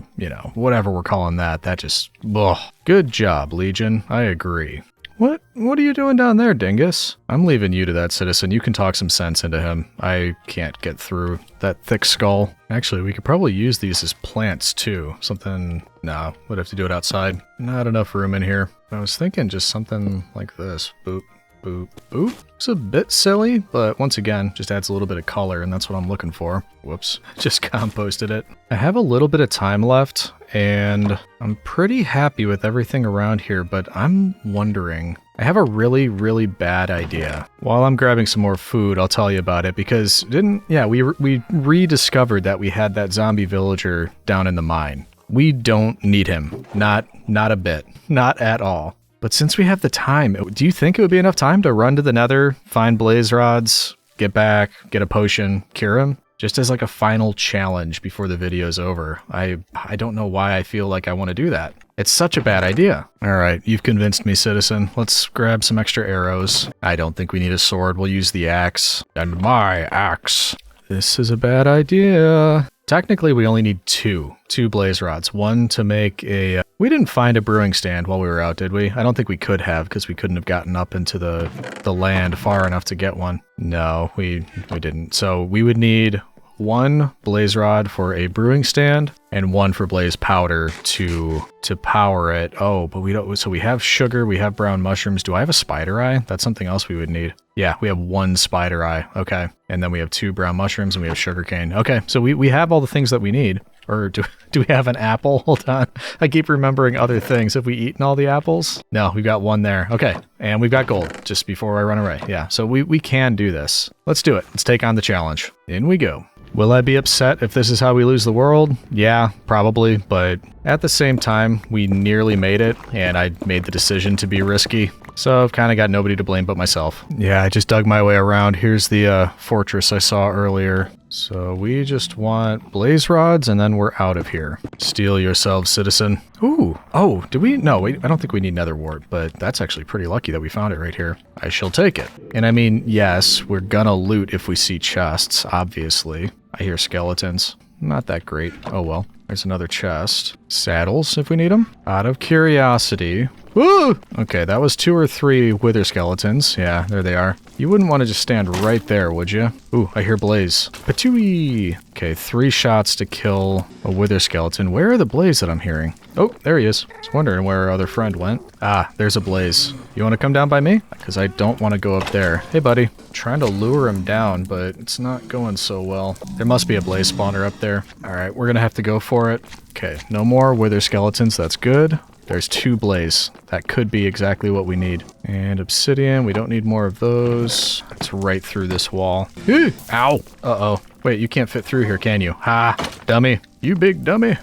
whatever we're calling that. That just, ugh. Good job, Legion. I agree. What are you doing down there, Dingus? I'm leaving you to that citizen. You can talk some sense into him. I can't get through that thick skull. Actually, we could probably use these as plants, too. Something... Nah, we'd have to do it outside. Not enough room in here. I was thinking just something like this. Boop. Boop, boop. It's a bit silly, but once again, just adds a little bit of color, and that's what I'm looking for. Whoops, just composted it. I have a little bit of time left, and I'm pretty happy with everything around here, but I'm wondering... I have a really, really bad idea. While I'm grabbing some more food, I'll tell you about it, because we rediscovered that we had that zombie villager down in the mine. We don't need him. Not a bit. Not at all. But since we have the time, do you think it would be enough time to run to the Nether, find blaze rods, get back, get a potion, cure him? Just as like a final challenge before the video's over. I don't know why I feel like I want to do that. It's such a bad idea. All right, you've convinced me, citizen. Let's grab some extra arrows. I don't think we need a sword. We'll use the axe. And my axe. This is a bad idea. Technically, we only need two blaze rods. One to make a... we didn't find a brewing stand while we were out, did we? I don't think we could have, because we couldn't have gotten up into the land far enough to get one. No, we didn't. So we would need one blaze rod for a brewing stand and one for blaze powder to power it. Oh, but we don't... so we have sugar, we have brown mushrooms. Do I have a spider eye? That's something else we would need. Yeah, we have one spider eye. Okay. And then we have 2 brown mushrooms and we have sugarcane. Okay, so we have all the things that we need. Or do we have an apple? Hold on. I keep remembering other things. Have we eaten all the apples? No, we've got one there. Okay, and we've got gold just before I run away. Yeah, so we can do this. Let's do it. Let's take on the challenge. In we go. Will I be upset if this is how we lose the world? Yeah, probably, but at the same time, we nearly made it, and I made the decision to be risky. So I've kind of got nobody to blame but myself. Yeah, I just dug my way around. Here's the fortress I saw earlier. So we just want blaze rods, and then we're out of here. Steal yourselves, citizen. Ooh. Oh, do we? No, wait, I don't think we need nether wart, but that's actually pretty lucky that we found it right here. I shall take it. And I mean, yes, we're gonna loot if we see chests, obviously. I hear skeletons. Not that great. Oh well. There's another chest. Saddles, if we need them. Out of curiosity. Woo! Okay, that was 2 or 3 wither skeletons. Yeah, there they are. You wouldn't want to just stand right there, would you? Ooh, I hear blaze. Patooey! Okay, 3 shots to kill a wither skeleton. Where are the blaze that I'm hearing? Oh, there he is. I was wondering where our other friend went. Ah, there's a blaze. You want to come down by me? Because I don't want to go up there. Hey, buddy. I'm trying to lure him down, but it's not going so well. There must be a blaze spawner up there. All right, we're going to have to go for it. Okay, no more wither skeletons. That's good. There's 2 blaze. That could be exactly what we need. And obsidian, we don't need more of those. It's right through this wall. Ew! Ow! Uh-oh. Wait, you can't fit through here, can you? Ha! Dummy. You big dummy.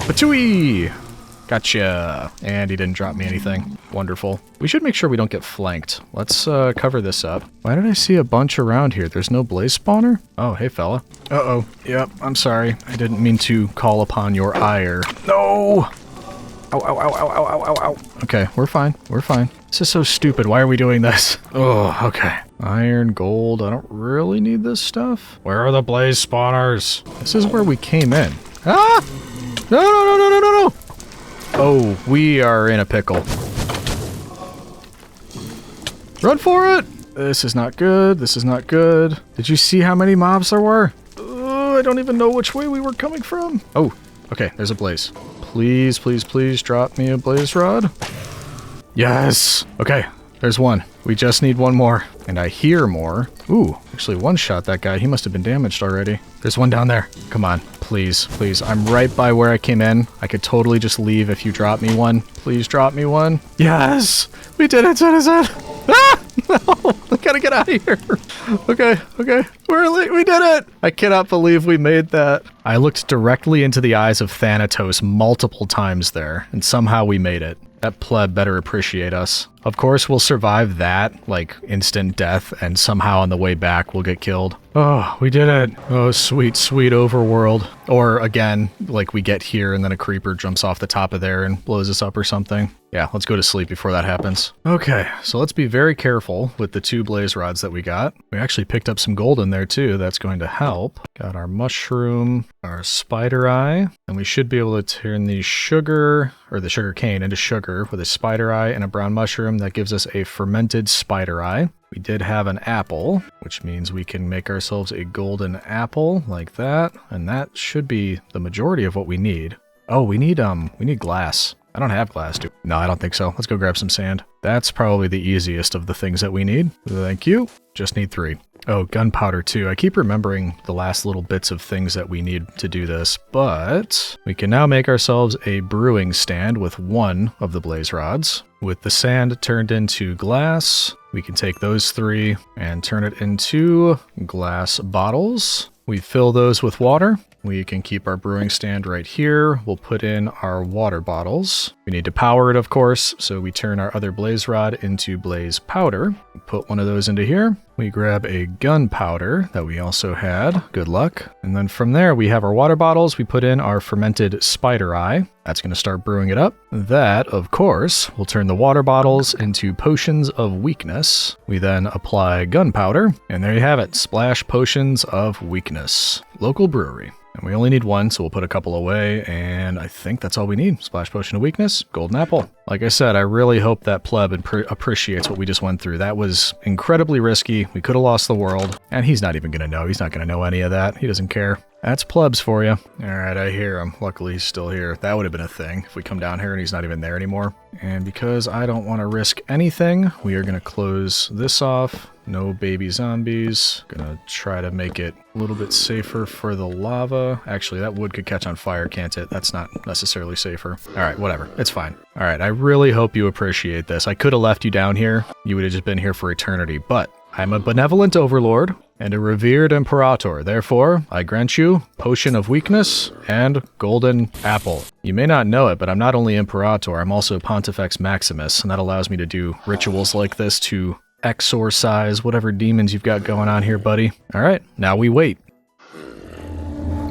Patooey! Gotcha. And he didn't drop me anything. Wonderful. We should make sure we don't get flanked. Let's cover this up. Why did I see a bunch around here? There's no blaze spawner? Oh, hey fella. Uh-oh. Yep, I'm sorry. I didn't mean to call upon your ire. No! Ow, ow, ow, ow, ow, ow, ow, ow. Okay, we're fine. We're fine. This is so stupid. Why are we doing this? Oh, okay. Iron, gold. I don't really need this stuff. Where are the blaze spawners? This is where we came in. Ah! No, no, no, no, no, no, no! Oh, we are in a pickle. Run for it! This is not good. This is not good. Did you see how many mobs there were? I don't even know which way we were coming from. Oh, okay. There's a blaze. Please, please, please drop me a blaze rod. Yes! Okay, there's one. We just need one more. And I hear more. Ooh, actually one-shot that guy. He must have been damaged already. There's one down there. Come on, please, please. I'm right by where I came in. I could totally just leave if you drop me one. Please drop me one. Yes! We did it, citizen! Ah! No! I gotta get out of here. Okay, okay. We did it! I cannot believe we made that. I looked directly into the eyes of Thanatos multiple times there, and somehow we made it. That pleb better appreciate us. Of course, we'll survive that, like, instant death, and somehow on the way back we'll get killed. Oh, we did it. Oh, sweet, sweet overworld. Or, again, like, we get here and then a creeper jumps off the top of there and blows us up or something. Yeah, let's go to sleep before that happens. Okay, so let's be very careful with the 2 blaze rods that we got. We actually picked up some gold in there, too. That's going to help. Got our mushroom, our spider eye, and we should be able to turn the sugar, or the sugar cane, into sugar with a spider eye and a brown mushroom. That gives us a fermented spider eye. We did have an apple, which means we can make ourselves a golden apple like that, and that should be the majority of what we need. Oh, we need glass. I don't have glass, do No, I don't think so. Let's go grab some sand. That's probably the easiest of the things that we need. Thank you. Just need 3. Oh, gunpowder too. I keep remembering the last little bits of things that we need to do this, but we can now make ourselves a brewing stand with 1 of the blaze rods. With the sand turned into glass, we can take those 3 and turn it into glass bottles. We fill those with water. We can keep our brewing stand right here. We'll put in our water bottles. We need to power it, of course, so we turn our other blaze rod into blaze powder. Put one of those into here. We grab a gunpowder that we also had. Good luck. And then from there, we have our water bottles. We put in our fermented spider eye. That's going to start brewing it up. That, of course, will turn the water bottles into potions of weakness. We then apply gunpowder, and there you have it. Splash potions of weakness. Local brewery. And we only need 1, so we'll put a couple away, and I think that's all we need. Splash potion of weakness, golden apple. Like I said, I really hope that pleb appreciates what we just went through. That was incredibly risky. We could have lost the world, and he's not even going to know. He's not going to know any of that. He doesn't care. That's plebs for you. Alright, I hear him. Luckily, he's still here. That would have been a thing if we come down here and he's not even there anymore. And because I don't want to risk anything, we are going to close this off. No baby zombies. Gonna try to make it a little bit safer for the lava. Actually, that wood could catch on fire, can't it? That's not necessarily safer. Alright, whatever. It's fine. Alright, I really hope you appreciate this. I could have left you down here. You would have just been here for eternity, but I'm a benevolent overlord and a revered imperator. Therefore, I grant you potion of weakness and golden apple. You may not know it, but I'm not only imperator, I'm also Pontifex Maximus, and that allows me to do rituals like this to exorcise whatever demons you've got going on here, buddy. All right, now we wait.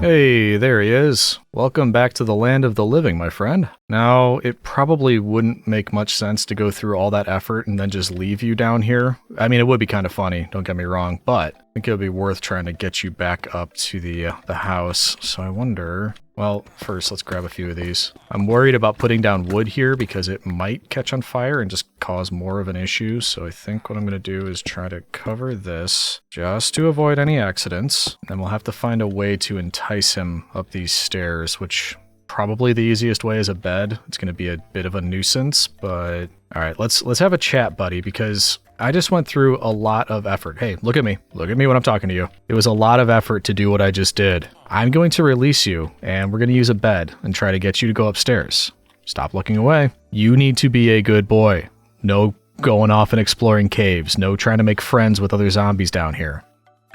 Hey, there he is. Welcome back to the land of the living, my friend. Now, it probably wouldn't make much sense to go through all that effort and then just leave you down here. I mean, it would be kind of funny, don't get me wrong, but I think it would be worth trying to get you back up to the house. So I wonder... Well, first, let's grab a few of these. I'm worried about putting down wood here because it might catch on fire and just cause more of an issue. So I think what I'm going to do is try to cover this just to avoid any accidents. Then we'll have to find a way to entice him up these stairs, which probably the easiest way is a bed. It's going to be a bit of a nuisance, but all right, let's have a chat, buddy, because I just went through a lot of effort. Hey, look at me. Look at me when I'm talking to you. It was a lot of effort to do what I just did. I'm going to release you, and we're going to use a bed and try to get you to go upstairs. Stop looking away. You need to be a good boy. No going off and exploring caves. No trying to make friends with other zombies down here.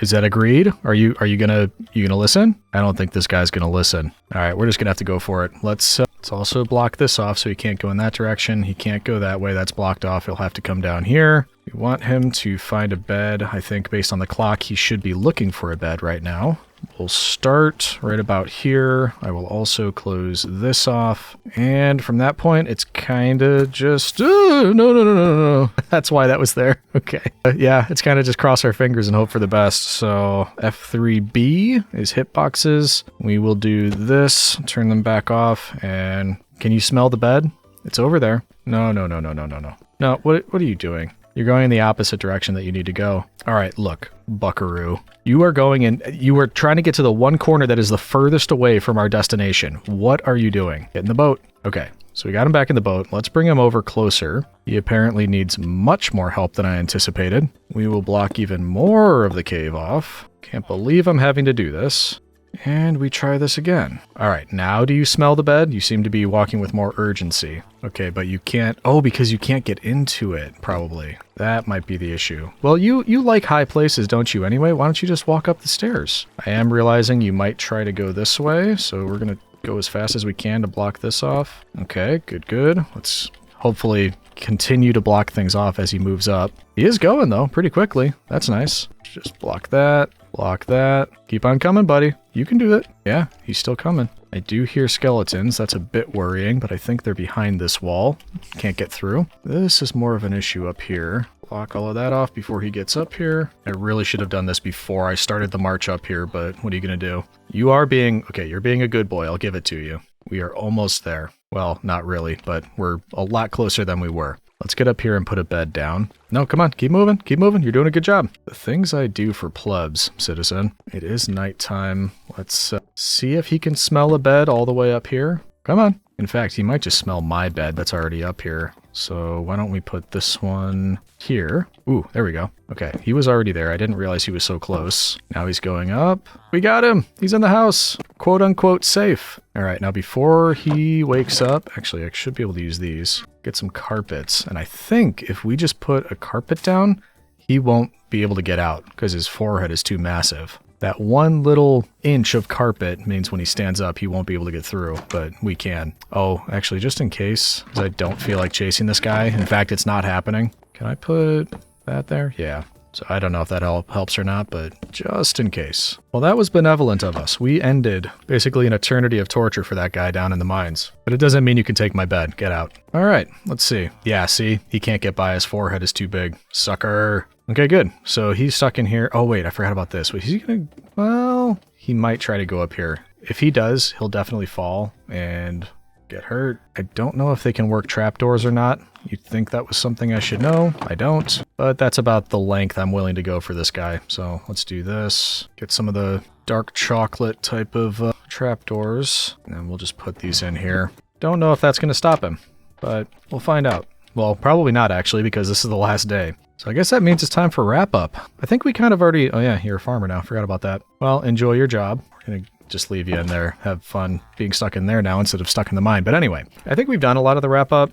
Is that agreed? Are you gonna listen? I don't think this guy's gonna listen. All right, we're just gonna have to go for it. Let's also block this off so he can't go in that direction. He can't go that way. That's blocked off. He'll have to come down here. We want him to find a bed. I think based on the clock, he should be looking for a bed right now. We'll start right about here. I will also close this off. And from that point, it's kind of just... no. That's why that was there. Okay. Yeah, it's kind of just cross our fingers and hope for the best. So F3B is hitboxes. We will do this, turn them back off, and can you smell the bed? It's over there. No. No, what are you doing? You're going in the opposite direction that you need to go. All right, look, buckaroo. You are going in, you are trying to get to the one corner that is the furthest away from our destination. What are you doing? Get in the boat. Okay, so we got him back in the boat. Let's bring him over closer. He apparently needs much more help than I anticipated. We will block even more of the cave off. Can't believe I'm having to do this. And we try this again. All right, now do you smell the bed? You seem to be walking with more urgency. Okay, but you can't... Oh, because you can't get into it, probably. That might be the issue. Well, you like high places, don't you, anyway? Why don't you just walk up the stairs? I am realizing you might try to go this way, so we're going to go as fast as we can to block this off. Okay, good. Let's hopefully continue to block things off as he moves up. He is going, though, pretty quickly. That's nice. Just block that. Block that. Keep on coming, buddy. You can do it. Yeah, he's still coming. I do hear skeletons. That's a bit worrying, but I think they're behind this wall. Can't get through. This is more of an issue up here. Block all of that off before he gets up here. I really should have done this before I started the march up here, but what are you going to do? You are being... Okay, you're being a good boy. I'll give it to you. We are almost there. Well, not really, but we're a lot closer than we were. Let's get up here and put a bed down. No, come on, keep moving. You're doing a good job. The things I do for plebs, citizen. It is nighttime. Let's see if he can smell a bed all the way up here. Come on, In fact, he might just smell my bed that's already up here. So why don't we put this one here? Ooh, there we go. Okay, he was already there. I didn't realize he was so close. Now he's going up. We got him. He's in the house. Quote unquote safe. All right, now before he wakes up, actually I should be able to use these. Get some carpets. And I think if we just put a carpet down, he won't be able to get out because his forehead is too massive. That 1 little inch of carpet means when he stands up, he won't be able to get through, but we can. Oh, actually, just in case, because I don't feel like chasing this guy. In fact, it's not happening. Can I put that there? Yeah. So I don't know if that helps or not, but just in case. Well, that was benevolent of us. We ended basically an eternity of torture for that guy down in the mines. But it doesn't mean you can take my bed. Get out. All right, let's see. Yeah, see? He can't get by. His forehead is too big. Sucker. Okay, good. So he's stuck in here. Oh, wait, I forgot about this. Wait, is he gonna... Well, he might try to go up here. If he does, he'll definitely fall and get hurt. I don't know if they can work trapdoors or not. You'd think that was something I should know. I don't. But that's about the length I'm willing to go for this guy. So let's do this. Get some of the dark chocolate type of trapdoors. And we'll just put these in here. Don't know if that's going to stop him, but we'll find out. Well, probably not actually, because this is the last day. So I guess that means it's time for wrap up. I think we kind of already... Oh yeah, you're a farmer now. Forgot about that. Well, enjoy your job. We're going to just leave you in there. Have fun being stuck in there now instead of stuck in the mine. But anyway, I think we've done a lot of the wrap up.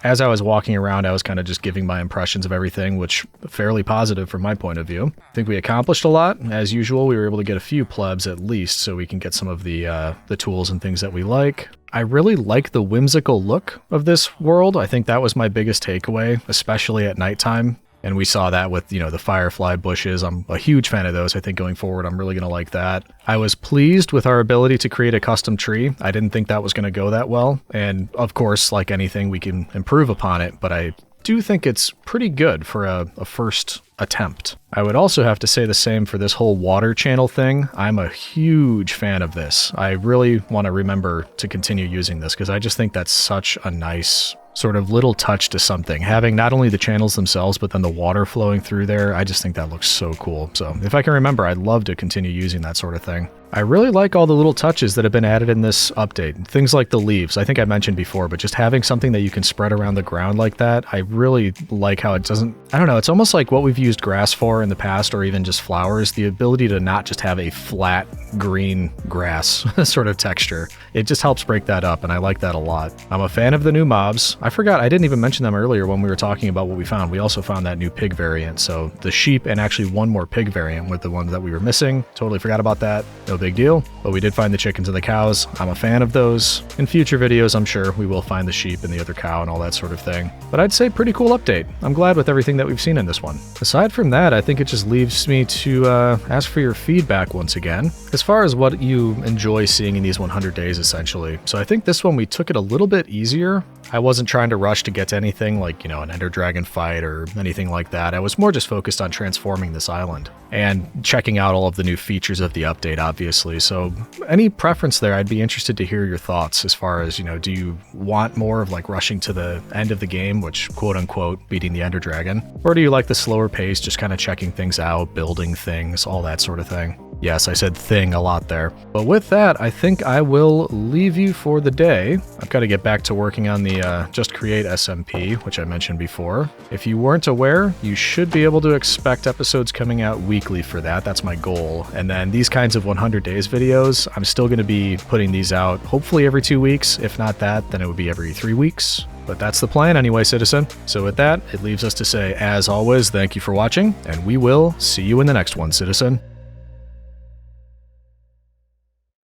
As I was walking around, I was kind of just giving my impressions of everything, which fairly positive from my point of view. I think we accomplished a lot. As usual, we were able to get a few plebs at least, so we can get some of the tools and things that we like. I really like the whimsical look of this world. I think that was my biggest takeaway, especially at nighttime. And we saw that with, the firefly bushes. I'm a huge fan of those. I think going forward, I'm really going to like that. I was pleased with our ability to create a custom tree. I didn't think that was going to go that well. And of course, like anything, we can improve upon it. But I do think it's pretty good for a first attempt. I would also have to say the same for this whole water channel thing. I'm a huge fan of this. I really want to remember to continue using this because I just think that's such a nice sort of little touch to something. Having not only the channels themselves, but then the water flowing through there, I just think that looks so cool. So if I can remember, I'd love to continue using that sort of thing. I really like all the little touches that have been added in this update. Things like the leaves, I think I mentioned before, but just having something that you can spread around the ground like that, I really like how it doesn't, I don't know, it's almost like what we've used grass for in the past, or even just flowers, the ability to not just have a flat green grass sort of texture. It just helps break that up, and I like that a lot. I'm a fan of the new mobs. I forgot, I didn't even mention them earlier when we were talking about what we found. We also found that new pig variant, so the sheep and actually one more pig variant were the ones that we were missing. Totally forgot about that. No big deal, but we did find the chickens and the cows. I'm a fan of those. In future videos, I'm sure we will find the sheep and the other cow and all that sort of thing. But I'd say pretty cool update. I'm glad with everything that we've seen in this one. Aside from that, I think it just leaves me to ask for your feedback once again, as far as what you enjoy seeing in these 100 days, essentially. So I think this one we took it a little bit easier. I wasn't trying to rush to get to anything like, an Ender Dragon fight or anything like that. I was more just focused on transforming this island and checking out all of the new features of the update, obviously. So any preference there, I'd be interested to hear your thoughts as far as, do you want more of like rushing to the end of the game, which quote unquote beating the Ender Dragon? Or do you like the slower pace, just kind of checking things out, building things, all that sort of thing? Yes, I said thing a lot there. But with that, I think I will leave you for the day. I've got to get back to working on the Just Create SMP, which I mentioned before. If you weren't aware, you should be able to expect episodes coming out weekly for that. That's my goal. And then these kinds of 100 days videos, I'm still going to be putting these out hopefully every 2 weeks. If not that, then it would be every 3 weeks. But that's the plan anyway, citizen. So with that, it leaves us to say, as always, thank you for watching, and we will see you in the next one, citizen.